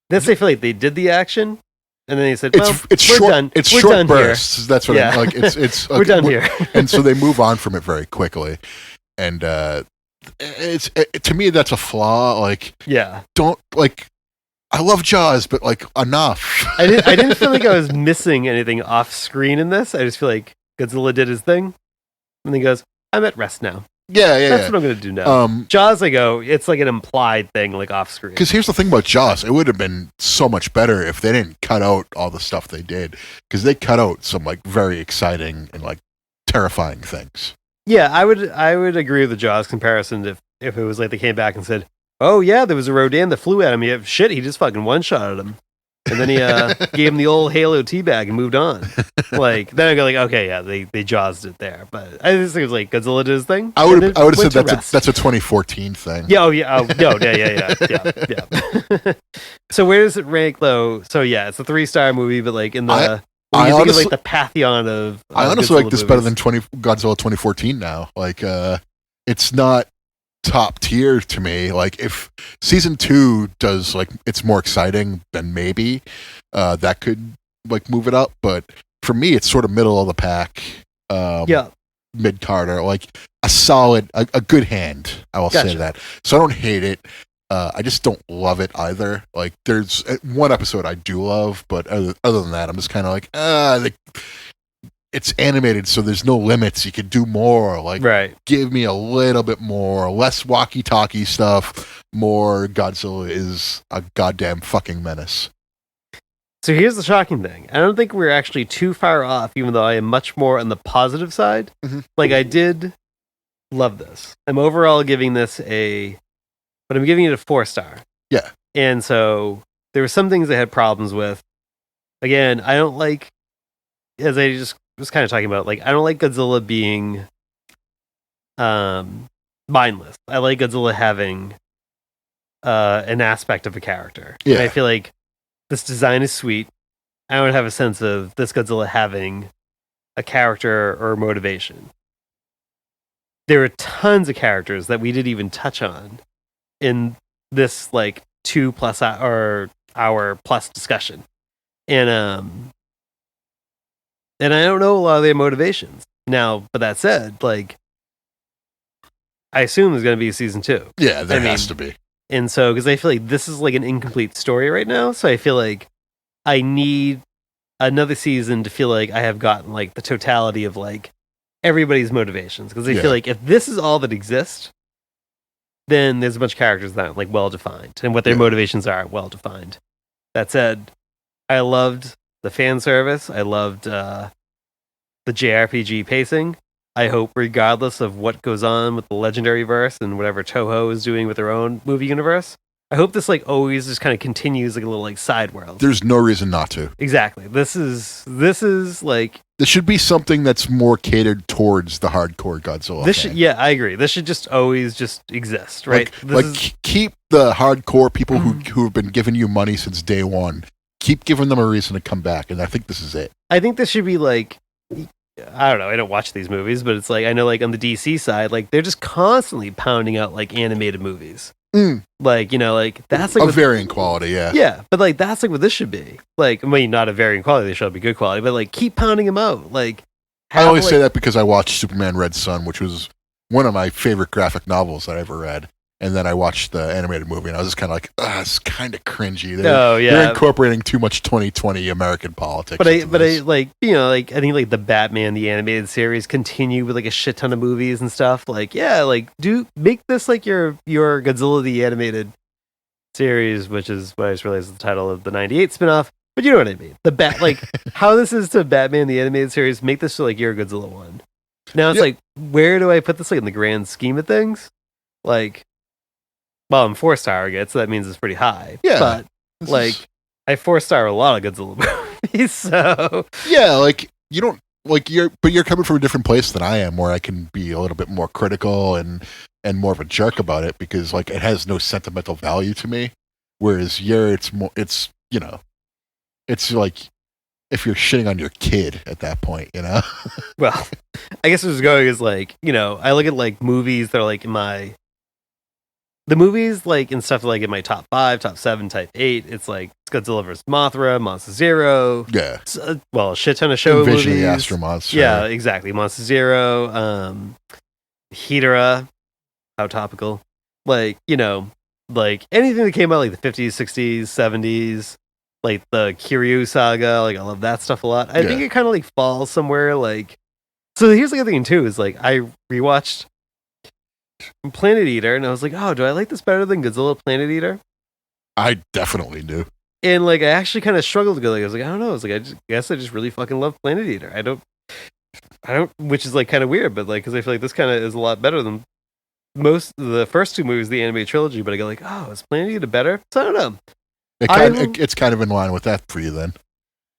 S3: This I feel like they did the action, and then they said, "Well,
S1: it's
S3: we're
S1: short,
S3: done.
S1: It's
S3: we're
S1: short
S3: done
S1: bursts.
S3: Here.
S1: That's what I'm like. It's
S3: we're done here."
S1: And so they move on from it very quickly, and to me that's a flaw. Like, don't like. I love Jaws, but like enough.
S3: I didn't feel like I was missing anything off screen in this. I just feel like Godzilla did his thing, and then he goes, "I'm at rest now." That's what I'm going to do now. Jaws, it's like an implied thing, like off screen.
S1: Because here's the thing about Jaws. It would have been so much better if they didn't cut out all the stuff they did. Because they cut out some like very exciting and like terrifying things.
S3: Yeah, I would agree with the Jaws comparison if it was like they came back and said, "Oh yeah, there was a Rodan that flew at him. Yeah, shit, he just fucking one-shotted him." And then he gave him the old Halo teabag and moved on. Like, then I go like, okay, yeah, they Jawsed it there. But I just think it was like Godzilla did his thing.
S1: I would have said that's a 2014 thing.
S3: Yeah, yeah. So where does it rank though? So yeah, it's a 3-star movie, but like in the think of like the pantheon of
S1: I honestly
S3: Godzilla
S1: like this
S3: movies.
S1: better than Godzilla 2014 now. Like it's not top tier to me. Like if season 2 does like it's more exciting, then maybe that could like move it up, but for me it's sort of middle of the pack. Mid Carter, like a good hand, I will say that. So I don't hate it, I just don't love it either. Like there's one episode I do love, but other than that I'm just kind of like it's animated, so there's no limits. You could do more. Like, give me a little bit more, less walkie-talkie stuff, more Godzilla is a goddamn fucking menace.
S3: So here's the shocking thing. I don't think we're actually too far off, even though I am much more on the positive side. Mm-hmm. Like, I did love this. I'm overall giving this but I'm giving it a 4-star.
S1: Yeah.
S3: And so there were some things I had problems with. Again, I don't like, as I just was kind of talking about, like, I don't like Godzilla being mindless. I like Godzilla having an aspect of a character.
S1: Yeah.
S3: And I feel like this design is sweet. I don't have a sense of this Godzilla having a character or motivation. There are tons of characters that we didn't even touch on in this like 2+ hour plus discussion. And I don't know a lot of their motivations. Now, but that said, like, I assume there's going to be a season 2.
S1: Yeah, there has to be.
S3: And so, because I feel like this is like an incomplete story right now, so I feel like I need another season to feel like I have gotten like the totality of like everybody's motivations. Because I feel like if this is all that exists, then there's a bunch of characters that aren't like well defined, and what their motivations are well defined. That said, I loved the fan service. I loved the JRPG pacing. I hope, regardless of what goes on with the Legendary verse and whatever Toho is doing with their own movie universe, I hope this like always just kind of continues like a little like side world.
S1: There's no reason not to.
S3: Exactly. This is like
S1: this should be something that's more catered towards the hardcore Godzilla.
S3: I agree. This should just always just exist, right?
S1: Keep the hardcore people who have been giving you money since day one. Keep giving them a reason to come back, and I think this is it.
S3: I think this should be like, I don't know, I don't watch these movies, but it's like, I know like on the DC side, like they're just constantly pounding out like animated movies. Like, you know, like that's like
S1: a varying quality, yeah.
S3: Yeah, but like that's like what this should be. Like, I mean, not a varying quality, they should be good quality, but like keep pounding them out. Like,
S1: I always say that because I watched Superman Red Sun, which was one of my favorite graphic novels that I ever read. And then I watched the animated movie, and I was just kind of like, it's kind of cringy. They're incorporating too much 2020 American politics.
S3: But I like, you know, like I think like the Batman the animated series continue with like a shit ton of movies and stuff. Like, yeah, like make this like your Godzilla the animated series, which is what I just realized is the title of the '98 spinoff. But you know what I mean? Like how this is to Batman the animated series. Make this to like your Godzilla one. Now it's like, where do I put this like in the grand scheme of things? Like, well, I'm 4-star again, so that means it's pretty high. Yeah. But, like, I 4-star a lot of Godzilla movies, so...
S1: Yeah, like, you don't... Like, you're coming from a different place than I am, where I can be a little bit more critical and more of a jerk about it, because, like, it has no sentimental value to me. Whereas it's more... It's, you know... It's, like... if you're shitting on your kid at that point, you know?
S3: Well, I guess what I was going is like, I look at like movies that are like the movies like and stuff like in my top 5, top 7, type 8. It's like Godzilla vs. Mothra, Monster Zero.
S1: Yeah.
S3: A shit ton of show
S1: Invasion
S3: movies.
S1: of the Astro Monster.
S3: Yeah, exactly. Monster Zero, Hedorah. How topical. Like, like anything that came out like the 50s, 60s, 70s, like the Kiryu saga, like I love that stuff a lot. I think it kind of like falls somewhere like. So here's the other thing too is like I rewatched Planet Eater and I was like, oh, do I like this better than Godzilla Planet Eater?
S1: I definitely do.
S3: And like I actually kind of struggled to go. Like I was like, I don't know. I was like, guess I just really fucking love Planet Eater. I don't, which is like kind of weird, but like because I feel like this kind of is a lot better than most of the first 2 movies, the anime trilogy. But I go like, oh, is Planet Eater better? So I don't know.
S1: It's kind of in line with that for you then.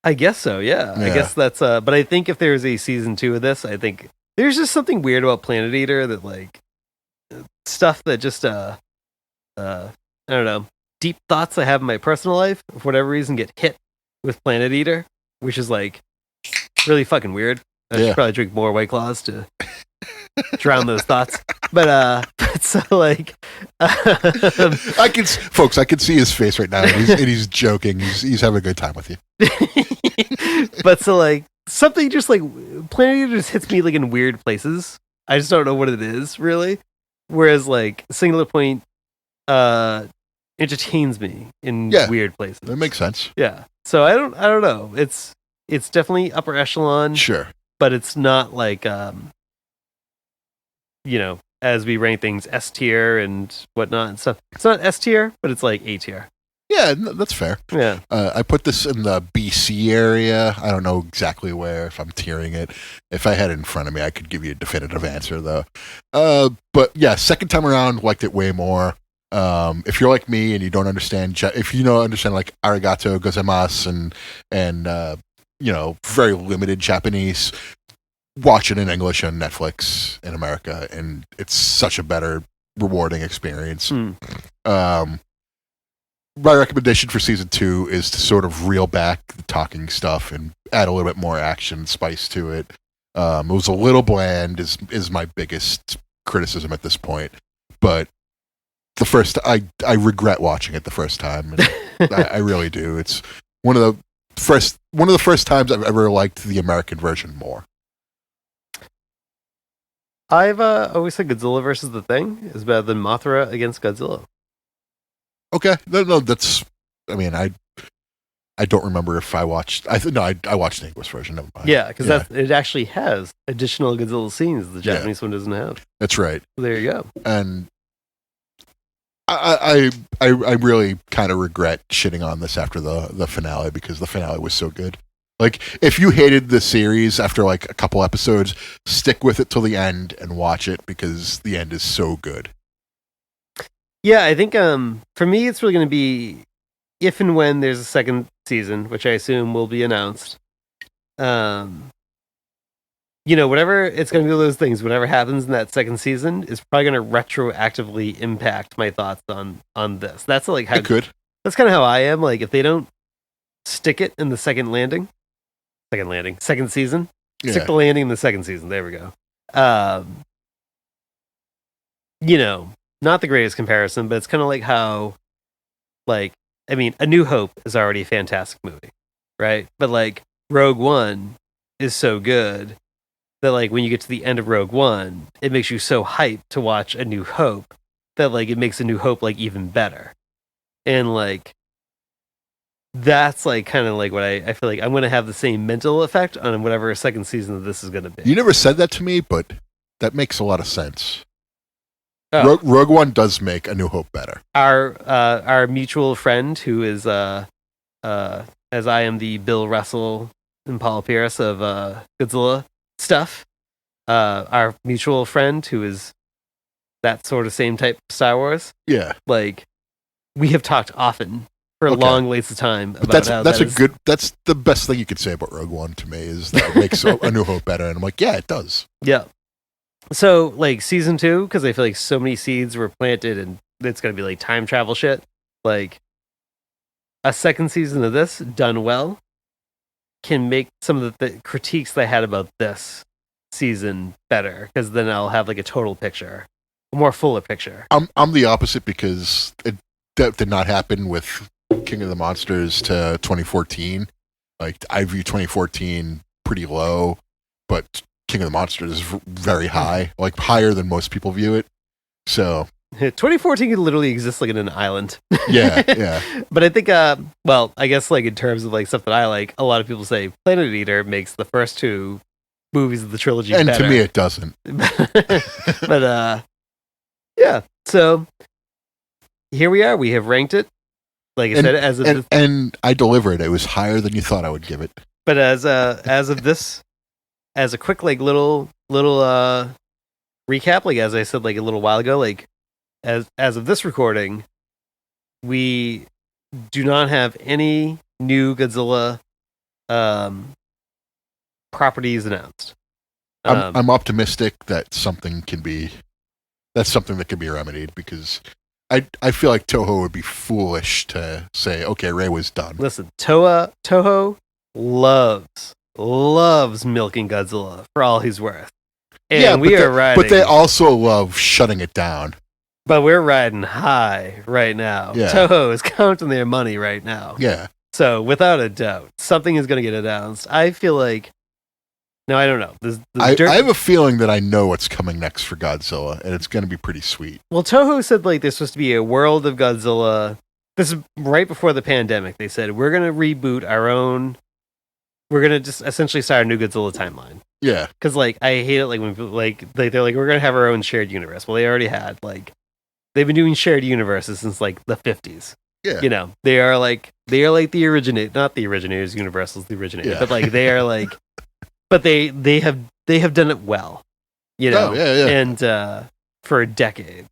S3: I guess so. Yeah. I guess that's. But I think if there's a season 2 of this, I think there's just something weird about Planet Eater that like stuff that just I don't know. Deep thoughts I have in my personal life, for whatever reason, get hit with Planet Eater, which is like really fucking weird. I should probably drink more White Claws to drown those thoughts. But so like,
S1: I can see his face right now, and he's joking. He's having a good time with you.
S3: But so like something just like Planet Eater just hits me like in weird places. I just don't know what it is really. Whereas like Singular Point, entertains me in weird places.
S1: That makes sense.
S3: Yeah. So I don't know. It's definitely upper echelon.
S1: Sure.
S3: But it's not like as we rank things S tier and whatnot and stuff. It's not S tier, but it's like A tier.
S1: Yeah, that's fair.
S3: Yeah.
S1: I put this in the BC area. I don't know exactly where, if I'm tiering it. If I had it in front of me, I could give you a definitive answer, though. But yeah, second time around, liked it way more. If you're like me and you don't understand, if you don't understand like arigato gozaimasu and very limited Japanese, watch it in English on Netflix in America, and it's such a better, rewarding experience. My recommendation for season 2 is to sort of reel back the talking stuff and add a little bit more action spice to it. It was a little bland is my biggest criticism at this point, but the first I regret watching it the first time. I really do. It's one of the first times I've ever liked the American version more.
S3: I've always said Godzilla versus the Thing is better than Mothra against Godzilla.
S1: Okay, no, that's. I mean, I don't remember if I watched. I watched the English version. Never mind.
S3: Yeah, because it actually has additional Godzilla scenes the Japanese one doesn't have.
S1: That's right.
S3: So there you go.
S1: And I really kind of regret shitting on this after the finale because the finale was so good. Like, if you hated the series after like a couple episodes, stick with it till the end and watch it because the end is so good.
S3: Yeah, I think for me it's really going to be if and when there's a second season, which I assume will be announced. Whatever, it's going to be one of those things. Whatever happens in that second season is probably going to retroactively impact my thoughts on this. That's like how
S1: it could.
S3: That's kind of how I am. Like if they don't stick it in the second season, stick the landing in the second season. There we go. Not the greatest comparison, but it's kind of like how, like, I mean, A New Hope is already a fantastic movie, right? But like Rogue One is so good that like when you get to the end of Rogue One, it makes you so hyped to watch A New Hope that like it makes A New Hope like even better. And like that's like kind of like what I feel like I'm going to have the same mental effect on whatever second season of this is going to be.
S1: You never said that to me, but that makes a lot of sense.
S3: Oh.
S1: Rogue One does make A New Hope better.
S3: Our mutual friend who is as I am the Bill Russell and Paul Pierce of Godzilla stuff. Our mutual friend who is that sort of same type of Star Wars.
S1: Yeah.
S3: Like we have talked often for long lengths of time about
S1: that's the best thing you could say about Rogue One to me is that it makes A New Hope better, and I'm like, yeah, it does.
S3: Yeah. So, like, season 2, because I feel like so many seeds were planted and it's going to be, like, time travel shit. Like, a second season of this, done well, can make some of the critiques that I had about this season better, because then I'll have like a total picture, a more fuller picture.
S1: I'm the opposite, because that did not happen with King of the Monsters to 2014. Like, I view 2014 pretty low, but King of the Monsters is very high, like higher than most people view it. So
S3: 2014 could literally exist like in an island.
S1: yeah.
S3: But I think, well, I guess like in terms of like stuff that I like, a lot of people say Planet Eater makes the first two movies of the trilogy
S1: and
S3: better.
S1: to me it doesn't.
S3: But yeah. So here we are. We have ranked it. Like I said, as of
S1: and I delivered. It was higher than you thought I would give it.
S3: But as of this, as a quick like little recap, like as I said like a little while ago, like as of this recording, we do not have any new Godzilla properties announced.
S1: I'm optimistic that something that can be remedied, because I feel like Toho would be foolish to say, okay, Ray was done.
S3: Listen, Toho loves milking Godzilla for all he's worth. And we are riding.
S1: But they also love shutting it down.
S3: But we're riding high right now.
S1: Yeah.
S3: Toho is counting their money right now.
S1: Yeah.
S3: So without a doubt, something is going to get announced. I feel like, no, I don't know.
S1: I have a feeling that I know what's coming next for Godzilla, and it's going to be pretty sweet.
S3: Well, Toho said like there's supposed to be a World of Godzilla. This is right before the pandemic. They said we're going to reboot our own. We're going to just essentially start a new Godzilla timeline.
S1: Yeah.
S3: Because like I hate it like when people like they're like we're going to have our own shared universe. Well, they already had like they've been doing shared universes since like the 50s.
S1: Yeah.
S3: You know, they are like the not the originators. Universal's the originator,
S1: Yeah.
S3: but like they are like, but they have done it well. You know,
S1: Oh, yeah.
S3: And for decades.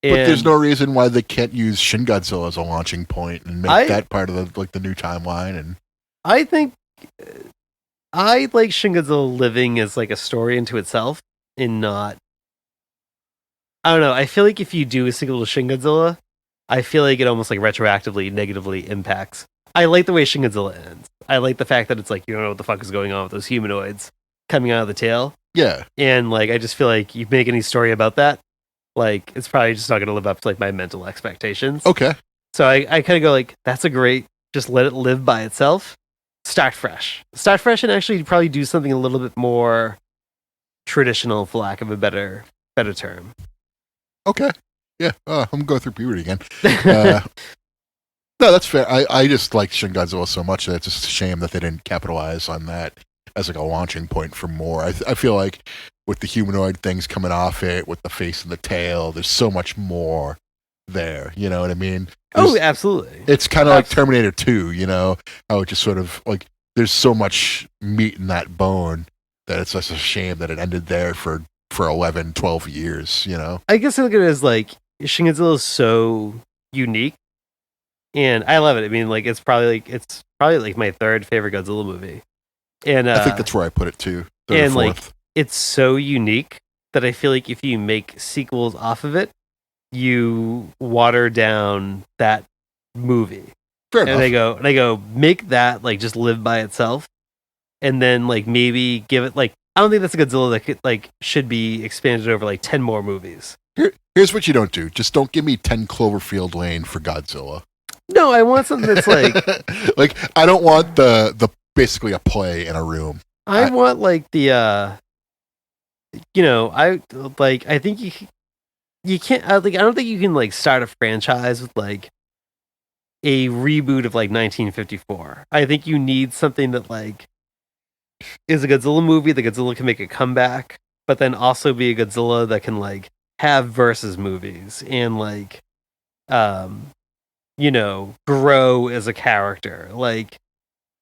S1: But there's no reason why they can't use Shin Godzilla as a launching point and make that part of the new timeline. And
S3: I think I like Shin Godzilla living as like a story into itself, and not. I don't know. I feel like if you do a sequel to Shin Godzilla, I feel like it almost like retroactively negatively impacts. I like the way Shin Godzilla ends. I like the fact that it's like you don't know what the fuck is going on with those humanoids coming out of the tail.
S1: yeah.
S3: And like I just feel like you make any story about that, like it's probably just not going to live up to like my mental expectations.
S1: Okay.
S3: So I kind of go like, that's a great, just let it live by itself. Start fresh, and actually probably do something a little bit more traditional, for lack of a better term.
S1: Okay. Yeah. I'm going through puberty again. No, that's fair. I just like Shin Godzilla so much that it's just a shame that they didn't capitalize on that as like a launching point for more. I feel like with the humanoid things coming off it, with the face and the tail, there's so much more there. You know what I mean?
S3: Absolutely.
S1: It's kind of like Terminator 2, you know, how it just sort of like there's so much meat in that bone that it's just a shame that it ended there for 11, 12 years, you know?
S3: I guess I look at it as like Shin Godzilla is so unique, and I love it. I mean, like it's probably like my third favorite Godzilla movie, and
S1: I think that's where I put it too. Third
S3: and
S1: or
S3: like
S1: fourth.
S3: it's so unique that I feel like if you make sequels off of it, you water down that movie.
S1: Fair
S3: And
S1: enough.
S3: they go make that like just live by itself, and then like maybe give it like I don't think that's a Godzilla that could, like should be expanded over like 10 more movies.
S1: Here's what you don't do. Just don't give me 10 Cloverfield Lane for Godzilla.
S3: No, I want something that's like
S1: like I don't want the basically a play in a room.
S3: I want like the you know, I think you can't I don't think you can like start a franchise with like a reboot of like 1954. I think you need something that like is a Godzilla movie that Godzilla can make a comeback, but then also be a Godzilla that can like have versus movies and like you know, grow as a character. Like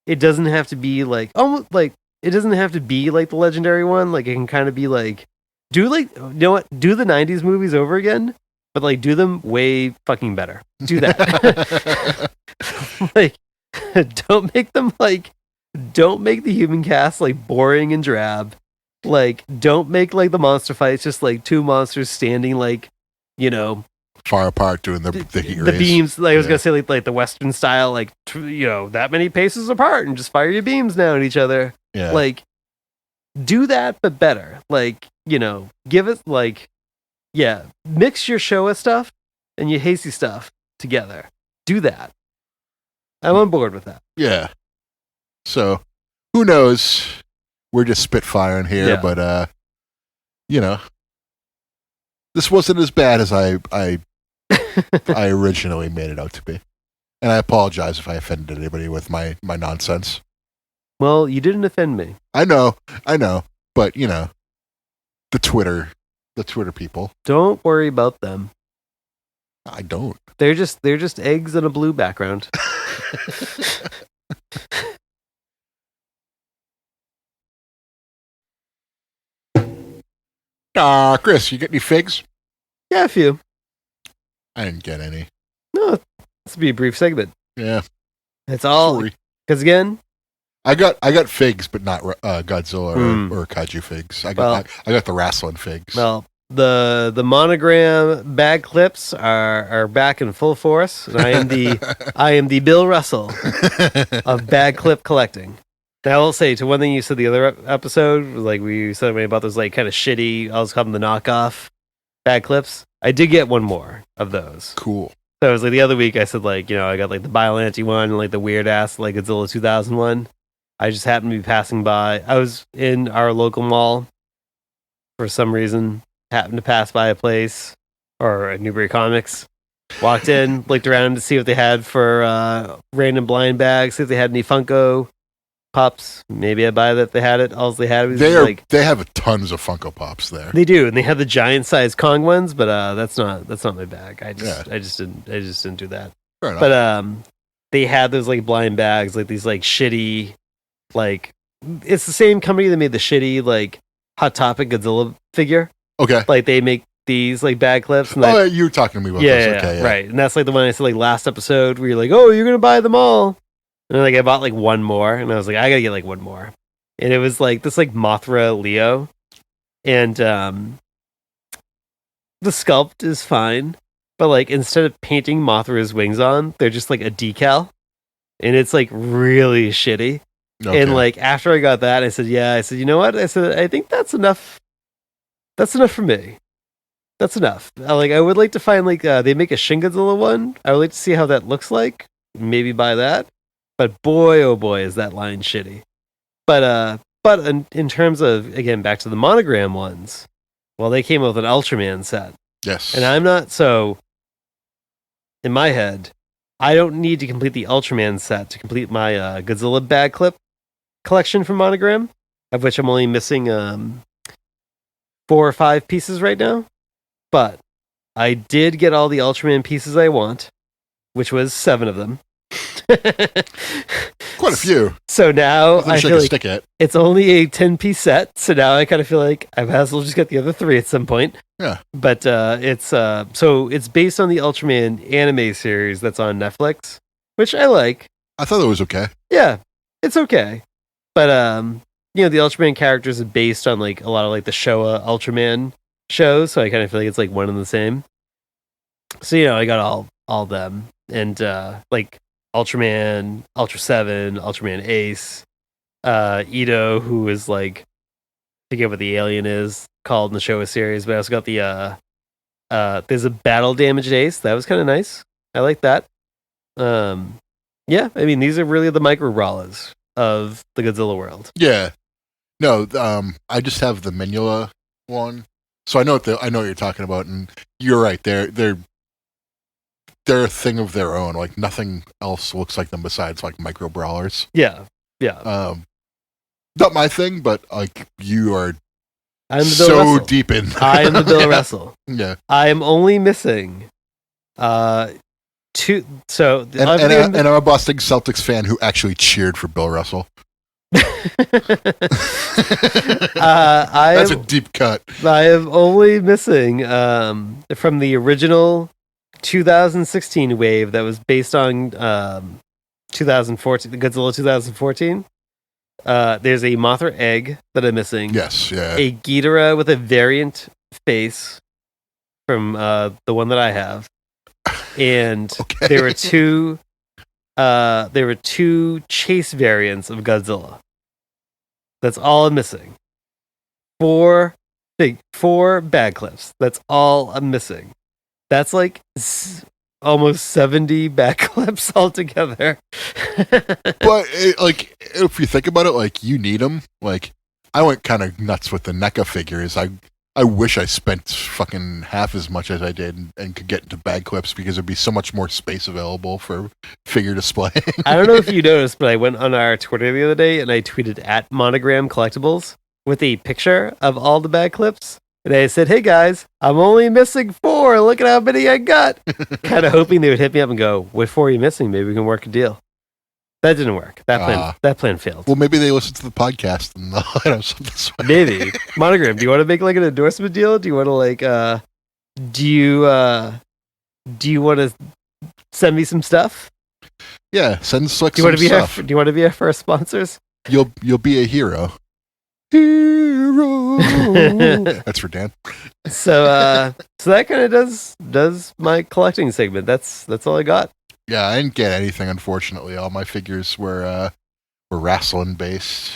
S3: it doesn't have to be like almost like it doesn't have to be like the legendary one. Like it can kind of be like do like you know what? Do the 90s movies over again, but like do them way fucking better. Do that. Like don't make the human cast like boring and drab. Like don't make like the monster fights just like two monsters standing like, you know,
S1: far apart doing the heat
S3: the
S1: rays.
S3: beams. Like I was
S1: Yeah.
S3: gonna say, like the Western style, like that many paces apart, and just fire your beams down at each other.
S1: Yeah.
S3: Like, do that, but better. Like, give it mix your Showa stuff and your Heisei stuff together. Do that. I'm on board with that.
S1: Yeah. So, who knows? We're just spitfiring here,
S3: Yeah.
S1: but this wasn't as bad as I originally made it out to be, and I apologize if I offended anybody with my nonsense.
S3: Well, you didn't offend me.
S1: I know, but the Twitter people.
S3: Don't worry about them.
S1: I don't.
S3: They're just eggs on a blue background.
S1: Chris, you get any figs?
S3: Yeah, a few.
S1: I didn't get any.
S3: No, this will be a brief segment.
S1: Yeah,
S3: It's all
S1: sorry.
S3: because again,
S1: I got figs, but not Godzilla
S3: Hmm.
S1: or kaiju figs. I got the wrestling figs.
S3: well, the monogram bag clips are back in full force. And I am the Bill Russell of bag clip collecting. Now I will say to one thing you said the other episode was like we said about those like kind of shitty. I'll just call them the knockoff bag clips. I did get one more of those.
S1: Cool.
S3: So it was like the other week I said like I got like the Biollante one and like the weird ass like Godzilla 2001. I just happened to be passing by. I was in our local mall for some reason. Happened to pass by a place or a Newbury Comics. Walked in, looked around to see what they had for random blind bags. See if they had any Funko Pops. Maybe I buy that if they had it. All they had was
S1: They have tons of Funko Pops there.
S3: they do, and they have the giant size Kong ones, but that's not my bag. I just didn't do that.
S1: Fair enough.
S3: But they had those like blind bags, like these like shitty, like it's the same company that made the shitty like Hot Topic Godzilla figure.
S1: Okay.
S3: Like they make these like bag clips. And
S1: You were talking to me about
S3: yeah,
S1: this. Okay, yeah.
S3: right. And that's like the one I said like last episode where you're like, oh, you're gonna buy them all. And like I bought like one more, and I was like, I gotta get like one more. And it was like this like Mothra Leo, and the sculpt is fine, but like instead of painting Mothra's wings on, they're just like a decal, and it's like really shitty.
S1: Okay.
S3: And like after I got that, I said, you know what? I said, I think that's enough. That's enough for me. That's enough. I would like to find like they make a Shin Godzilla one. I would like to see how that looks like. Maybe buy that. But boy, oh boy, is that line shitty. But in terms of again back to the monogram ones, well, they came with an Ultraman set,
S1: yes.
S3: and I'm not so. In my head, I don't need to complete the Ultraman set to complete my Godzilla bag clip collection from Monogram, of which I'm only missing 4 or 5 pieces right now. But I did get all the Ultraman pieces I want, which was 7 of them.
S1: Quite a few.
S3: So now I feel like
S1: stick it.
S3: it's only a 10-piece set. So now I kind of feel like I might as well just get the other 3 at some point.
S1: Yeah.
S3: But it's based on the Ultraman anime series that's on Netflix, which I like.
S1: I thought it was okay.
S3: Yeah, it's okay. But the Ultraman characters are based on like a lot of like the Showa Ultraman shows, so I kind of feel like it's like one and the same. So I got all them, and like Ultraman, Ultra 7, Ultraman Ace, Ito, who is like, I forget what the alien is called in the Showa series, but I also got the there's a battle damaged Ace. That was kind of nice. I like that. Yeah, I mean these are really the micro brawlers of the Godzilla world.
S1: Yeah. No, I just have the Minula one, so I know what you're talking about, and you're right. They're a thing of their own. Like nothing else looks like them besides like micro brawlers.
S3: Yeah.
S1: Not my thing, but like you are
S3: I'm the Bill
S1: so
S3: Russell.
S1: deep in.
S3: I am the Bill Russell.
S1: Yeah.
S3: I am only missing 2. So
S1: And I'm a Boston Celtics fan who actually cheered for Bill Russell. That's a deep cut.
S3: I am only missing from the original 2016 wave that was based on 2014, the Godzilla 2014. There's a Mothra egg that I'm missing.
S1: Yes, yeah.
S3: A Ghidorah with a variant face from the one that I have. and
S1: Okay.
S3: there were two chase variants of Godzilla. That's all I'm missing. Four bag clips. That's all I'm missing. That's like almost 70 bag clips altogether.
S1: But if you think about it, like, you need them. Like, I went kind of nuts with the NECA figures. I wish I spent fucking half as much as I did and could get into bag clips because there'd be so much more space available for figure display.
S3: I don't know if you noticed, but I went on our Twitter the other day and I tweeted at Monogram Collectibles with a picture of all the bag clips. And I said, hey guys, I'm only missing 4. Look at how many I got. Kind of hoping they would hit me up and go, what 4 are you missing? Maybe we can work a deal. That didn't work. That plan failed.
S1: Well, maybe they listen to the podcast and they'll hit us up this way.
S3: Maybe. Monogram, do you want to make like an endorsement deal? Do you want to like do you want to send me some stuff?
S1: Yeah, send Slick
S3: Do you
S1: some
S3: want to be
S1: stuff.
S3: do you want to be our first sponsors?
S1: You'll be a hero. Hero. That's for Dan.
S3: So that kind of does my collecting segment. That's all I got.
S1: Yeah, I didn't get anything, unfortunately. All my figures were wrestling based,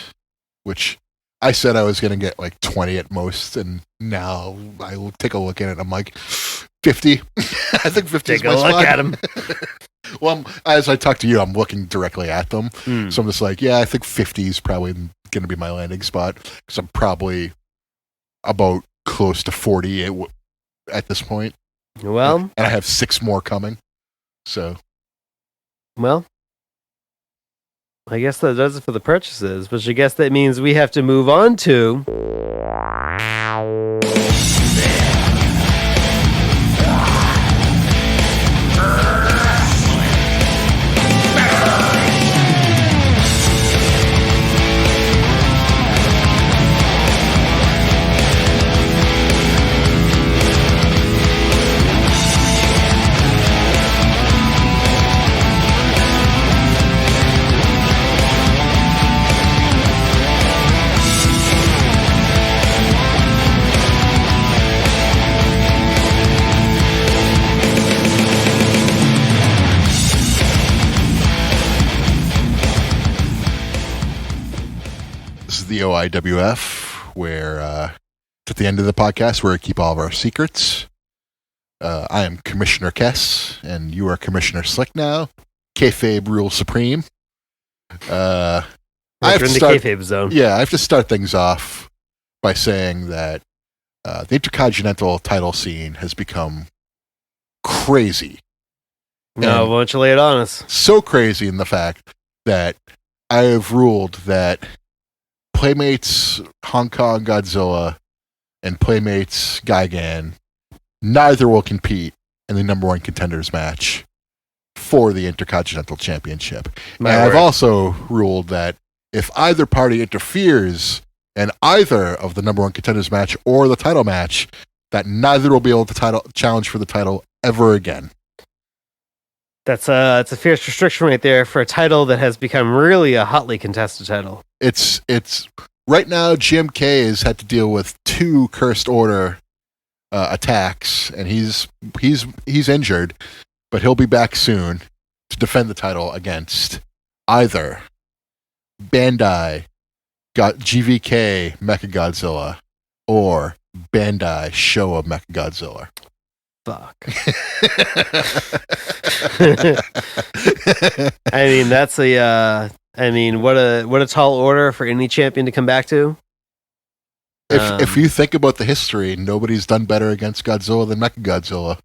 S1: which I said I was going to get like 20 at most, and now I will take a look at it and I'm like, 50. I think 50 is
S3: Take
S1: my
S3: a look
S1: spot.
S3: at them.
S1: Well, as I talk to you, I'm looking directly at them.
S3: Mm.
S1: So I'm just like, yeah, I think 50 is probably going to be my landing spot because I'm probably about close to 40 at this point.
S3: Well,
S1: And I have 6 more coming. So,
S3: I guess that does it for the purchases, which I guess that means we have to move on to
S1: the OIWF, where at the end of the podcast, where we keep all of our secrets. I am Commissioner Kess, and you are Commissioner Slick now. Kayfabe rules supreme.
S3: we're in the kayfabe zone.
S1: Yeah, I have to start things off by saying that the Intercontinental title scene has become crazy.
S3: No, why don't you lay it on us?
S1: So crazy in the fact that I have ruled that Playmates Hong Kong Godzilla and Playmates Gigan, neither will compete in the number 1 contenders match for the Intercontinental Championship. I've also ruled that if either party interferes in either of the number 1 contenders match or the title match, that neither will be able to challenge for the title ever again.
S3: It's a fierce restriction right there for a title that has become really a hotly contested title.
S1: It's right now GMK has had to deal with 2 Cursed Order attacks, and he's injured, but he'll be back soon to defend the title against either Bandai GVK Mechagodzilla or Bandai Showa Mechagodzilla.
S3: Fuck. I mean, that's what a tall order for any champion to come back to.
S1: If you think about the history, nobody's done better against Godzilla than Mechagodzilla.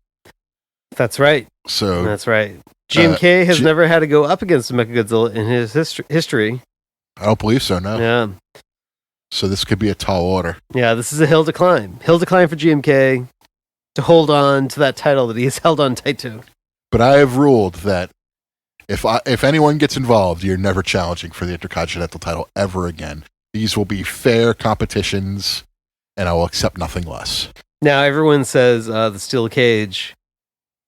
S3: That's right.
S1: So
S3: that's right. GMK has never had to go up against Mechagodzilla in his history.
S1: I don't believe so, no.
S3: Yeah.
S1: So this could be a tall order.
S3: Yeah, this is a hill to climb. Hill to climb for GMK to hold on to that title that he has held on tight to.
S1: But I have ruled that if anyone gets involved, you're never challenging for the Intercontinental title ever again. These will be fair competitions, and I will accept nothing less.
S3: Now, everyone says the steel cage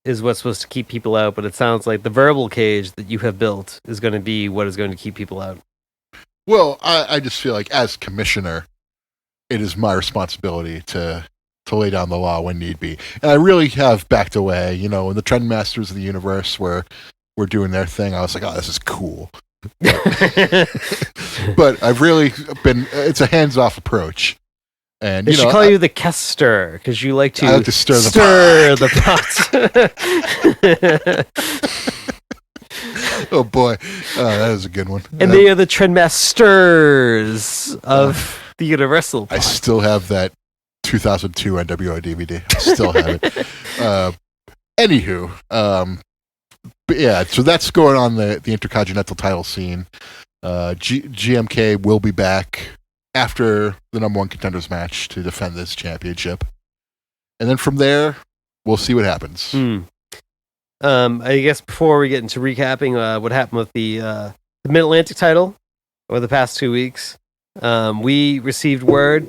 S3: is what's supposed to keep people out, but it sounds like the verbal cage that you have built is going to be what is going to keep people out.
S1: Well, I just feel like as commissioner, it is my responsibility to lay down the law when need be. And I really have backed away. You know, when the Trendmasters of the universe were doing their thing, I was like, oh, this is cool. But I've really been, it's a hands-off approach. And
S3: They should call you the Kester, because you like to,
S1: I like to stir
S3: the
S1: pot. Oh boy, that was a good one.
S3: And they are the Trendmasters of the Universal Pot.
S1: I still have that 2002 NWO DVD. I still have it. Anywho, but yeah, so that's going on the Intercontinental title scene. GMK will be back after the number one contenders match to defend this championship. And then from there, we'll see what happens.
S3: I guess before we get into recapping what happened with the Mid-Atlantic title over the past 2 weeks, we received word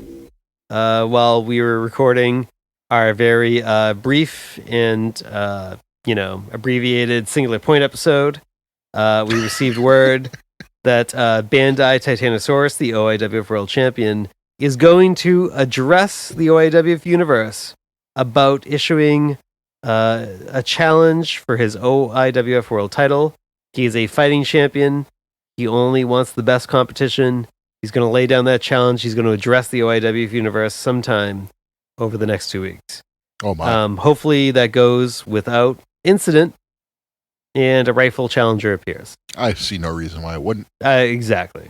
S3: while we were recording our very brief and abbreviated singular point episode. We received word that Bandai Titanosaurus, the OIWF World Champion, is going to address the OIWF Universe about issuing a challenge for his OIWF World title. He is a fighting champion. He only wants the best competition. He's going to lay down that challenge. He's going to address the OIWF Universe sometime over the next 2 weeks.
S1: Oh my!
S3: Hopefully that goes without incident, and a rightful challenger appears.
S1: I see no reason why it wouldn't.
S3: Exactly.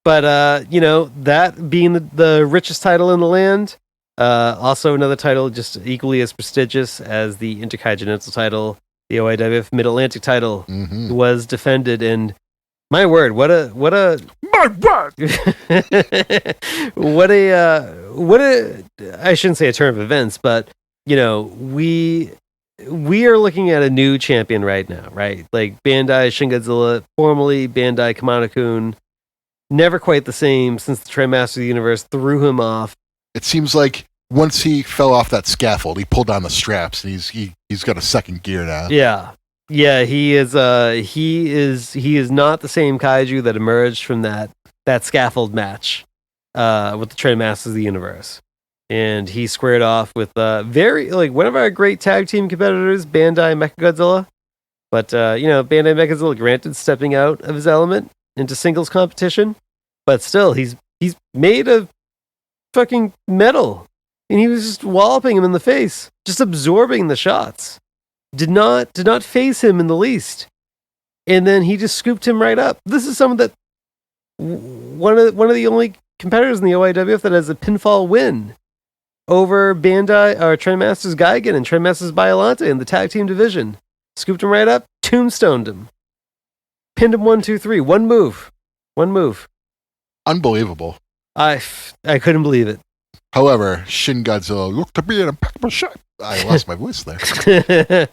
S3: But that being the richest title in the land, also another title just equally as prestigious as the Intercontinental title, the OIWF Mid-Atlantic title, was defended. And my word, what a what a I shouldn't say a turn of events, but we are looking at a new champion right now, right? Like Bandai Shin Godzilla, formerly Bandai Kamano-kun, never quite the same since the Trendmaster of the Universe threw him off.
S1: It seems like once he fell off that scaffold, he pulled down the straps, and he's got a second gear now.
S3: Yeah, he is. He is not the same kaiju that emerged from that scaffold match with the Trendmasters of the Universe. And he squared off with one of our great tag team competitors, Bandai Mechagodzilla. But Bandai Mechagodzilla, granted, stepping out of his element into singles competition, but still, he's made of fucking metal, and he was just walloping him in the face, just absorbing the shots. Did not phase him in the least, and then he just scooped him right up. This is someone that one of the only competitors in the OIWF that has a pinfall win over Bandai or Trendmasters Gigan and Trendmasters Biolante in the tag team division. Scooped him right up, tombstoned him, pinned him 1, 2, 3. One move.
S1: Unbelievable.
S3: I couldn't believe it.
S1: However, Shin Godzilla looked to be in impeccable shape. I lost my voice there.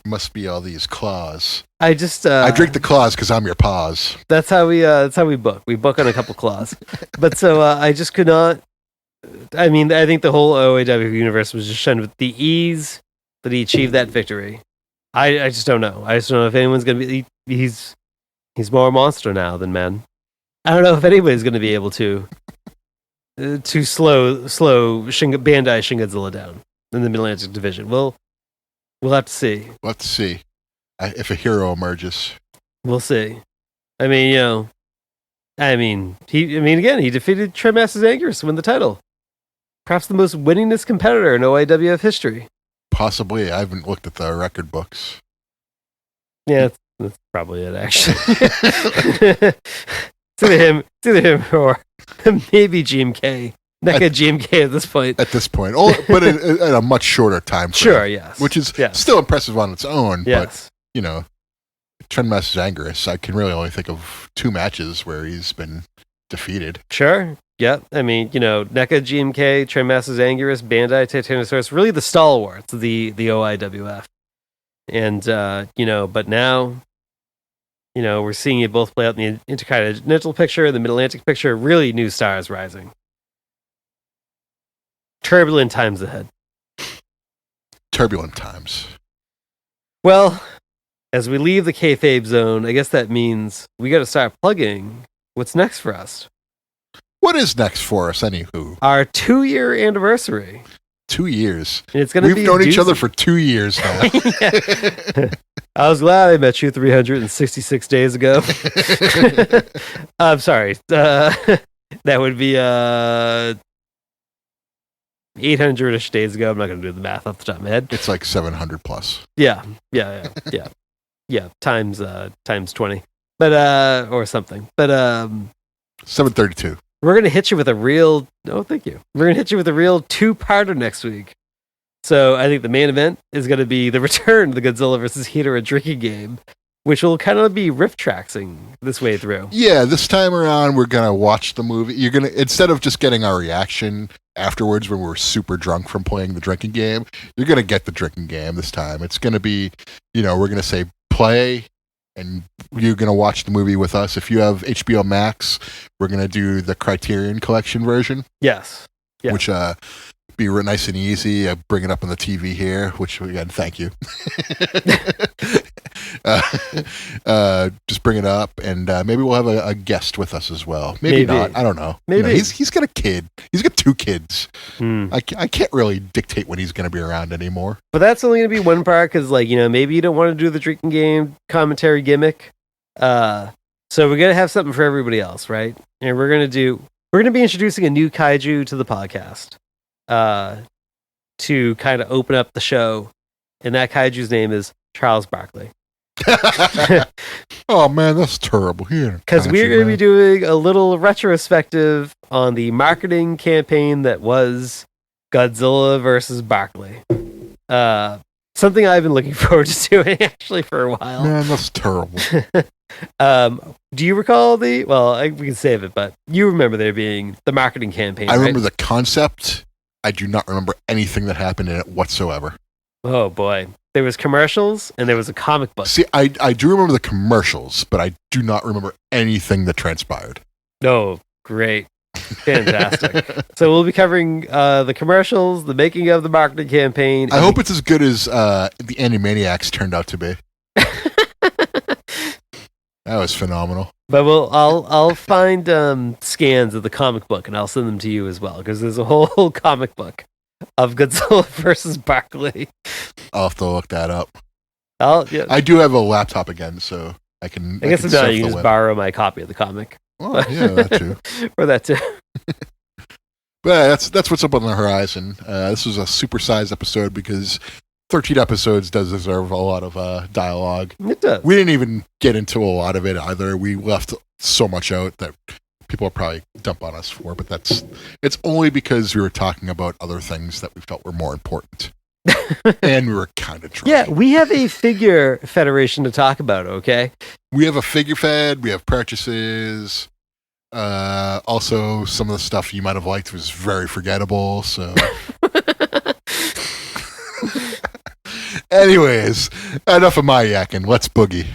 S1: Must be all these claws.
S3: I
S1: drink the claws because I'm your paws.
S3: That's how we book. We book on a couple claws. But so I just could not. I mean, I think the whole OIW universe was just shunned with the ease that he achieved that victory. I just don't know. I just don't know if anyone's going to be. He's more a monster now than man. I don't know if anybody's going to be able to slow Bandai Shin Godzilla down in the Mid-Atlantic division. We'll have to see.
S1: Let's see if a hero emerges.
S3: We'll see. I mean, he defeated Trendmasters Anguirus to win the title. Perhaps the most winningest competitor in OIWF history.
S1: Possibly. I haven't looked at the record books.
S3: Yeah, that's probably it, actually. It's either him or maybe GMK. NECA GMK at this point.
S1: At this point. But at a much shorter time frame.
S3: Sure, yes.
S1: Which is still impressive on its own.
S3: Yes.
S1: But, Trendmasters Anguirus, I can really only think of 2 matches where he's been defeated.
S3: Sure. Yeah. I mean, NECA GMK, Trendmasters Anguirus, Bandai Titanosaurus, really the stalwarts of the OIWF. And, but now, we're seeing it both play out in the Intercontinental picture, the Mid-Atlantic picture, really new stars rising. Turbulent times ahead.
S1: Turbulent times.
S3: Well, as we leave the kayfabe zone, I guess that means we got to start plugging what's next for us.
S1: What is next for us, anywho?
S3: Our 2-year anniversary.
S1: 2 years.
S3: And it's gonna be
S1: We've known each other for 2 years now.
S3: I was glad I met you 366 days ago. I'm sorry. That would be 800-ish days ago. I'm not going to do the math off the top of my head.
S1: It's like 700 plus.
S3: Yeah. Times 20, but or something. But
S1: 732.
S3: we're going to hit you with a real. Oh, thank you. We're going to hit you with a real 2-parter next week. So I think the main event is going to be the return to the Godzilla versus Ghidorah drinking game, which will kind of be riff tracksing this way through.
S1: Yeah, this time around we're gonna watch the movie. You're gonna, instead of just getting our reaction afterwards when we're super drunk from playing the drinking game, you're gonna get the drinking game this time. It's gonna be, we're gonna say play, and you're gonna watch the movie with us. If you have HBO Max, we're gonna do the Criterion Collection version.
S3: Yes. Yeah.
S1: Which be real nice and easy. Bring it up on the TV here, which again, thank you. Just bring it up, and maybe we'll have a guest with us as well. Maybe not. I don't know.
S3: Maybe
S1: he's got a kid. He's got 2 kids.
S3: Hmm.
S1: I can't really dictate when he's going to be around anymore.
S3: But that's only going to be one part because, maybe you don't want to do the drinking game commentary gimmick. So we're going to have something for everybody else, right? And we're going to be introducing a new kaiju to the podcast to kind of open up the show. And that kaiju's name is Charles Barkley.
S1: Oh man, that's terrible.
S3: Because we're going to be doing a little retrospective on the marketing campaign that was Godzilla versus Barkley. Something I've been looking forward to doing actually for a while.
S1: Man, that's terrible.
S3: Do you recall we can save it, but you remember there being the marketing campaign,
S1: I remember
S3: right?
S1: the concept. I do not remember anything that happened in it whatsoever.
S3: Oh boy. There was commercials and there was a comic book.
S1: See, I do remember the commercials, but I do not remember anything that transpired.
S3: Oh, great. Fantastic. So we'll be covering the commercials, the making of the marketing campaign.
S1: I hope it's as good as the Animaniacs turned out to be. That was phenomenal.
S3: But I'll find scans of the comic book and I'll send them to you as well, because there's a whole comic book of Godzilla versus Barkley.
S1: I'll have to look that up.
S3: Yeah.
S1: I do have a laptop again, so I can.
S3: I guess
S1: can
S3: if not,
S1: surf
S3: you can
S1: the
S3: just
S1: web.
S3: borrow my copy of the comic.
S1: Oh, yeah, that too.
S3: Or that too.
S1: But that's what's up on the horizon. This was a supersized episode because 13 episodes does deserve a lot of dialogue.
S3: It does.
S1: We didn't even get into a lot of it either. We left so much out that people will probably dump on us for, but it's only because we were talking about other things that we felt were more important. And we were kind of drunk.
S3: Yeah, we have a figure federation to talk about, okay?
S1: We have a figure fed, we have purchases. Also, some of the stuff you might have liked was very forgettable, so... Anyways, enough of my yakking. Let's boogie.